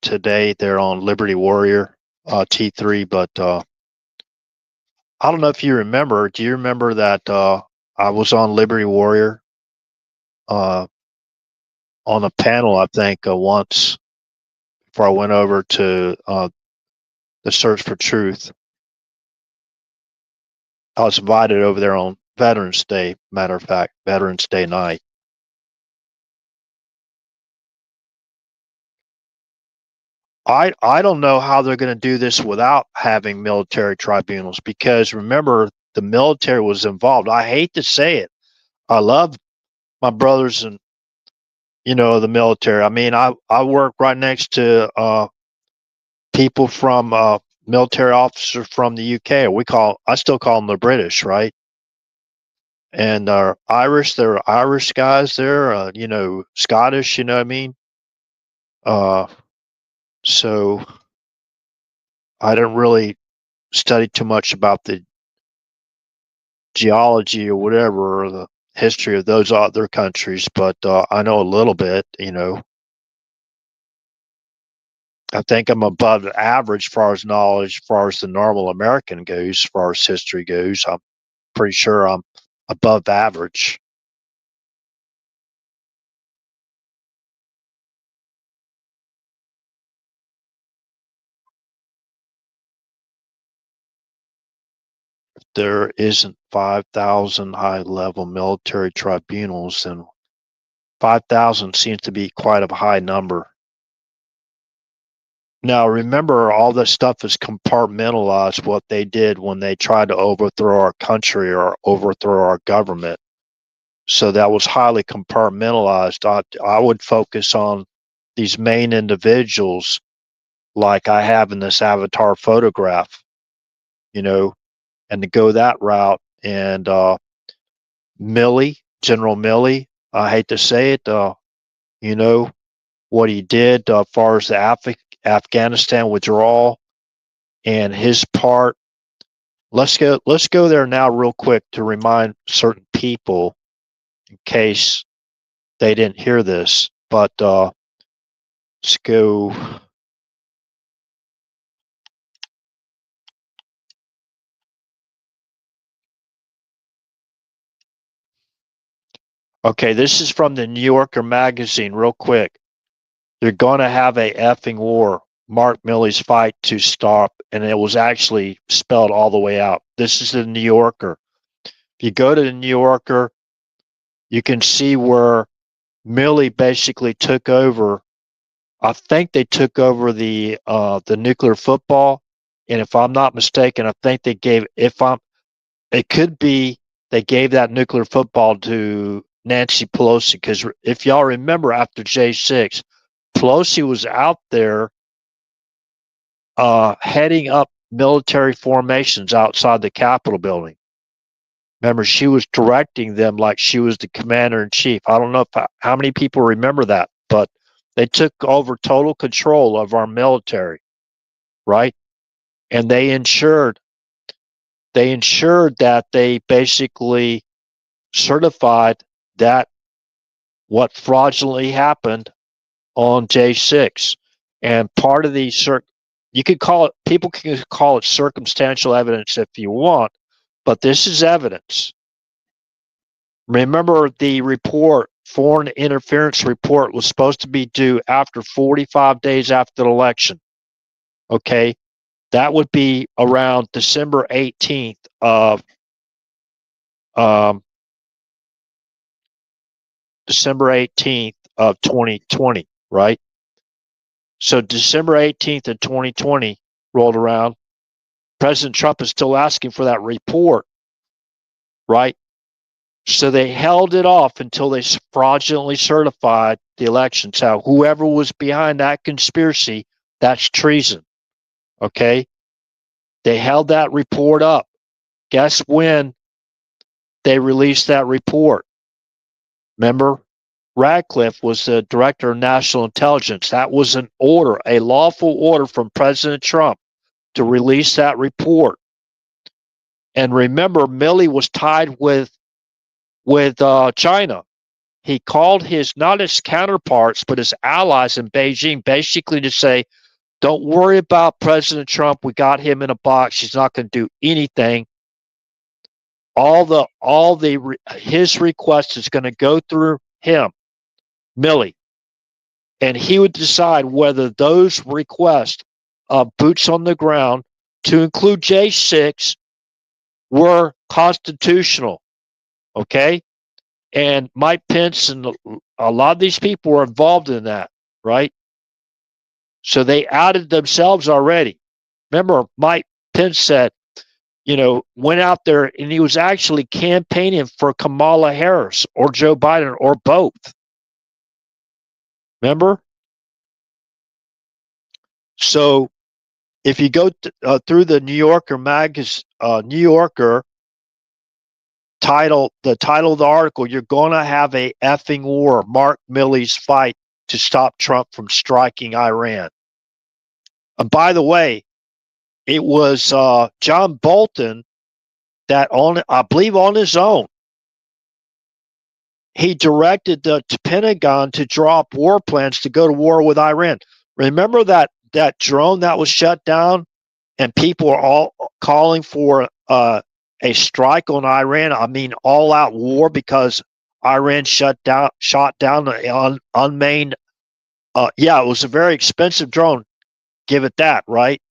Today. They're on Liberty Warrior T3, but I don't know if you remember. Do you remember that I was on Liberty Warrior uh, on a panel? I think once before I went over to the Search for Truth. I was invited over there on Veterans Day. Matter of fact, Veterans Day night. I don't know how they're going to do this without having military tribunals, because remember, the military was involved. I hate to say it. I love my brothers and the military. I mean, I work right next to people from military officers from the UK. I still call them the British, right? And Irish. There are Irish guys there. Scottish. You know what I mean? Uh, so I didn't really study too much about the geology or whatever, or the history of those other countries, but I know a little bit. I think I'm above the average as far as knowledge, as far as the normal American goes, as far as history goes. I'm pretty sure I'm above average. there isn't 5,000 high-level military tribunals, then 5,000 seems to be quite a high number. Now, remember, all this stuff is compartmentalized, what they did when they tried to overthrow our country or overthrow our government. So that was highly compartmentalized. I would focus on these main individuals like I have in this avatar photograph, and to go that route. And General Milley, I hate to say it, you know, what he did as far as the Afghanistan withdrawal and his part. Let's go there now real quick to remind certain people in case they didn't hear this. But let's go. Okay, this is from the New Yorker magazine, real quick. They're going to have a effing war. Mark Milley's fight to stop, and it was actually spelled all the way out. This is the New Yorker. If you go to the New Yorker, you can see where Milley basically took over. I think they took over the nuclear football, and if I'm not mistaken, I think they gave it could be they gave that nuclear football to Nancy Pelosi, because if y'all remember after J6, Pelosi was out there heading up military formations outside the Capitol building. Remember, she was directing them like she was the commander in chief. I don't know how many people remember that, but they took over total control of our military, right? And they ensured that they basically certified that what fraudulently happened on J6. And part of the you could call it, people can call it circumstantial evidence if you want, but this is evidence. Remember, the report, foreign interference report, was supposed to be due after 45 days after the election. Okay, that would be around December 18th of December 18th of 2020, right? So December 18th of 2020 rolled around. President Trump is still asking for that report, right? So they held it off until they fraudulently certified the election. So whoever was behind that conspiracy, that's treason. Okay? They held that report up. Guess when they released that report? Remember, Radcliffe was the director of national intelligence. That was an order, a lawful order from President Trump to release that report. And remember, Milley was tied with China. He called not his counterparts, but his allies in Beijing, basically to say, don't worry about President Trump. We got him in a box. He's not going to do anything. His request is going to go through him, Milley, and he would decide whether those requests of boots on the ground, to include J6, were constitutional. Okay? And Mike Pence and a lot of these people were involved in that, right? So they outed themselves already. Remember, Mike Pence said, went out there and he was actually campaigning for Kamala Harris or Joe Biden or both. Remember? So if you go through the New Yorker magazine, New Yorker, the title of the article, you're going to have a effing war. Mark Milley's fight to stop Trump from striking Iran. And by the way, it was John Bolton that, I believe on his own, he directed the Pentagon to draw up war plans to go to war with Iran. Remember that drone that was shut down, and people are all calling for a strike on Iran. I mean, all-out war, because Iran shot down the unmanned. It was a very expensive drone. Give it that, right?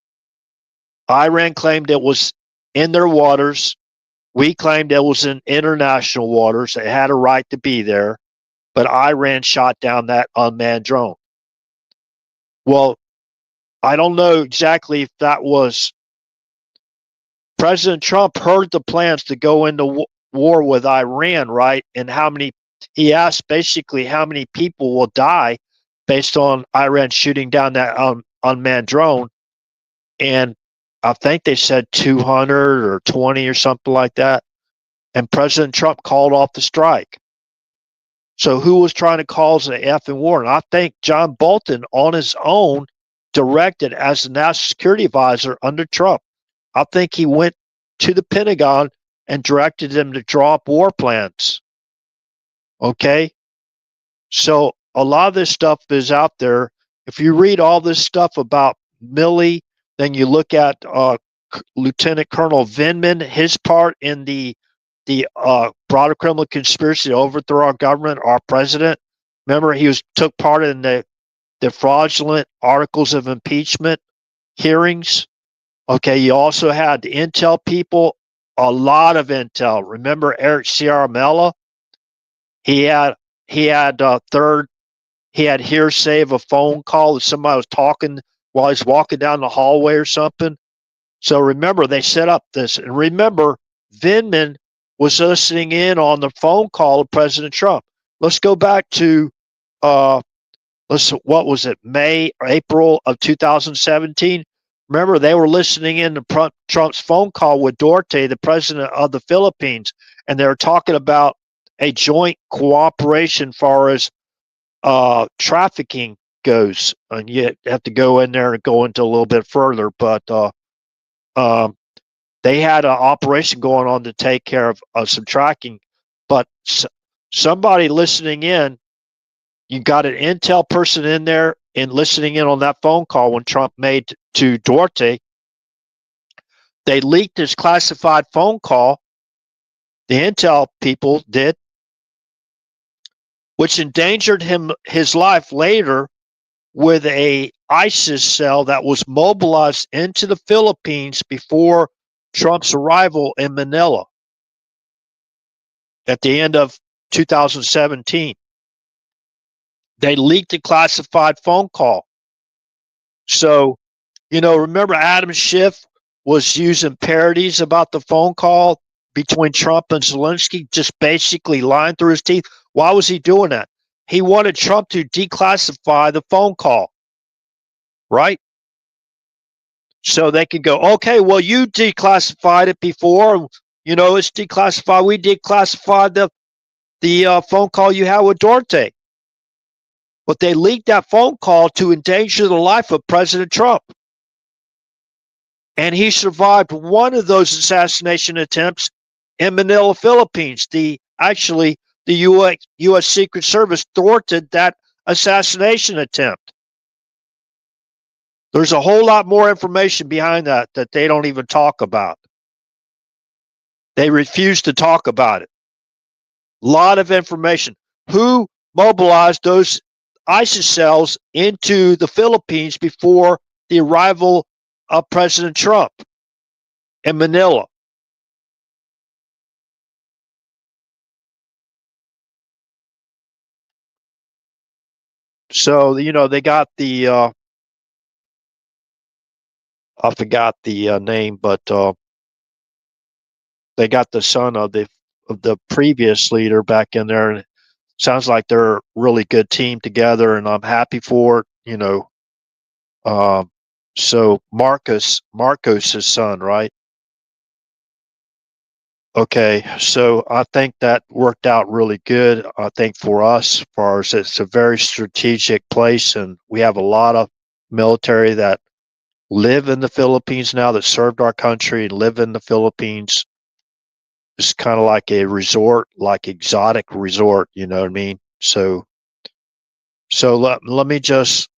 Iran claimed it was in their waters. We claimed it was in international waters. It had a right to be there, but Iran shot down that unmanned drone. Well, I don't know exactly if that was President Trump heard the plans to go into war with Iran, right? And he asked basically how many people will die based on Iran shooting down that unmanned drone. And I think they said 200 or 20 or something like that. And President Trump called off the strike. So who was trying to cause an effing war? And I think John Bolton on his own directed as the national security advisor under Trump. I think he went to the Pentagon and directed them to draw up war plans. Okay? So a lot of this stuff is out there. If you read all this stuff about Milley, then you look at Lieutenant Colonel Vindman, his part in the broader criminal conspiracy to overthrow our government, our president. Remember, took part in the fraudulent articles of impeachment hearings. Okay, you also had the intel people, a lot of intel. Remember Eric Ciaramella? He had hearsay of a phone call that somebody was talking while he's walking down the hallway or something. So remember, they set up this. And remember, Vindman was listening in on the phone call of President Trump. Let's go back to, what was it, May or April of 2017? Remember, they were listening in to Trump's phone call with Duterte, the president of the Philippines, and they were talking about a joint cooperation far as trafficking goes. And you have to go in there and go into a little bit further, but they had an operation going on to take care of some tracking. But somebody listening in, you got an intel person in there and listening in on that phone call when Trump made to Duterte. They leaked this classified phone call. The intel people did, which endangered his life later with a ISIS cell that was mobilized into the Philippines before Trump's arrival in Manila at the end of 2017. They leaked a classified phone call. So, remember Adam Schiff was using parodies about the phone call between Trump and Zelensky, just basically lying through his teeth. Why was he doing that? He wanted Trump to declassify the phone call, right? So they could go, okay, well, you declassified it before. It's declassified. We declassified the phone call you had with Duterte. But they leaked that phone call to endanger the life of President Trump. And he survived one of those assassination attempts in Manila, Philippines. The U.S. Secret Service thwarted that assassination attempt. There's a whole lot more information behind that they don't even talk about. They refuse to talk about it. A lot of information. Who mobilized those ISIS cells into the Philippines before the arrival of President Trump in Manila? So, they got the, I forgot the name, but they got the son of the previous leader back in there. And it sounds like they're a really good team together, and I'm happy for it, so Marcos's son, right? Okay, so I think that worked out really good. I think for us, as far as it's a very strategic place, and we have a lot of military that live in the Philippines now, that served our country and live in the Philippines. It's kind of like a resort, like exotic resort, you know what I mean? So let me just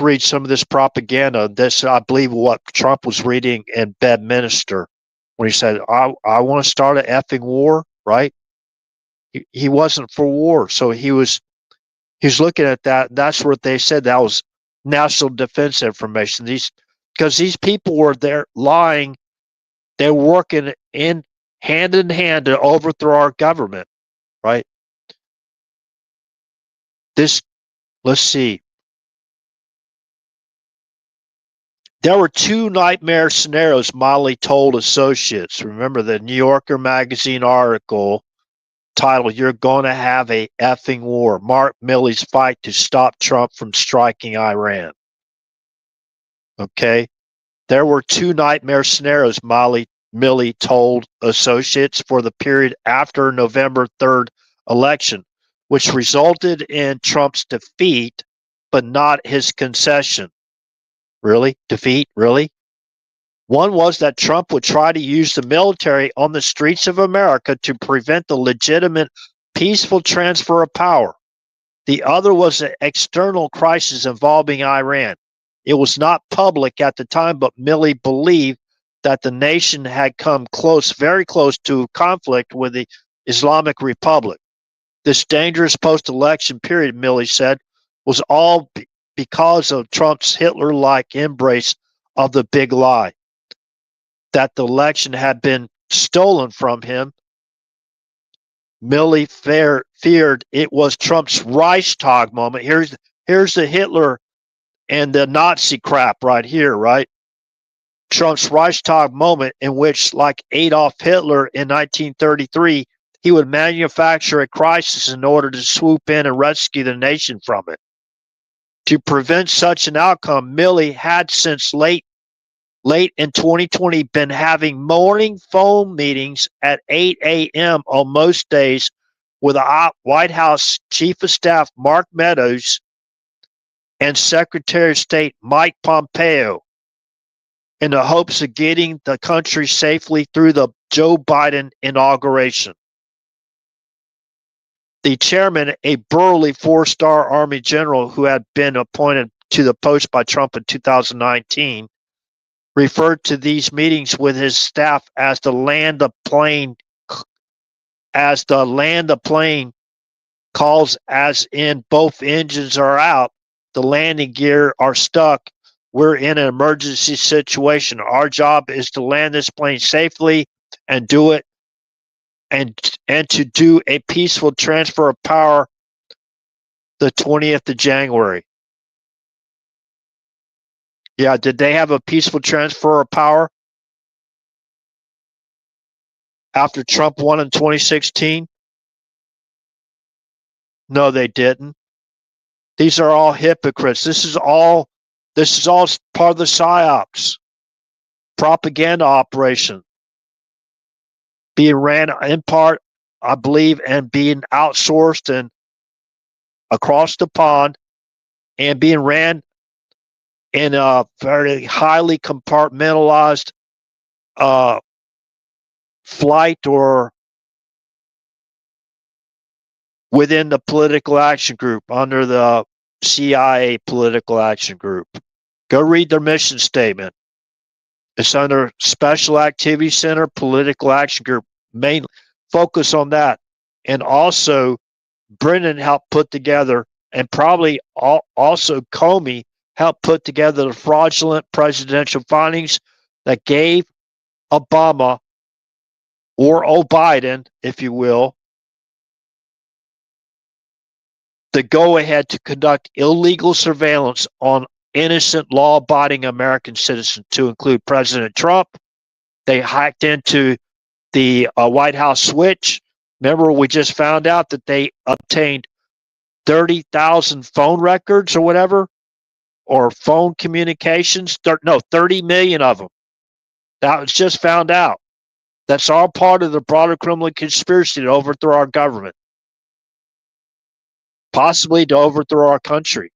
read some of this propaganda. This, I believe, what Trump was reading in Bedminster when he said, I want to start an effing war, right? He wasn't for war. So he's looking at that. That's what they said. That was national defense information. because these people were there lying. They're working in hand to overthrow our government, right? Let's see. There were two nightmare scenarios Molly told associates. Remember the New Yorker magazine article titled, "You're going to have a effing war. Mark Milley's fight to stop Trump from striking Iran." Okay. There were two nightmare scenarios Milley told associates for the period after November 3rd election, which resulted in Trump's defeat, but not his concession. Really? Defeat? Really? One was that Trump would try to use the military on the streets of America to prevent the legitimate, peaceful transfer of power. The other was an external crisis involving Iran. It was not public at the time, but Milley believed that the nation had come close, very close to conflict with the Islamic Republic. This dangerous post-election period, Milley said, was all because of Trump's Hitler-like embrace of the big lie, that the election had been stolen from him. Milley feared it was Trump's Reichstag moment. Here's the Hitler and the Nazi crap right here, right? Trump's Reichstag moment in which, like Adolf Hitler in 1933, he would manufacture a crisis in order to swoop in and rescue the nation from it. To prevent such an outcome, Milley had since late in 2020 been having morning phone meetings at 8 a.m. on most days with the White House Chief of Staff Mark Meadows and Secretary of State Mike Pompeo in the hopes of getting the country safely through the Joe Biden inauguration. The chairman, a burly four-star Army general who had been appointed to the post by Trump in 2019, referred to these meetings with his staff as the land of plane calls, as in both engines are out, the landing gear are stuck. We're in an emergency situation. Our job is to land this plane safely and do it and to do a peaceful transfer of power the 20th of January. Yeah, did they have a peaceful transfer of power after Trump won in 2016? No, they didn't. These are all hypocrites. This is all part of the PSYOPs propaganda operation being ran in part, I believe, and being outsourced and across the pond and being ran in a very highly compartmentalized flight or within the political action group under the CIA political action group. Go read their mission statement. It's under Special Activity Center, Political Action Group. Main focus on that. And also, Brennan helped put together, and probably also Comey helped put together the fraudulent presidential findings that gave Obama, or Biden, if you will, the go-ahead to conduct illegal surveillance on innocent, law-abiding American citizens, to include President Trump. They hacked into the White House switch. Remember, we just found out that they obtained 30,000 phone records or whatever, or phone communications. 30 million of them. That was just found out. That's all part of the broader criminal conspiracy to overthrow our government, possibly to overthrow our country.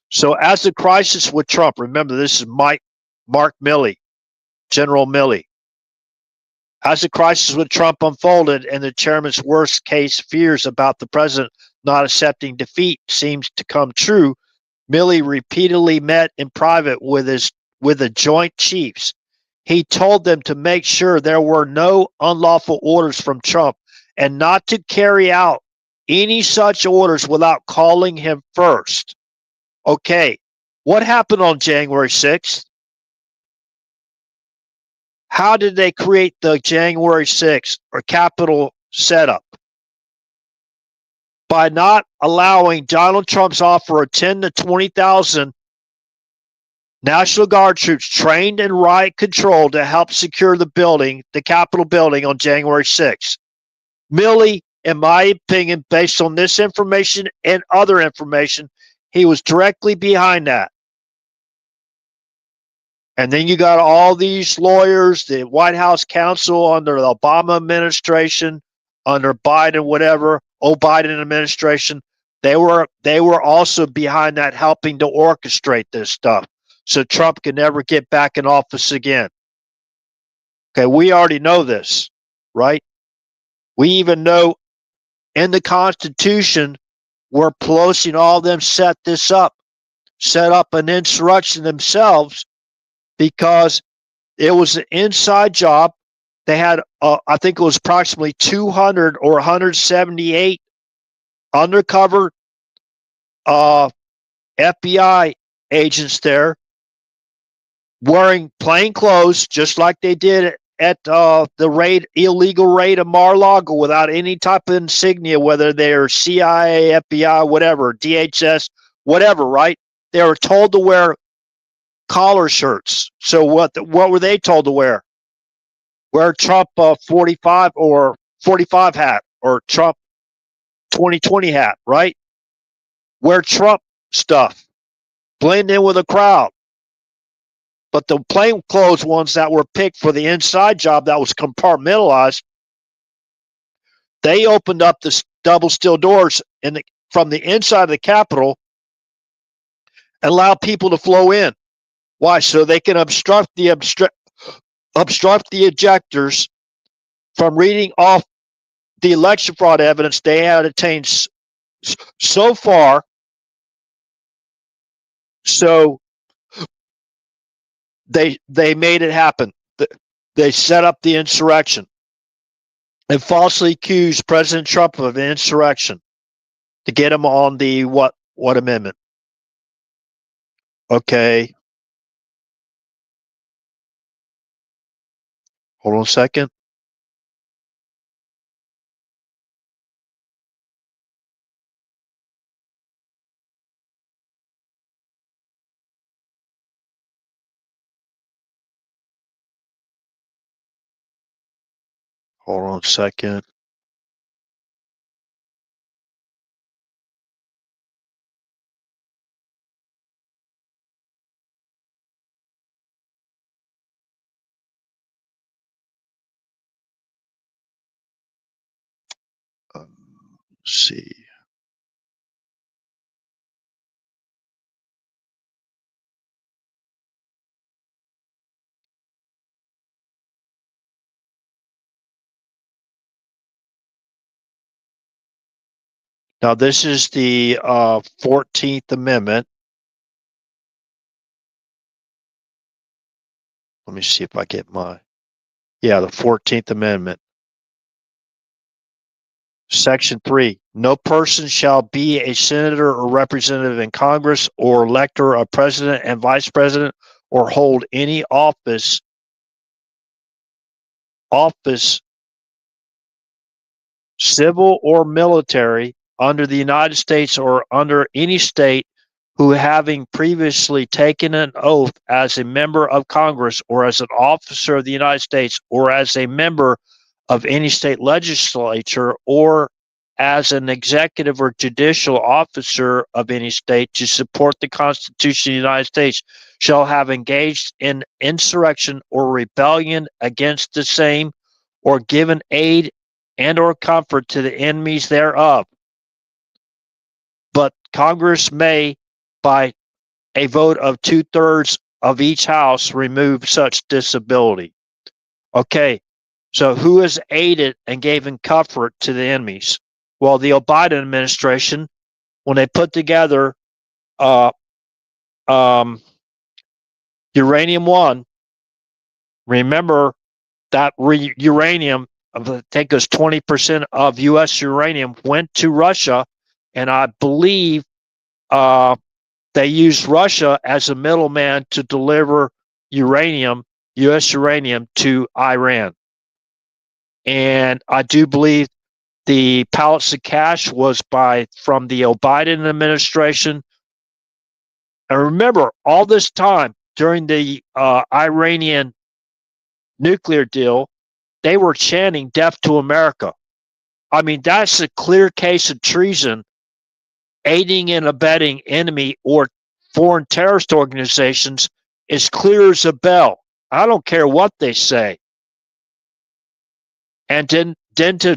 So as the crisis with Trump, remember this is Mark Milley, General Milley. As the crisis with Trump unfolded and the chairman's worst case fears about the president not accepting defeat seems to come true, Milley repeatedly met in private with the Joint Chiefs. He told them to make sure there were no unlawful orders from Trump and not to carry out any such orders without calling him first. Okay, what happened on January 6th? How did they create the January 6th or Capitol setup? By not allowing Donald Trump's offer of 10 to 20,000 National Guard troops trained in riot control to help secure the building, the Capitol building on January 6th. Milley, in my opinion, based on this information and other information, he was directly behind that. And then you got all these lawyers, the White House counsel under the Obama administration, under Biden, whatever, Biden administration, they were also behind that, helping to orchestrate this stuff so Trump can never get back in office again. Okay, we already know this, right? We even know in the Constitution where Pelosi and all of them set up an insurrection themselves because it was an inside job. They had, I think it was approximately 200 or 178 undercover FBI agents there wearing plain clothes, just like they did at the illegal raid of Mar-a-Lago, without any type of insignia, whether they're CIA, FBI, whatever, DHS, whatever, right? They were told to wear collar shirts. So what were they told to wear? Wear Trump 45 or 45 hat or Trump 2020 hat, right? Wear Trump stuff. Blend in with the crowd. But the plainclothes ones that were picked for the inside job that was compartmentalized, they opened up the double steel doors from the inside of the Capitol and allowed people to flow in. Why? So they can obstruct the ejectors from reading off the election fraud evidence they had attained so far. So they made it happen. They set up the insurrection and falsely accused President Trump of an insurrection to get him on the what amendment? Okay. Hold on a second. Hold on a second. Let's see. Now, this is the 14th Amendment. Let me see if I get the 14th Amendment. Section 3. No person shall be a senator or representative in Congress or elector of president and vice president or hold any office civil or military under the United States or under any state who, having previously taken an oath as a member of Congress or as an officer of the United States or as a member of any state legislature or as an executive or judicial officer of any state to support the Constitution of the United States, shall have engaged in insurrection or rebellion against the same, or given aid and or comfort to the enemies thereof. But Congress may, by a vote of 2/3 of each house, remove such disability. Okay, so who has aided and given comfort to the enemies? Well, the Biden administration, when they put together Uranium One, remember that uranium I think it was 20% of U.S. uranium went to Russia, and I believe they used Russia as a middleman to deliver uranium, U.S. uranium, to Iran. And I do believe the pallets of cash was from the Biden administration. And remember, all this time during the Iranian nuclear deal, they were chanting "Death to America." I mean, that's a clear case of treason, aiding and abetting enemy or foreign terrorist organizations, as clear as a bell. I don't care what they say. And then to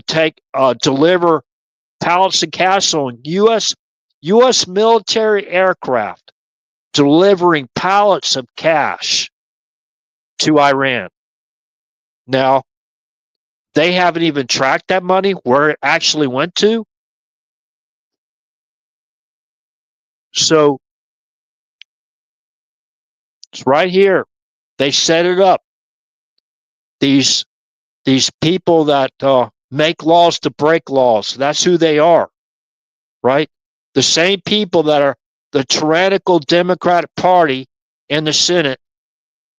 deliver pallets of cash on U.S. military aircraft, delivering pallets of cash to Iran. Now, they haven't even tracked that money, where it actually went to. So it's right here. They set it up. These people that make laws to break laws. That's who they are, right? The same people that are the tyrannical Democratic Party in the Senate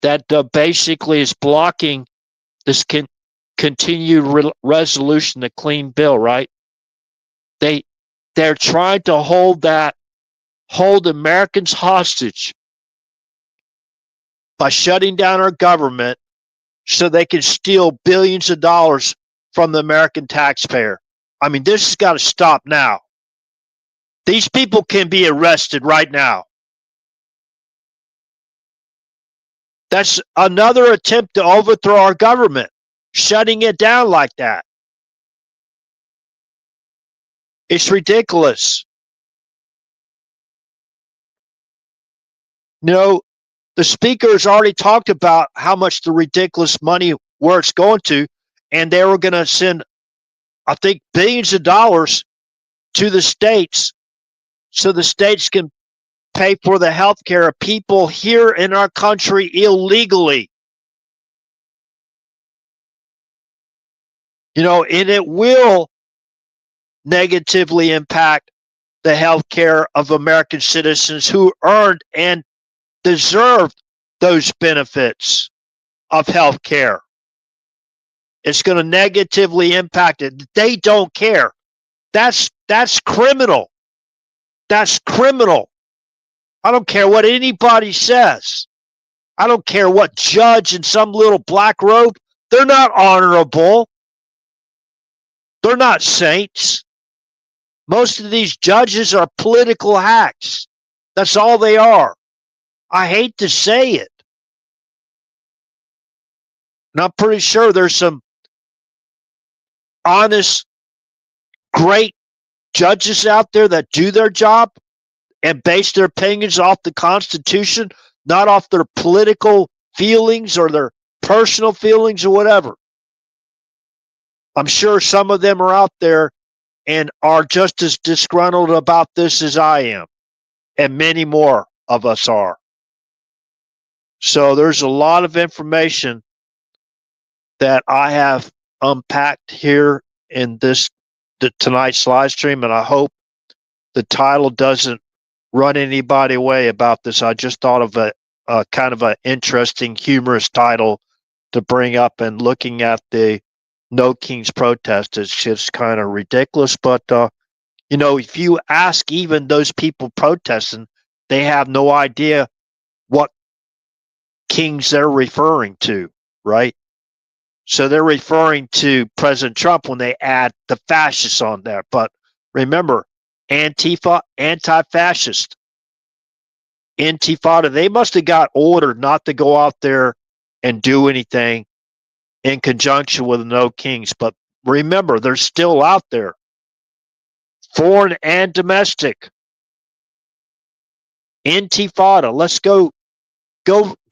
that basically is blocking this continued resolution, the clean bill, right? They're trying to hold Americans hostage by shutting down our government so they can steal billions of dollars from the American taxpayer. I mean, this has got to stop now. These people can be arrested right now. That's another attempt to overthrow our government, shutting it down like that. It's ridiculous. You know, the speaker has already talked about how much the ridiculous money, where it's going to, and they were going to send, I think, billions of dollars to the states so the states can pay for the health care of people here in our country illegally. You know, and it will negatively impact the health care of American citizens who earned and deserved those benefits of health care. It's going to negatively impact it. They don't care. That's criminal. That's criminal. I don't care what anybody says. I don't care what judge in some little black robe. They're not honorable. They're not saints. Most of these judges are political hacks. That's all they are. I hate to say it. And I'm pretty sure there's some honest, great judges out there that do their job and base their opinions off the Constitution, not off their political feelings or their personal feelings or whatever. I'm sure some of them are out there and are just as disgruntled about this as I am, and many more of us are. So there's a lot of information that I have unpacked here in tonight's live stream, and I hope the title doesn't run anybody away about this. I just thought of a kind of an interesting, humorous title to bring up, and looking at the No Kings protest is just kind of ridiculous. But, you know, if you ask even those people protesting, they have no idea what kings they're referring to, right? So they're referring to President Trump when they add the fascists on there. But remember, Antifa, anti-fascist. Intifada, they must have got ordered not to go out there and do anything in conjunction with No Kings. But remember, they're still out there, foreign and domestic. Intifada. Let's go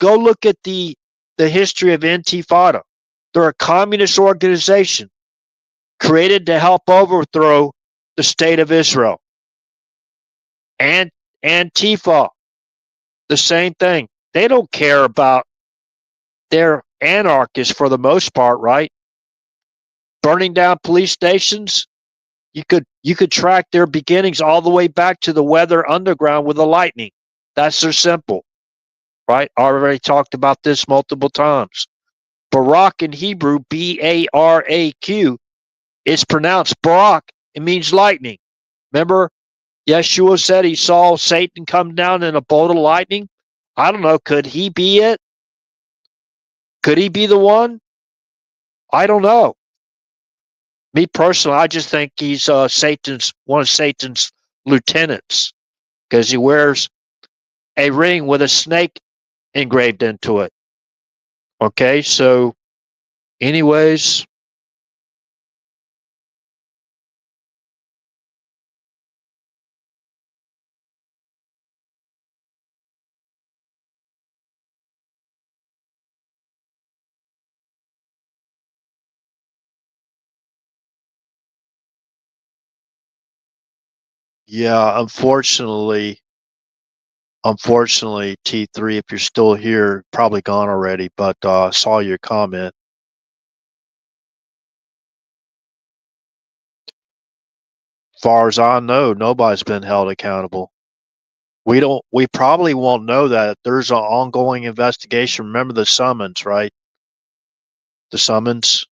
look at the history of Intifada. They're a communist organization created to help overthrow the state of Israel. And Antifa, the same thing. They don't care about, they're anarchists for the most part, right? burning down police stations, you could track their beginnings all the way back to the weather underground with the lightning. That's their symbol, right? I already talked about this multiple times. Barak in Hebrew, Baraq, it's pronounced Barak. It means lightning. Remember, Yeshua said he saw Satan come down in a bolt of lightning. I don't know. Could he be it? Could he be the one? I don't know. Me personally, I just think he's one of Satan's lieutenants because he wears a ring with a snake engraved into it. Okay, so anyways, yeah, unfortunately, T3, if you're still here, probably gone already, but saw your comment. Far as I know, nobody's been held accountable. We probably won't know that. There's an ongoing investigation. Remember the summons, right? The summons.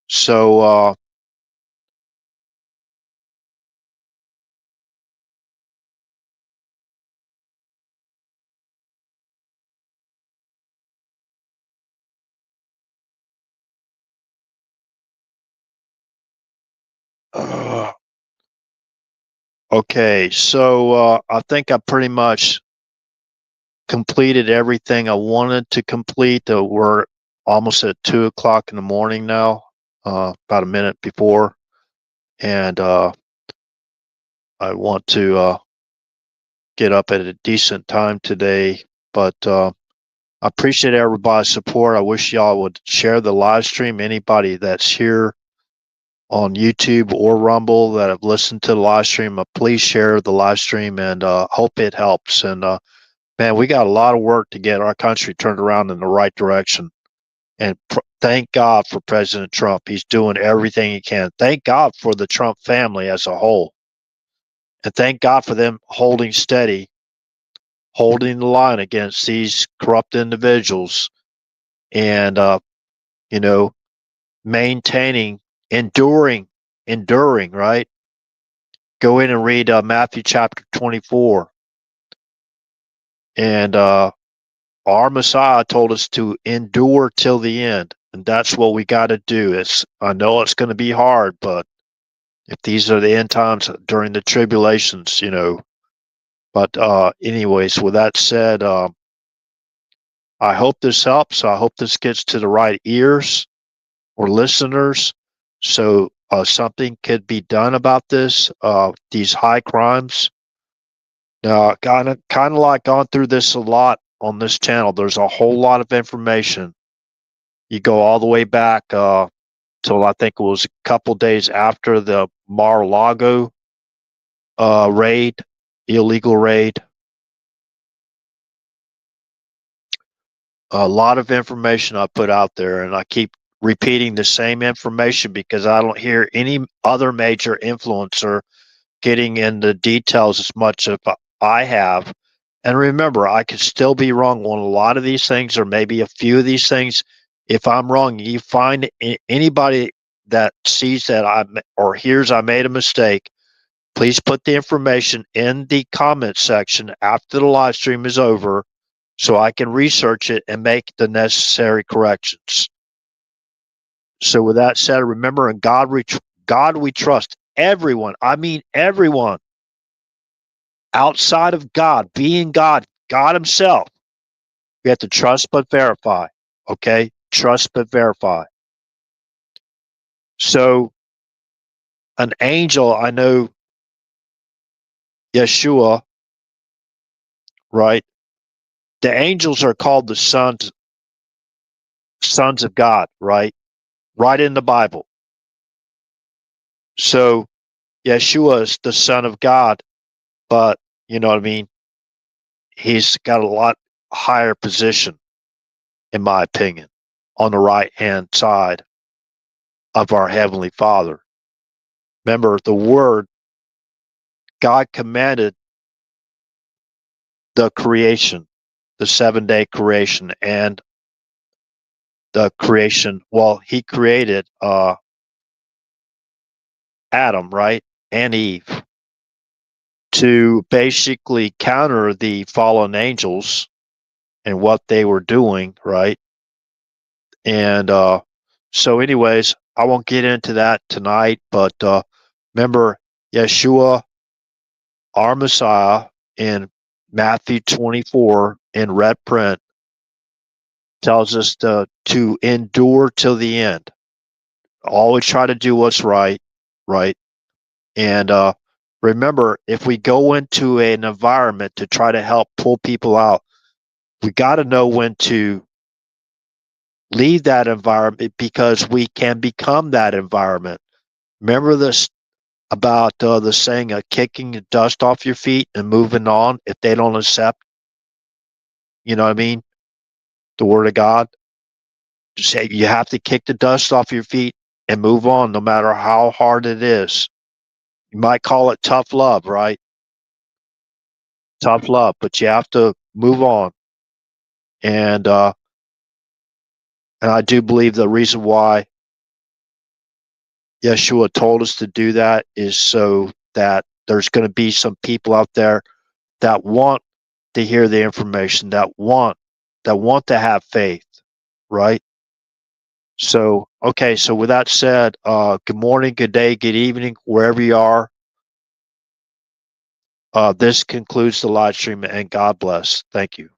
So okay, so I think I pretty much completed everything I wanted to complete. We're almost at 2 o'clock in the morning now, about a minute before, and I want to get up at a decent time today. But I appreciate everybody's support. I wish y'all would share the live stream. Anybody that's here on YouTube or Rumble that have listened to the live stream, please share the live stream and hope it helps. And man, we got a lot of work to get our country turned around in the right direction. And thank God for President Trump. He's doing everything he can. Thank God for the Trump family as a whole. And thank God for them holding steady, holding the line against these corrupt individuals and, you know, maintaining, enduring, right? Go in and read Matthew chapter 24. And our Messiah told us to endure till the end. And that's what we got to do. I know it's going to be hard, but if these are the end times during the tribulations, But anyways, with that said, I hope this helps. I hope this gets to the right ears or listeners, so something could be done about these high crimes. Now, kind of like gone through this a lot on this channel. There's a whole lot of information. You go all the way back till I think it was a couple days after the Mar-a-Lago raid, illegal raid. A lot of information I put out there, and I keep repeating the same information because I don't hear any other major influencer getting into details as much as I have. And remember, I could still be wrong on a lot of these things, or maybe a few of these things. If I'm wrong, you find anybody that sees that or hears I made a mistake, please put the information in the comment section after the live stream is over so I can research it and make the necessary corrections. So with that said, remember, in God we trust. Everyone, I mean everyone, outside of God, being God, God himself, we have to trust but verify. Okay? Trust but verify. So an angel, I know Yeshua, right? The angels are called the sons of God, right? Right in the Bible. So Yeshua is the son of God, but you know what I mean? He's got a lot higher position, in my opinion. on the right hand side of our Heavenly Father. Remember, the Word, God commanded the creation, the 7-day creation, and the creation. Well, He created Adam, right, and Eve to basically counter the fallen angels and what they were doing, right? And so, anyways, I won't get into that tonight, but remember, Yeshua, our Messiah, in Matthew 24 in red print tells us to endure till the end. Always try to do what's right, right? And remember, if we go into an environment to try to help pull people out, we got to know when to leave that environment because we can become that environment. Remember this about the saying of kicking the dust off your feet and moving on if they don't accept, you know what I mean? The word of God. Say you have to kick the dust off your feet and move on no matter how hard it is. You might call it tough love, right? Tough love, but you have to move on. And I do believe the reason why Yeshua told us to do that is so that there's going to be some people out there that want to hear the information, that want to have faith, right? So, okay, so with that said, good morning, good day, good evening, wherever you are. This concludes the live stream, and God bless. Thank you.